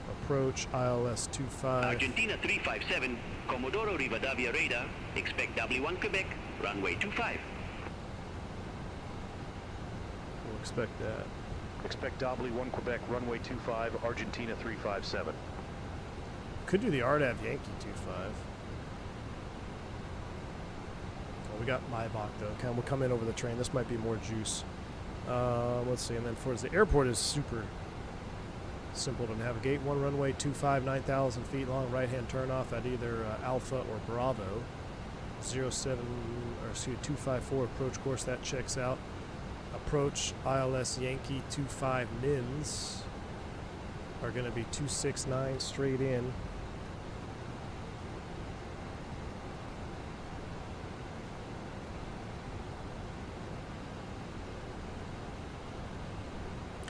approach ILS 25. Argentina 357, Comodoro Rivadavia radar, expect W1 Quebec, runway 25. We'll expect that. Expect W1 Quebec, runway 25, Argentina 357. Could do the RDAV Yankee 25. Well, we got Maybach though. Okay, we'll come in over the train. This might be more juice. Let's see, and then for the airport is super simple to navigate. One runway 25, 9,000 feet long, right-hand turnoff at either Alpha or Bravo. 254 approach course, that checks out. Approach ILS Yankee 25 mins are going to be 269 straight in.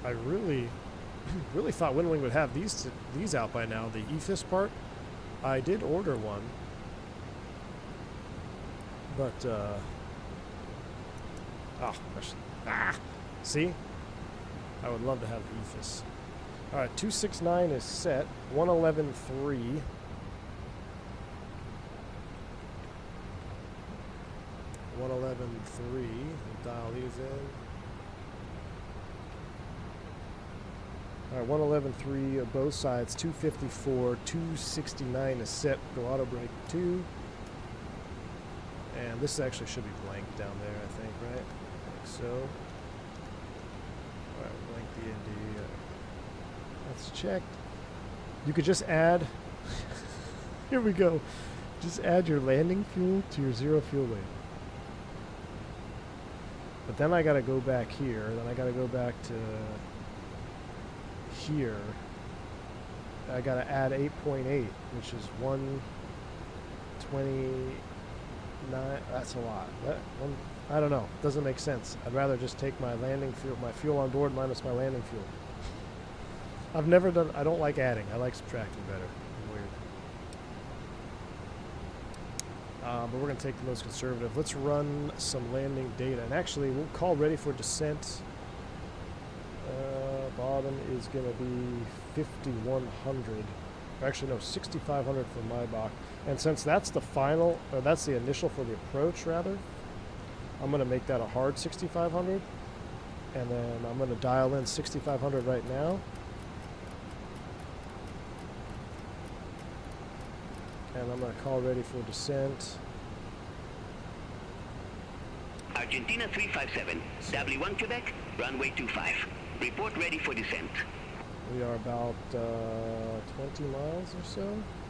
I really thought Windwing would have these out by now. The EFIS part, I did order one, but see, I would love to have the EFIS. All right, 269 is set. 111.3. We'll dial these in. All right, 111.3 both sides, 254, 269 is set. Go auto brake 2. And this actually should be blank down there, I think, right? Like so. All right, blank the ND. That's checked. You could just add, here we go. Just add your landing fuel to your zero fuel weight. But then I got to go back here. Then I got to go back to here. I got to add 8.8, which is 129. That's a lot. I don't know. Doesn't make sense. I'd rather just take my landing fuel, my fuel on board minus my landing fuel. I've never done. I don't like adding. I like subtracting better. Weird. But we're going to take the most conservative. Let's run some landing data. And actually, we'll call ready for descent. Bottom is going to be 5,100. Actually, no, 6,500 for Maybach. And since that's the final, or that's the initial for the approach, rather, I'm going to make that a hard 6,500. And then I'm going to dial in 6,500 right now. And I'm going to call ready for descent. Argentina 357, W1 Quebec, runway 25. Report ready for descent. We are about 20 miles or so,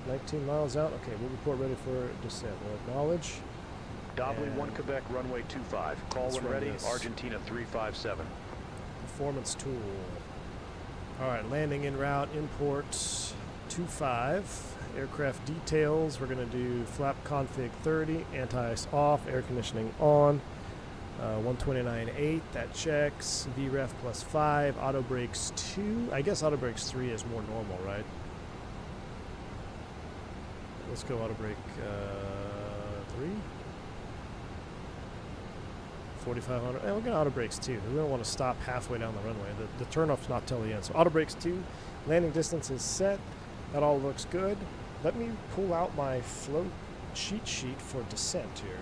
19 miles out. Okay, we'll report ready for descent. We'll acknowledge. W1 Quebec, runway 25. Call Let's when run ready, this. Argentina 357. Performance tool. All right, landing en route, imports 25. Aircraft details, we're going to do flap config 30, anti-ice off, air conditioning on. 129.8, that checks. VREF plus 5, auto brakes 2. I guess auto brakes 3 is more normal, right? Let's go auto brake 3. 4,500. And we're going to auto brakes 2. We don't want to stop halfway down the runway. The turnoff's not till the end. So auto brakes 2. Landing distance is set. That all looks good. Let me pull out my float cheat sheet for descent here.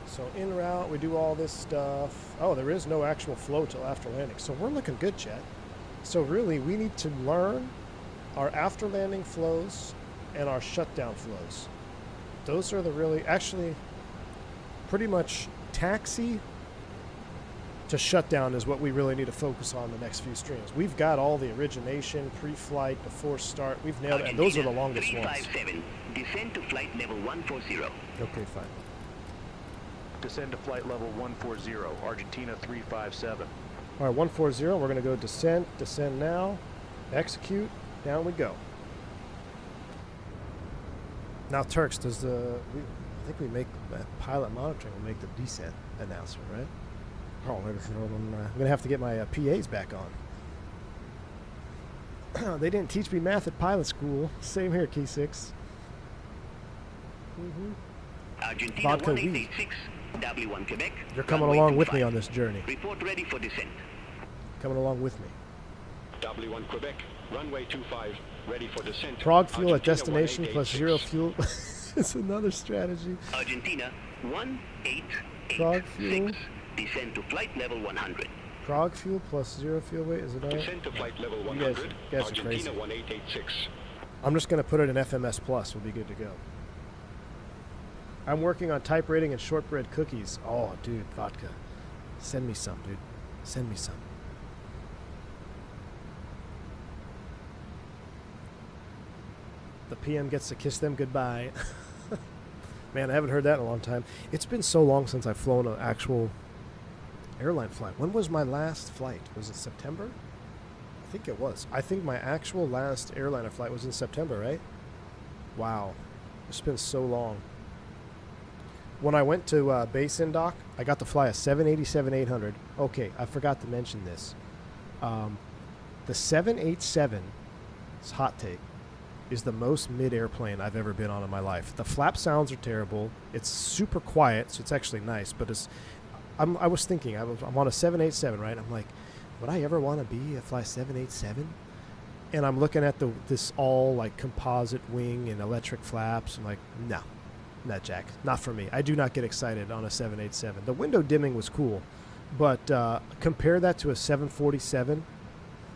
So en route, we do all this stuff. Oh, there is no actual flow till after landing. So we're looking good, Chet. So really, we need to learn our after landing flows and our shutdown flows. Those are the really, actually, pretty much taxi to shutdown is what we really need to focus on the next few streams. We've got all the origination, pre-flight, before start. We've nailed it, and those are the longest ones. 357, descend to flight level 140. Okay, fine. Descend to flight level 140, Argentina 357. All right, 140, we're going to go descend now, execute, down we go. Now, Turks, I think we make pilot monitoring will make the descent announcement, right? Oh, I'm going to have to get my PAs back on. They didn't teach me math at pilot school. Same here, Key 6. Argentina Vodka 1886, W1 Quebec. You're coming runway along with 25. me on this journey. Report ready for descent. Coming along with me. W1 Quebec, runway 25, ready for descent. Prague fuel at Argentina destination plus 0 1886. fuel. It's another strategy. Argentina 1886, Prague fuel. descend to flight level 100. Prague fuel plus 0 fuel weight. Is it all right? Descent to flight level You 100, guys are Argentina crazy. 1886. I'm just going to put it in FMS Plus. We'll be good to go. I'm working on type rating and shortbread cookies. Oh, dude, vodka. Send me some, dude. Send me some. The PM gets to kiss them goodbye. Man, I haven't heard that in a long time. It's been so long since I've flown an actual airline flight. When was my last flight? Was it September? I think it was. I think my actual last airliner flight was in September, right? Wow. It's been so long. When I went to base in dock, I got to fly a 787-800. Okay, I forgot to mention this. The 787, it's hot take, is the most mid-airplane I've ever been on in my life. The flap sounds are terrible. It's super quiet, so it's actually nice. But I was thinking, I'm on a 787, right? I'm like, would I ever want to fly 787? And I'm looking at this all like composite wing and electric flaps. I'm like, no, not Jack, not for me. I do not get excited on a 787. The window dimming was cool, but compare that to a 747.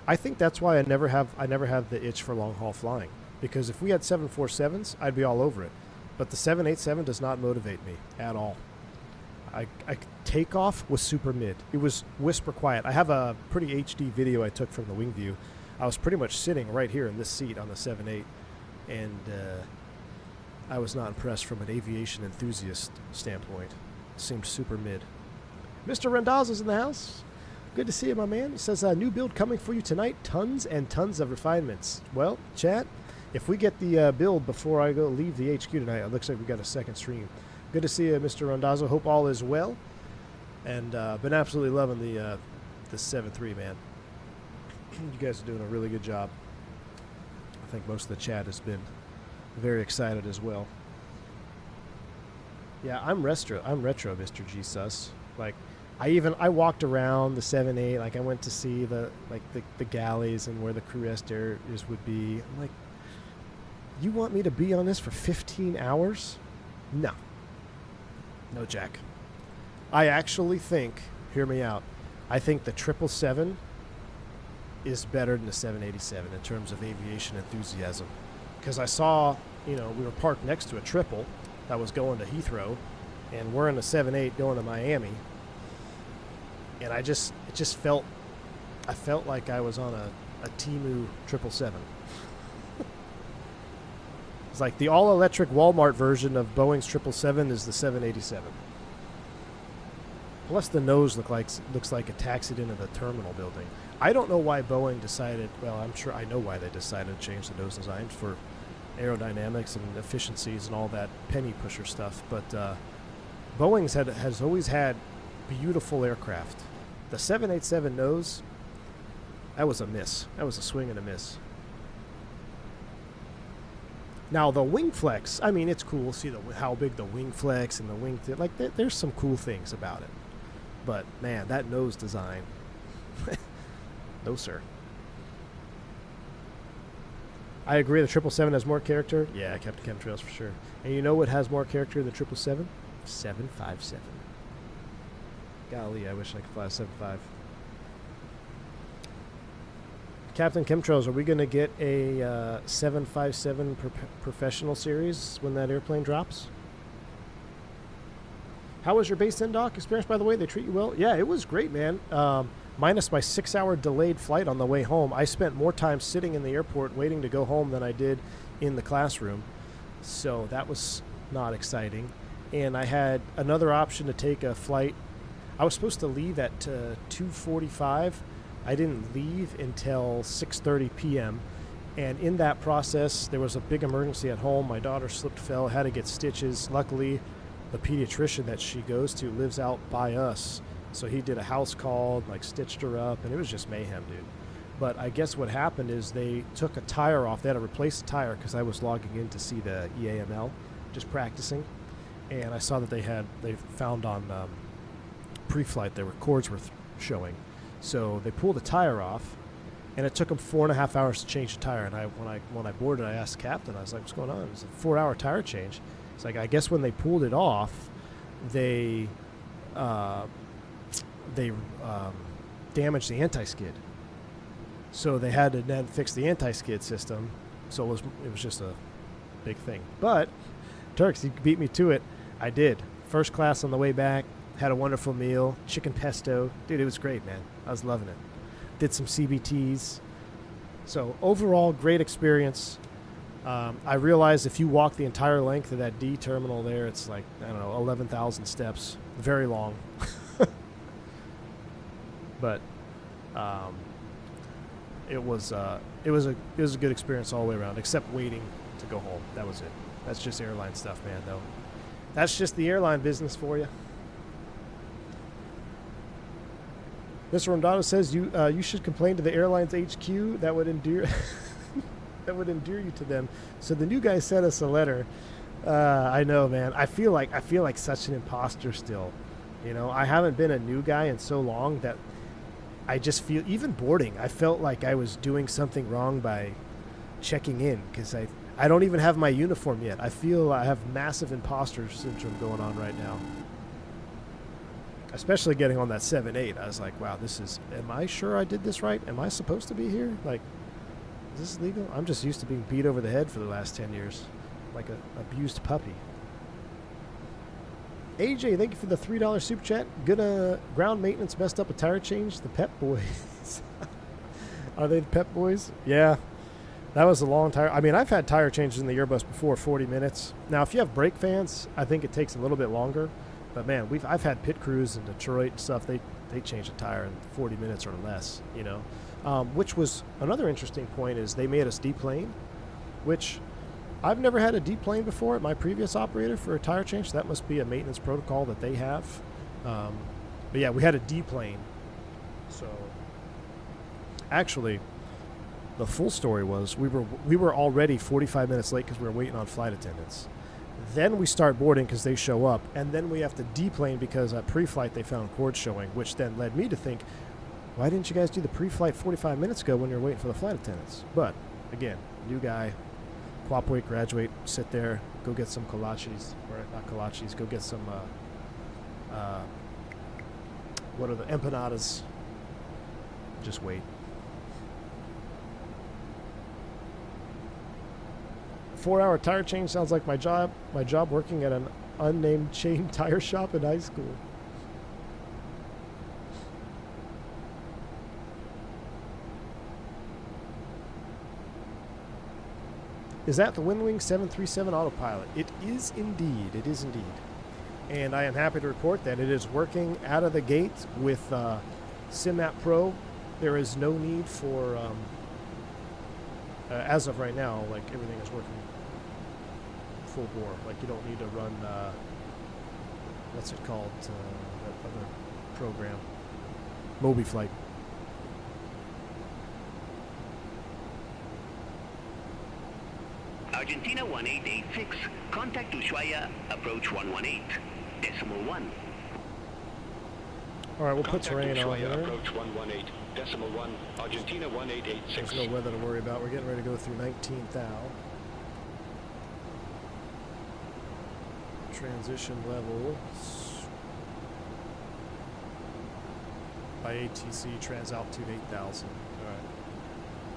I think that's why I never have the itch for long haul flying. Because if we had 747s, I'd be all over it. But the 787 does not motivate me at all. Takeoff was super mid. It was whisper quiet. I have a pretty HD video I took from the wing view. I was pretty much sitting right here in this seat on the 7.8, and I was not impressed from an aviation enthusiast standpoint. It seemed super mid. Mr. Rendazzo's in the house. Good to see you, my man. He says, new build coming for you tonight. Tons and tons of refinements. Well, chat, if we get the build before I leave the HQ tonight, it looks like we got a second stream. Good to see you, Mr. Rendazzo. Hope all is well. And been absolutely loving the 7.3, man. You guys are doing a really good job. I think most of the chat has been very excited as well. Yeah, I'm retro, Mr. G-Sus. Like, I walked around the 7.8. Like, I went to see the galleys and where the crew rest areas would be. I'm like, you want me to be on this for 15 hours? No. No, Jack. I actually think, hear me out, I think the 777 is better than the 787 in terms of aviation enthusiasm. Because I saw, we were parked next to a triple that was going to Heathrow, and we're in a 7-8 going to Miami, and I felt like I was on a Temu 777. It's like the all-electric Walmart version of Boeing's 777 is the 787. Plus the nose looks like it taxied into the terminal building. I don't know why Boeing decided, well, I'm sure I know why they decided to change the nose design for aerodynamics and efficiencies and all that penny pusher stuff, but Boeing's has always had beautiful aircraft. The 787 nose, that was a miss. That was a swing and a miss. Now the wing flex, I mean, it's cool. See how big the wing flex and the wing there's some cool things about it. But man, that nose design, no sir. I agree. The 777 has more character. Yeah, Captain Chemtrails for sure. And you know what has more character than the 777? 757. Golly, I wish I could fly a 75. Captain Chemtrails, are we going to get a 757 professional series when that airplane drops? How was your base end dock experience, by the way? They treat you well? Yeah, it was great, man. Minus my 6-hour delayed flight on the way home, I spent more time sitting in the airport waiting to go home than I did in the classroom. So that was not exciting. And I had another option to take a flight. I was supposed to leave at 2:45. I didn't leave until 6:30 p.m. And in that process, there was a big emergency at home. My daughter slipped, fell, had to get stitches. Luckily, the pediatrician that she goes to lives out by us. So he did a house call, like stitched her up, and it was just mayhem, dude. But I guess what happened is they took a tire off. They had to replace the tire because I was logging in to see the EAML, just practicing. And I saw that they found on pre-flight there were cords were showing. So they pulled the tire off, and it took them 4.5 hours to change the tire. And when I boarded, I asked the captain, I was like, what's going on? It was a 4-hour tire change. It's like, I guess when they pulled it off, they damaged the anti-skid. So they had to then fix the anti-skid system. So it was just a big thing. But Turks, you beat me to it. I did. First class on the way back. Had a wonderful meal. Chicken pesto. Dude, it was great, man. I was loving it. Did some CBTs. So overall, great experience. I realized if you walk the entire length of that D terminal there, it's like, I don't know, 11,000 steps. Very long. But it was a good experience all the way around, except waiting to go home. That was it. That's just airline stuff, man, though. That's just the airline business for you. Mr. Rondado says you should complain to the airline's HQ. That would endear that would endear you to them. So the new guy sent us a letter. I know, man. I feel like such an imposter still. You know, I haven't been a new guy in so long that I just feel, even boarding, I felt like I was doing something wrong by checking in because I don't even have my uniform yet. I feel I have massive imposter syndrome going on right now. Especially getting on that 7-8. I was like, wow, am I sure I did this right? Am I supposed to be here? Like, is this legal? I'm just used to being beat over the head for the last 10 years. Like an abused puppy. AJ, thank you for the $3 super chat. Gonna ground maintenance messed up a tire change. The Pep Boys. Are they the Pep Boys? Yeah. That was a long tire. I mean, I've had tire changes in the Airbus before, 40 minutes. Now, if you have brake fans, I think it takes a little bit longer. But man, I've had pit crews in Detroit and stuff. They change a tire in 40 minutes or less, you know. Which was another interesting point is they made us deplane, which I've never had a deplane before at my previous operator for a tire change. That must be a maintenance protocol that they have. But yeah, we had a deplane. So actually, the full story was we were already 45 minutes late because we were waiting on flight attendants. Then we start boarding because they show up, and then we have to deplane because at pre-flight they found cords showing, which then led me to think, why didn't you guys do the pre-flight 45 minutes ago when you're waiting for the flight attendants? But again, new guy, cooperate, graduate, sit there, go get some kolaches, or not kolaches, go get some, what are the empanadas? Just wait. 4-hour tire change sounds like my job. My job working at an unnamed chain tire shop in high school. Is that the Windwing 737 autopilot? It is indeed. It is indeed. And I am happy to report that it is working out of the gate with SimMap Pro. There is no need for, as of right now, like everything is working full bore. Like you don't need to run, what's it called, that other program, Flight. Argentina 1886, contact Ushuaia, approach 118, decimal 1. All right, we'll put Contact terrain on Ushuaia, here. approach 118, decimal 1, Argentina 1886. There's no weather to worry about. We're getting ready to go through 19th thou. Transition level by ATC, trans altitude 8,000. All right.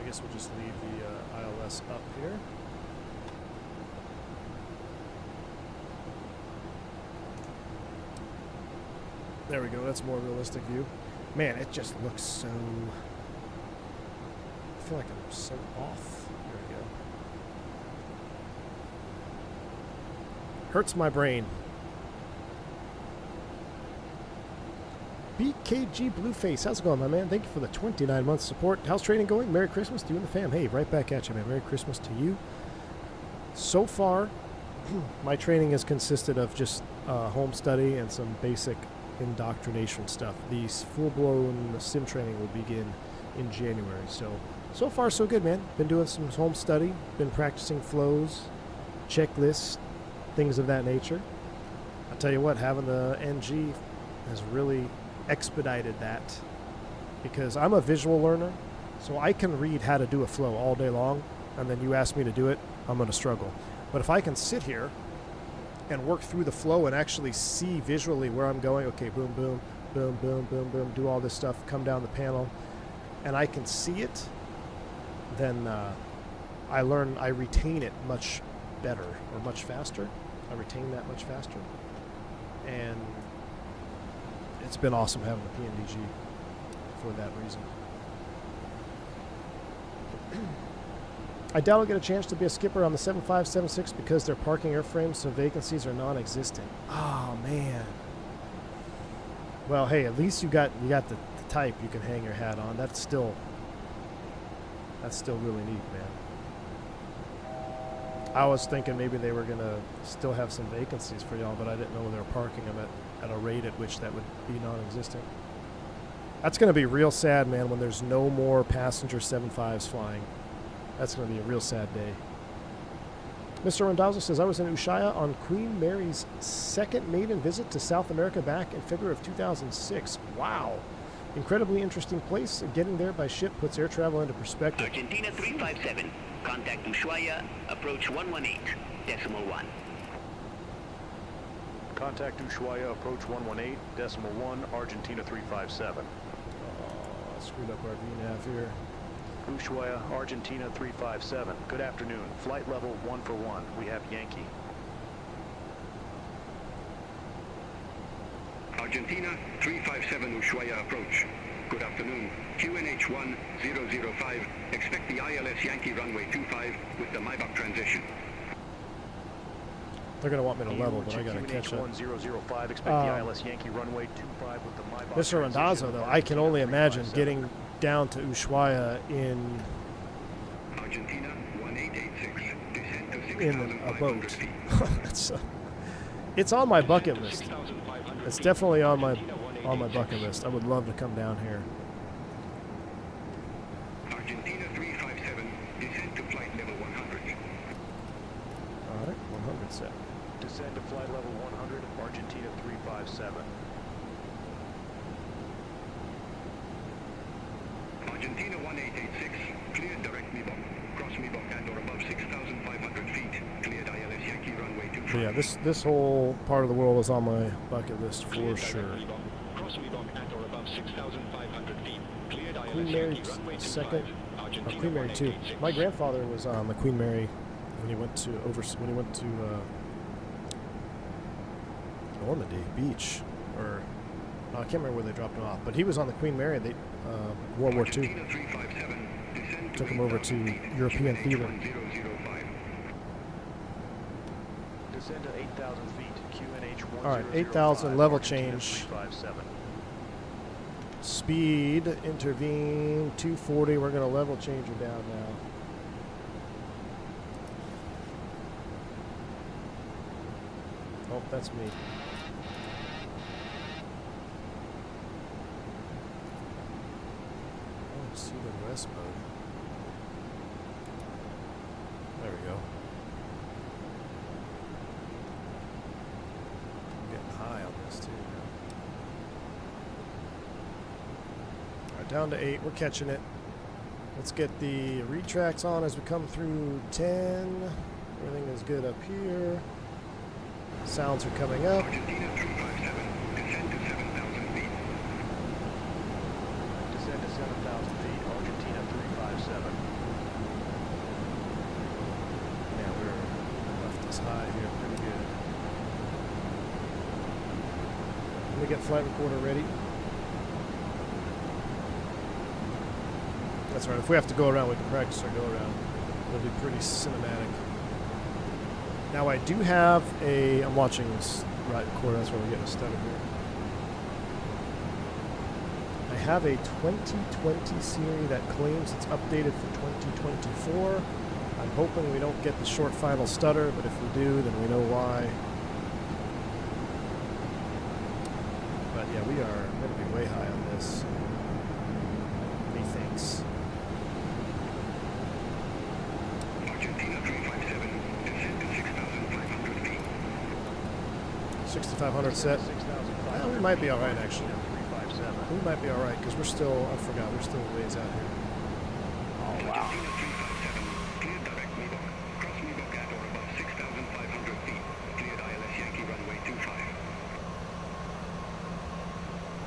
I guess we'll just leave the ILS up here. There we go. That's a more realistic view. Man, it just looks so... I feel like I'm so off. There we go. Hurts my brain. BKG Blueface, how's it going, my man? Thank you for the 29 months support. How's training going? Merry Christmas to you and the fam. Hey, right back at you, man. Merry Christmas to you. So far, my training has consisted of just home study and some basic indoctrination stuff. The full-blown sim training will begin in January. So far so good, man. Been doing some home study, been practicing flows, checklists, things of that nature. I'll tell you what, having the NG has really expedited that because I'm a visual learner, so I can read how to do a flow all day long, and then you ask me to do it, I'm going to struggle. But if I can sit here and work through the flow and actually see visually where I'm going, okay, boom, boom, boom, boom, boom, boom, do all this stuff, come down the panel, and I can see it, then I retain it much better or much faster. I retain that much faster. And it's been awesome having the PMDG for that reason. I doubt I'll get a chance to be a skipper on the 7576 because they're parking airframes, so vacancies are non-existent. Oh man. Well, hey, at least you got the type you can hang your hat on. That's still really neat, man. I was thinking maybe they were gonna still have some vacancies for y'all, but I didn't know they were parking them at a rate at which that would be non-existent. That's gonna be real sad, man, when there's no more passenger 75s flying. That's going to be a real sad day. Mr. Randazzo says, I was in Ushuaia on Queen Mary's second maiden visit to South America back in February of 2006. Wow. Incredibly interesting place. Getting there by ship puts air travel into perspective. Argentina 357, contact Ushuaia, approach 118, decimal 1. Contact Ushuaia, approach 118, decimal 1, Argentina 357. Oh, I screwed up our VNAV here. Ushuaia, Argentina 357. Good afternoon. Flight level 141. We have Yankee. Argentina 357 Ushuaia approach. Good afternoon. QNH 1005. Expect the ILS Yankee runway 25 with the Maybach transition. They're going to want me to level, but I got to catch up. 1005. Expect the ILS Yankee runway 25 with the Maybach Mr. Randazzo, though, I can only imagine getting down to Ushuaia in Argentina 1886. Descent to 6,500 a boat. feet. It's on my bucket list. It's definitely on my bucket list. I would love to come down here. Argentina 357. Descend to flight level 100. All right, 100 set. Descend to flight level 100, Argentina 357. Argentina 1886, cleared direct Maybach, cross Maybach at or above 6,500 feet, cleared ILS Yankee runway 25. Yeah, this whole part of the world is on my bucket list for sure. Cross Maybach at or above 6,500 feet, cleared Queen ILS Mary Yankee runway 25. II, or Queen Mary II. My grandfather was on the Queen Mary when he went to Normandy Beach, or no, I can't remember where they dropped him off, but he was on the Queen Mary. They World War II took him over to European theater. Descend to 8,000 feet. QNH 1005. All right, 8,000 level Argentina change. 357. Speed intervene 240. We're gonna level change her down now. Oh, that's me. Oh, see the rest mode. There we go. I'm getting high on this too. Alright, down to 8. We're catching it. Let's get the retracts on as we come through 10. Everything is good up here. Sounds are coming up. Argentina 357, descend to 7,000 feet. Descend to 7,000 feet. Argentina 357. Yeah, we're left us high here pretty good. Let me get flight recorder ready. That's right. If we have to go around, we can practice our go around. It'll be pretty cinematic. Now I do have a. I'm watching this right recorder. That's where we're getting a stutter here. I have a 2020 series that claims it's updated for 2024. I'm hoping we don't get the short final stutter, but if we do, then we know why. But yeah, we are going to be way high on this. Methinks. Argentina 357, descend to 6,500 feet. 6,500 set. 6,500. Well, we might be all right actually. 357. We might be all right because we're still. I forgot. We're still ways out here. Oh, wow. Argentina 357, cleared direct Meebok. Cross Meebok at or above 6,500 feet. Cleared ILS Yankee runway 25.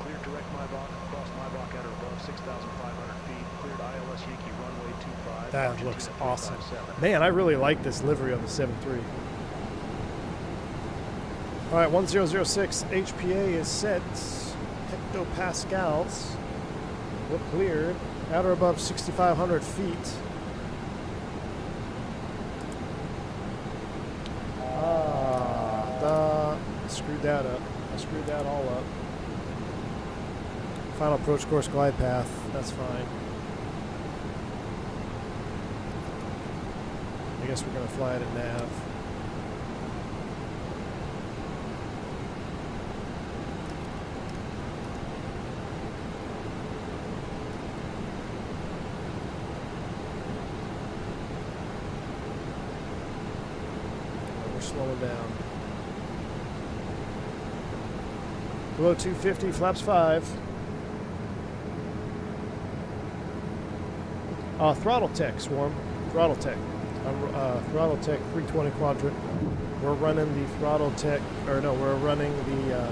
Cleared direct Maybach. Cross Maybach at or above 6,500 feet. Cleared ILS Yankee runway 25. That Argentina looks awesome. 357. Man, I really like this livery on the 7.3. All right, 1006 HPA is set. Hectopascals. We're cleared at or above 6,500 feet. Screwed that up. I screwed that all up. Final approach course glide path. That's fine. I guess we're going to fly it at nav. We're slowing down. Below 250, flaps 5. Throttletek, Swarm. Throttletek. Throttletek 320 Quadrant. We're running the Throttletek, or no, we're running the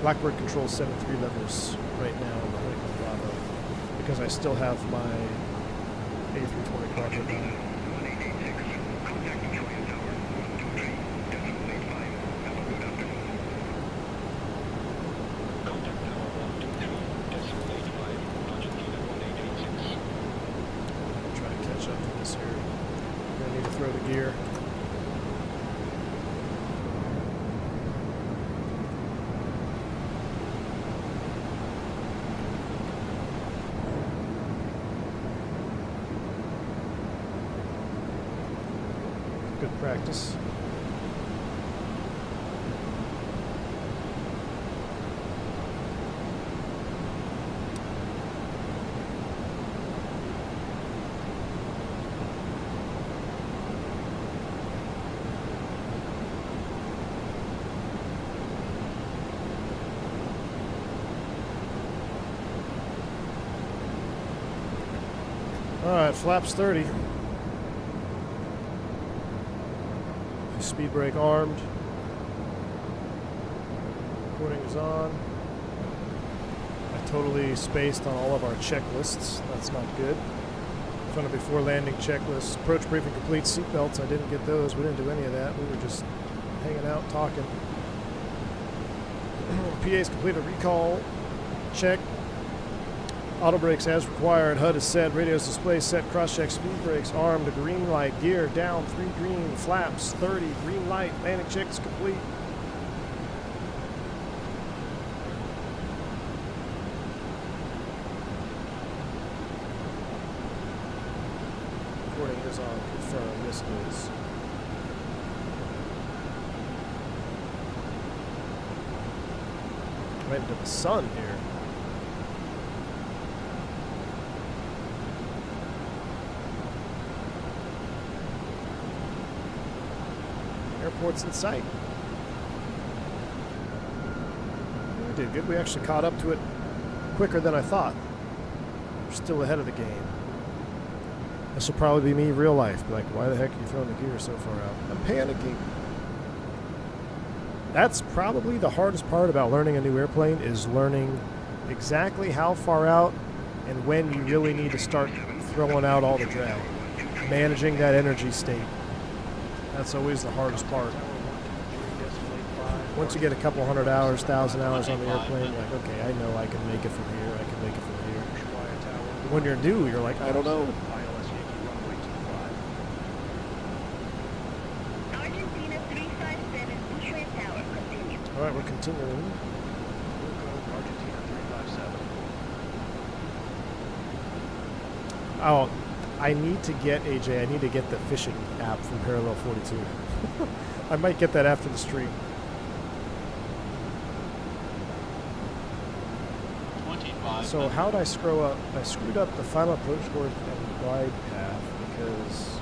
Blackbird Controls 7.3 levels right now on the Honeycomb Bravo because I still have my A320 Quadrant on. 1886, contact Victoria Tower 123, decimal 85. Have a good afternoon. Contact Tower 123, decimal 85, Argentina 1886. Try to catch up to this here. Gonna need to throw the gear. Good practice. All right, flaps 30. Speed brake armed. Recording is on. I totally spaced on all of our checklists. That's not good. Found a before landing checklist. Approach briefing complete. Seatbelts. I didn't get those. We didn't do any of that. We were just hanging out, talking. PA's completed recall check. Auto brakes as required. HUD is set. Radios display set. Cross check. Speed brakes armed. Green light. Gear down. 3 green. Flaps 30. Green light. Landing check is complete. Recording is on. Confirm. This is. Right into the sun here. Airport's in sight. We did good. We actually caught up to it quicker than I thought. We're still ahead of the game. This will probably be me real life. Like, why the heck are you throwing the gear so far out? I'm panicking. That's probably the hardest part about learning a new airplane, is learning exactly how far out and when you really need to start throwing out all the drag. Managing that energy state. That's always the hardest part. Once you get a couple hundred hours, 1,000 hours on the airplane, you're like, okay, I know I can make it from here, I can make it from here. But when you're new, you're like, I don't know. Argentina 357, Pushback Tower, continue. All right, we're continuing. Argentina 357. Oh, I need to get, AJ, I need to get the fishing app from Parallel 42. I might get that after the stream. 25. So how'd I screw up? I screwed up the final approach course and glide path because...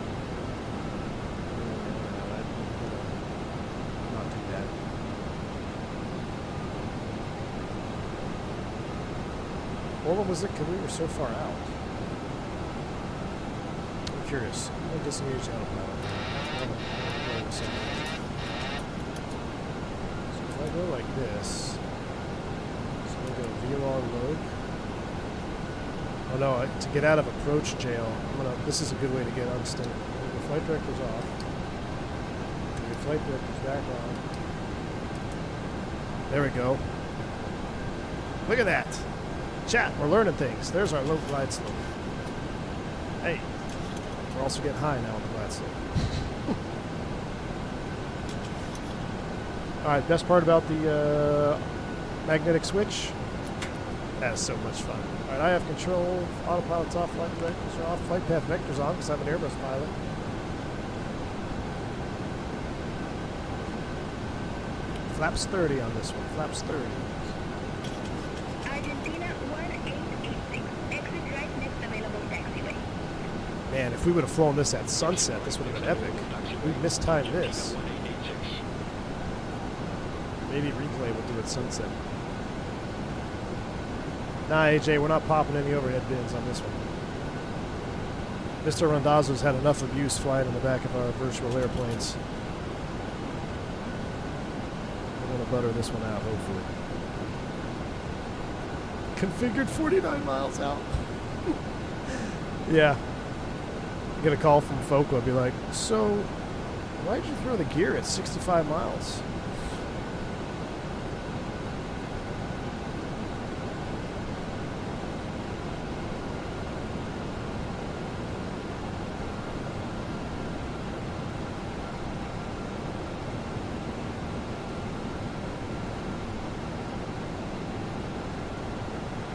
not too bad. Or what was it because we were so far out? Curious. I'm going to disengage the autopilot. So if I go like this, so I'm going to go VLR load. Oh no, to get out of approach jail, this is a good way to get unstuck. The flight director's off. The flight director's back on. There we go. Look at that. Chat, we're learning things. There's our low glide slope. Hey. We're also getting high now on the glide slope. Alright, best part about the magnetic switch? That is so much fun. Alright, I have control, autopilot's off, flight vectors are off, flight path vectors on because I'm an Airbus pilot. Flaps 30 on this one, flaps 30. Argentina 1886, exit right next available taxiway. Man, if we would have flown this at sunset, this would have been epic. We mistimed this. Maybe replay would do at sunset. Nah, AJ, we're not popping any overhead bins on this one. Mr. Randazzo's had enough abuse flying in the back of our virtual airplanes. We're going to butter this one out, hopefully. Configured 49 miles out. Yeah. Get a call from FOCO, be like, so why'd you throw the gear at 65 miles?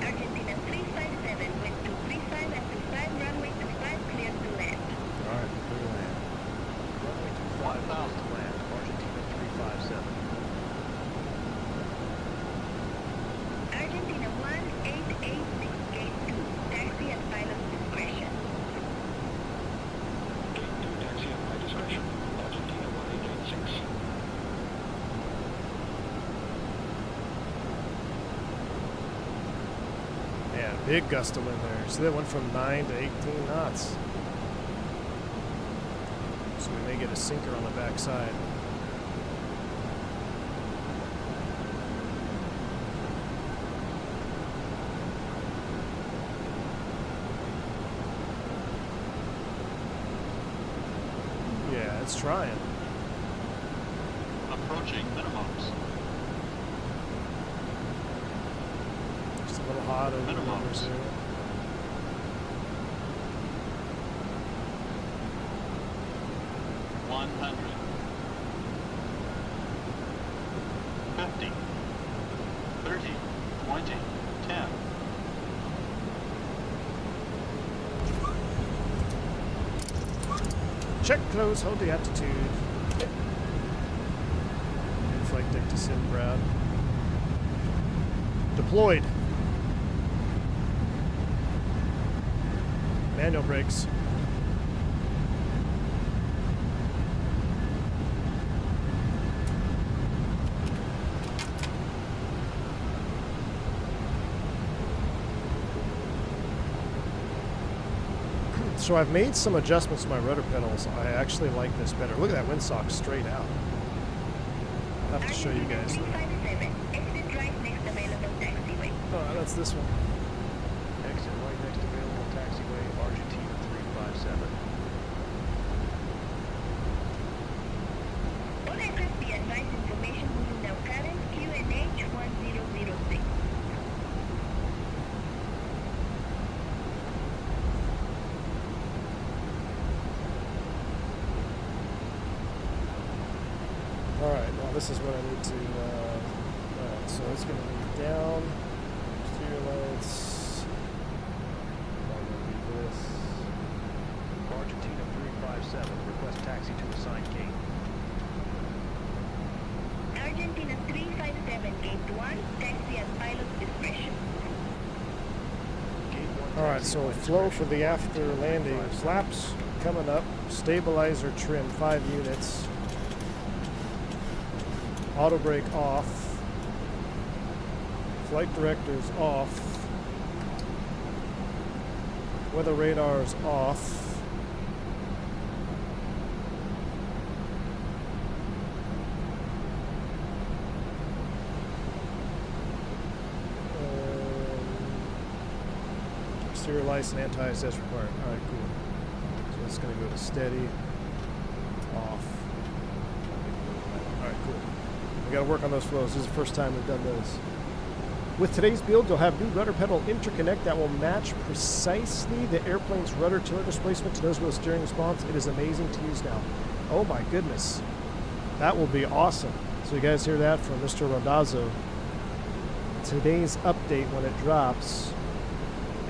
Argentina 357, went to 35 and 25, runway 25, clear to land. All right, clear to land. Runway 25 clear to land. Argentina 357. Argentina 1886, gate 2, taxi at pilot's discretion. Gate 2 taxi at my discretion. Argentina 1886. Yeah, big gust of wind there. So that went from 9 to 18 knots. So we may get a sinker on the backside. It's trying. Approaching minimums. Just a little hot over the Minimums. numbers here. $100. 50. 30. 20. 10. Check close, hold the attitude. Flight deck to sim Brad. Deployed. Manual brakes. So I've made some adjustments to my rudder pedals. I actually like this better. Look at that windsock straight out. I'll have to show you guys. 357, exit right next available taxiway. Oh, that's this one. Exit right next available taxiway, Argentina 357. All aircraft be advised information moving now current QNH 1006. Alright, now this is what I need to, alright, so it's going to be down, exterior lights, I'm going to do this, Argentina 357, request taxi to assigned gate. Argentina 357, gate 1, taxi at pilot's discretion. Gate 1 alright, taxi so at flow discretion. for the after landing flaps coming up, stabilizer trim 5 units, auto brake off, flight directors off, weather radars off, exterior lights and anti-ISS required. Alright, cool. So it's going to go to steady, off. Alright, cool. We got to work on those flows. This is the first time we've done those. With today's build, you'll have new rudder pedal interconnect that will match precisely the airplane's rudder tiller displacement to nose wheel steering response. It is amazing to use now. Oh my goodness. That will be awesome. So you guys hear that from Mr. Rondazzo. Today's update, when it drops,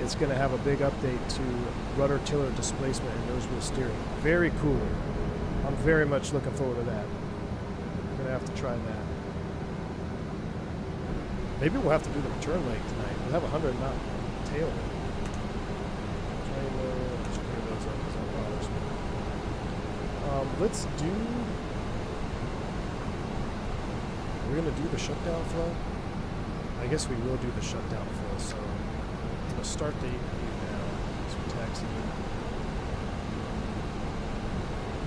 it's going to have a big update to rudder tiller displacement and nose wheel steering. Very cool. I'm very much looking forward to that. We're going to have to try that. Maybe we'll have to do the return leg tonight. We'll have 100 knot tail. Let's do... We're going to do the shutdown flow? I guess we will do the shutdown flow, so I'm going to start the APU now. So taxi.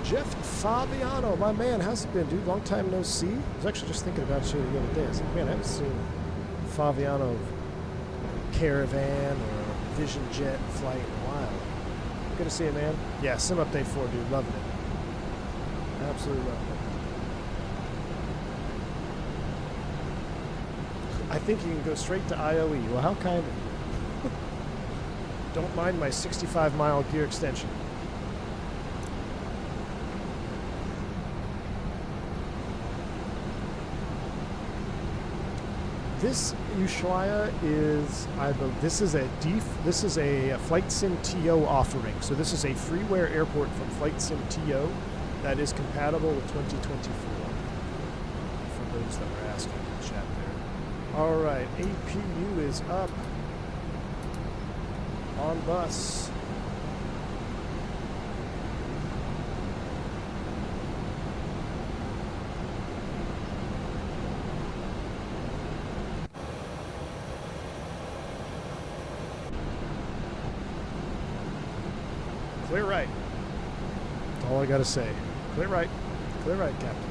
Jeff Fabiano, my man, how's it been, dude? Long time no see. I was actually just thinking about you the other day. I was like, man, I haven't seen Fabiano Caravan or Vision Jet flight in a while. Good to see you, man. Yeah, Sim Update 4, dude. Loving it. Absolutely loving it. I think you can go straight to IOE. Well, how kind of you. Don't mind my 65-mile gear extension. This Ushuaia is, I believe, this is a Flight Sim TO offering. So this is a freeware airport from Flight Sim TO that is compatible with 2024. For those that were asking in the chat there. All right, APU is up on bus. Clear right. That's all I gotta say. Clear right. Clear right, Captain.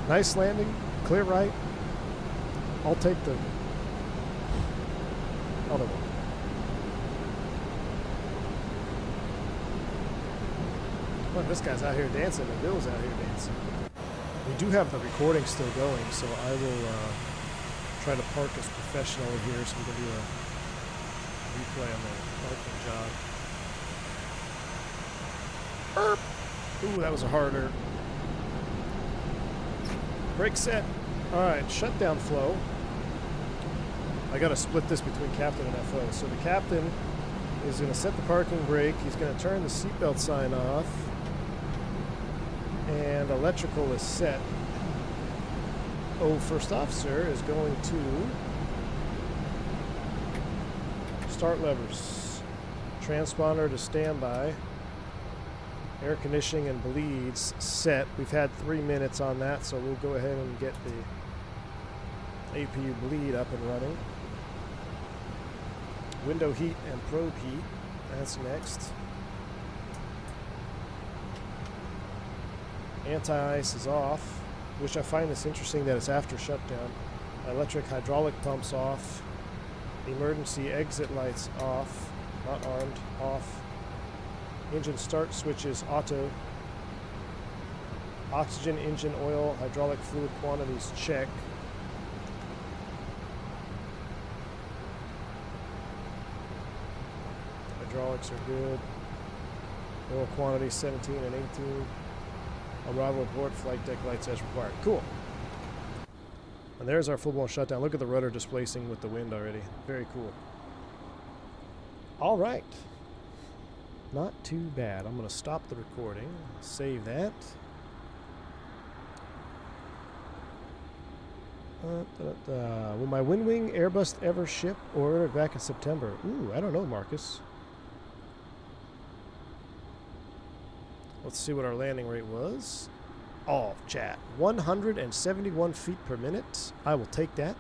Nice landing. Clear right. I'll take the other one. Look, this guy's out here dancing, and Bill's out here dancing. We do have the recording still going, so I will try to park as professionally here, so we can do a replay on the parking job. Erp. Ooh, that was a harder. Brake set. Alright, shutdown flow. I gotta split this between captain and FO. So the captain is gonna set the parking brake. He's gonna turn the seatbelt sign off. And electrical is set. First officer is going to start levers. Transponder to standby. Air conditioning and bleeds set. We've had 3 minutes on that, so we'll go ahead and get the APU bleed up and running. Window heat and probe heat. That's next. Anti-ice is off, which I find this interesting that it's after shutdown. Electric hydraulic pumps off. Emergency exit lights off. Not armed. Off. Engine start switches auto. Oxygen, engine oil, hydraulic fluid quantities check. Hydraulics are good. Oil quantities 17 and 18. Arrival aboard, flight deck lights as required. Cool. And there's our full-blown shutdown. Look at the rudder displacing with the wind already. Very cool. All right. Not too bad. I'm going to stop the recording. Save that. Will my Windwing Airbus ever ship or order it back in September? Ooh, I don't know, Marcus. Let's see what our landing rate was. Oh, chat. 171 feet per minute. I will take that.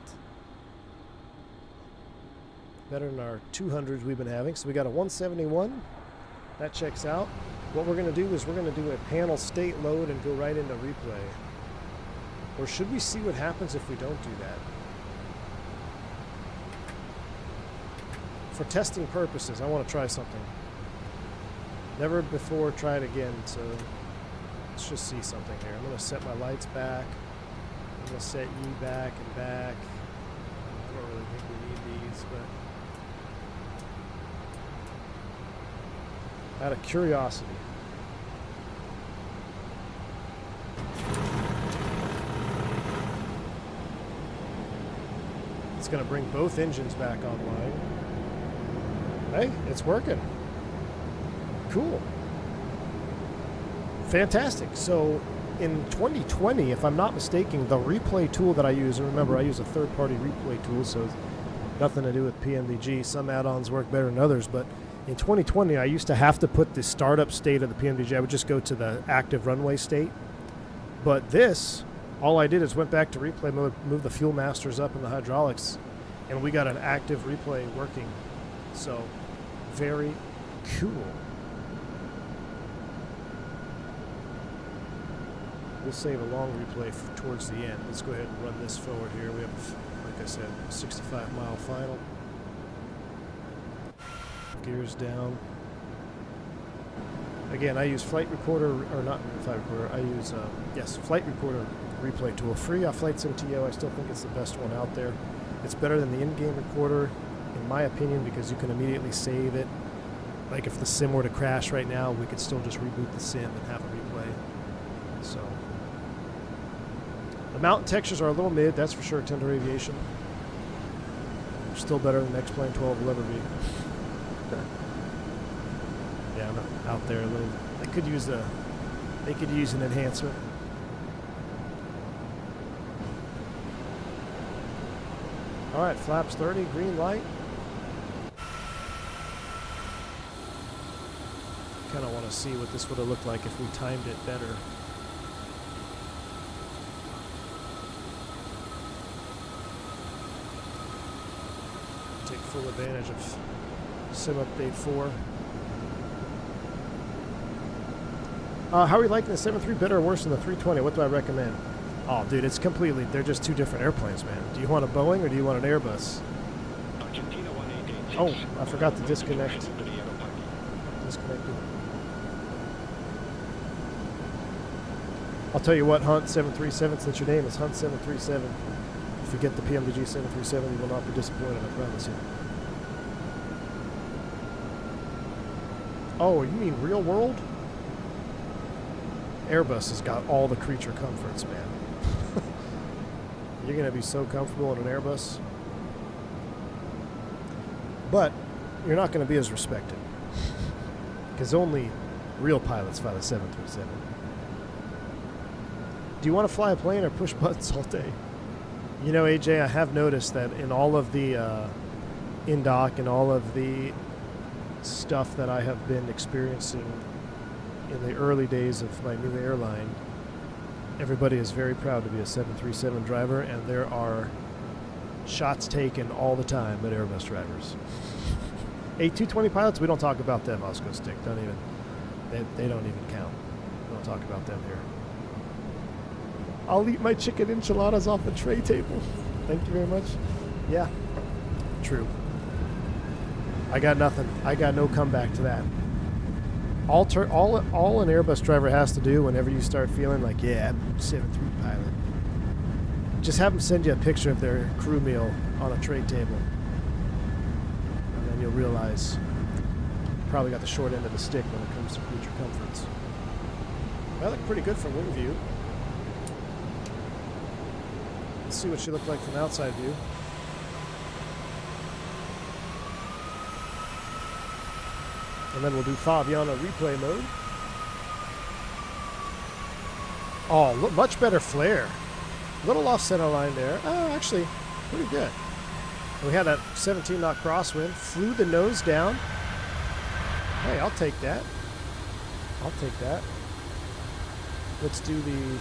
Better than our 200s we've been having. So we got a 171. That checks out. What we're going to do is we're going to do a panel state load and go right into replay. Or should we see what happens if we don't do that? For testing purposes, I want to try something. Never before tried again, so let's just see something here. I'm going to set my lights back. I'm going to set E back and back. I don't really think we need these, but out of curiosity. It's going to bring both engines back online. Hey, it's working. Cool. Fantastic. So in 2020, if I'm not mistaken, the replay tool that I use, and remember I use a third-party replay tool, so nothing to do with PMDG. Some add-ons work better than others, but in 2020, I used to have to put the startup state of the PMDG. I would just go to the active runway state. But this, all I did is went back to replay mode, moved the fuel masters up in the hydraulics, and we got an active replay working. So very cool. We'll save a long replay towards the end. Let's go ahead and run this forward here. We have, like I said, 65-mile final. Gears down. Again, I use Flight Recorder, or not Flight Recorder, I use, Flight Recorder replay tool. Free off Flight SimTO, I still think it's the best one out there. It's better than the in-game recorder, in my opinion, because you can immediately save it. Like if the sim were to crash right now, we could still just reboot the sim and have a replay. So, the mountain textures are a little mid, that's for sure, Tender Aviation. Still better than X-Plane 12 will ever be. Yeah, I'm out there a little. They could use an enhancement. All right, flaps 30, green light. Kind of want to see what this would have looked like if we timed it better. Take full advantage of Sim Update 4. How are we liking the 7.3? Better or worse than the 320? What do I recommend? Oh, dude, it's completely, they're just two different airplanes, man. Do you want a Boeing or do you want an Airbus? Oh, I forgot to disconnect. Disconnected. I'll tell you what, Hunt 737, since your name is Hunt 737, if you get the PMDG 737, you will not be disappointed, I promise you. Oh, you mean real world? Airbus has got all the creature comforts, man. You're going to be so comfortable in an Airbus. But you're not going to be as respected. Because only real pilots fly the 737. Do you want to fly a plane or push buttons all day? You know, AJ, I have noticed that in all of the in-dock and all of the stuff that I have been experiencing in the early days of my new airline, everybody is very proud to be a 737 driver, and there are shots taken all the time at Airbus drivers. A320 pilots, we don't talk about them, Osco Stick. They don't even count. We don't talk about them here. I'll eat my chicken enchiladas off the tray table. Thank you very much. Yeah, true. I got nothing. I got no comeback to that. All an Airbus driver has to do whenever you start feeling like, yeah, I'm a 737 pilot, just have them send you a picture of their crew meal on a tray table. And then you'll realize you probably got the short end of the stick when it comes to creature comforts. That looked pretty good from wing view. Let's see what she looked like from outside view. And then we'll do Fabiano replay mode. Oh, much better flare. Little off center line there. Oh, actually, pretty good. We had that 17 knot crosswind. Flew the nose down. Hey, I'll take that. I'll take that. Let's do the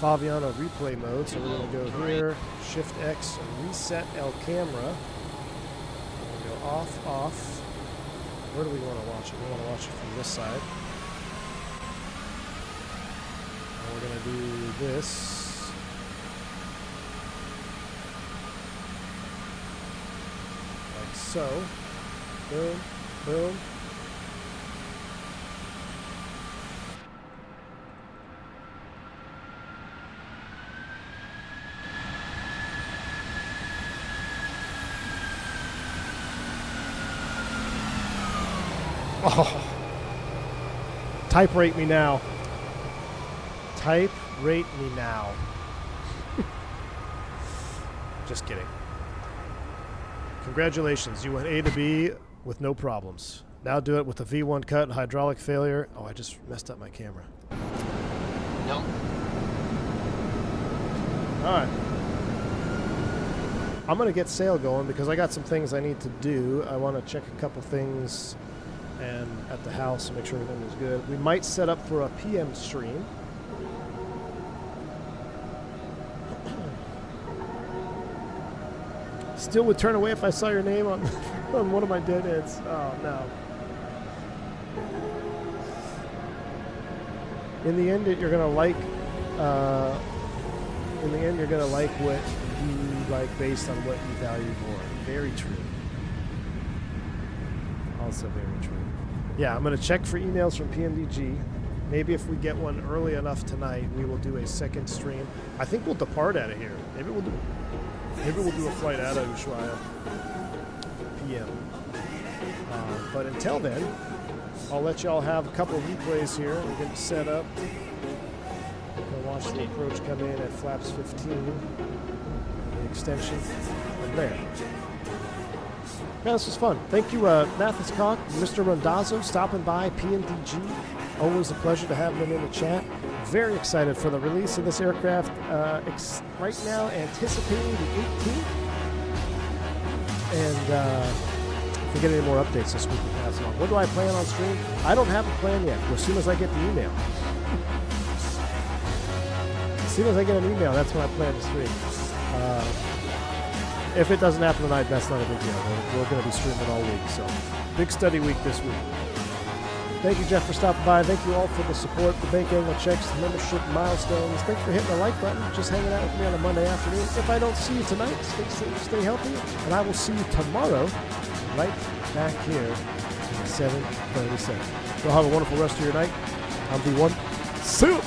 Fabiano replay mode. So we're going to go here, Shift X, and reset El Camera. We're going to go off, off. Where do we want to watch it? We want to watch it from this side. And we're going to do this. Like so. Boom, boom. Oh, type rate me now. Type rate me now. Just kidding. Congratulations, you went A to B with no problems. Now do it with a V1 cut and hydraulic failure. Oh, I just messed up my camera. No. All right. I'm going to get sail going because I got some things I need to do. I want to check a couple things and at the house and make sure everything is good. We might set up for a PM stream. Still would turn away if I saw your name on on one of my deadheads. Oh no. In the end, you're gonna like. In the end, you're gonna like what you like based on what you value more. Very true. Also very true. Yeah, I'm going to check for emails from PMDG. Maybe if we get one early enough tonight, we will do a second stream. I think we'll depart out of here. Maybe we'll do a flight out of Ushuaia PM. But until then, I'll let y'all have a couple of replays here. We're getting set up. We'll watch the approach come in at flaps 15. The extension from there. Yeah, this was fun. Thank you, Mathis Cock, Mr. Rondazzo, stopping by, PMDG. Always a pleasure to have them in the chat. Very excited for the release of this aircraft. Right now, anticipating the 18th. And if we get any more updates this week, we'll pass it on. What do I plan on stream? I don't have a plan yet. As soon as I get the email. As soon as I get an email, that's when I plan to stream. If it doesn't happen tonight, that's not a big deal. We're going to be streaming all week, so big study week this week. Thank you, Jeff, for stopping by. Thank you all for the support, the bank annual checks, the membership milestones. Thanks for hitting the like button, just hanging out with me on a Monday afternoon. If I don't see you tonight, stay safe, stay healthy, and I will see you tomorrow right back here at 7:37. So have a wonderful rest of your night. I'm V1. See you!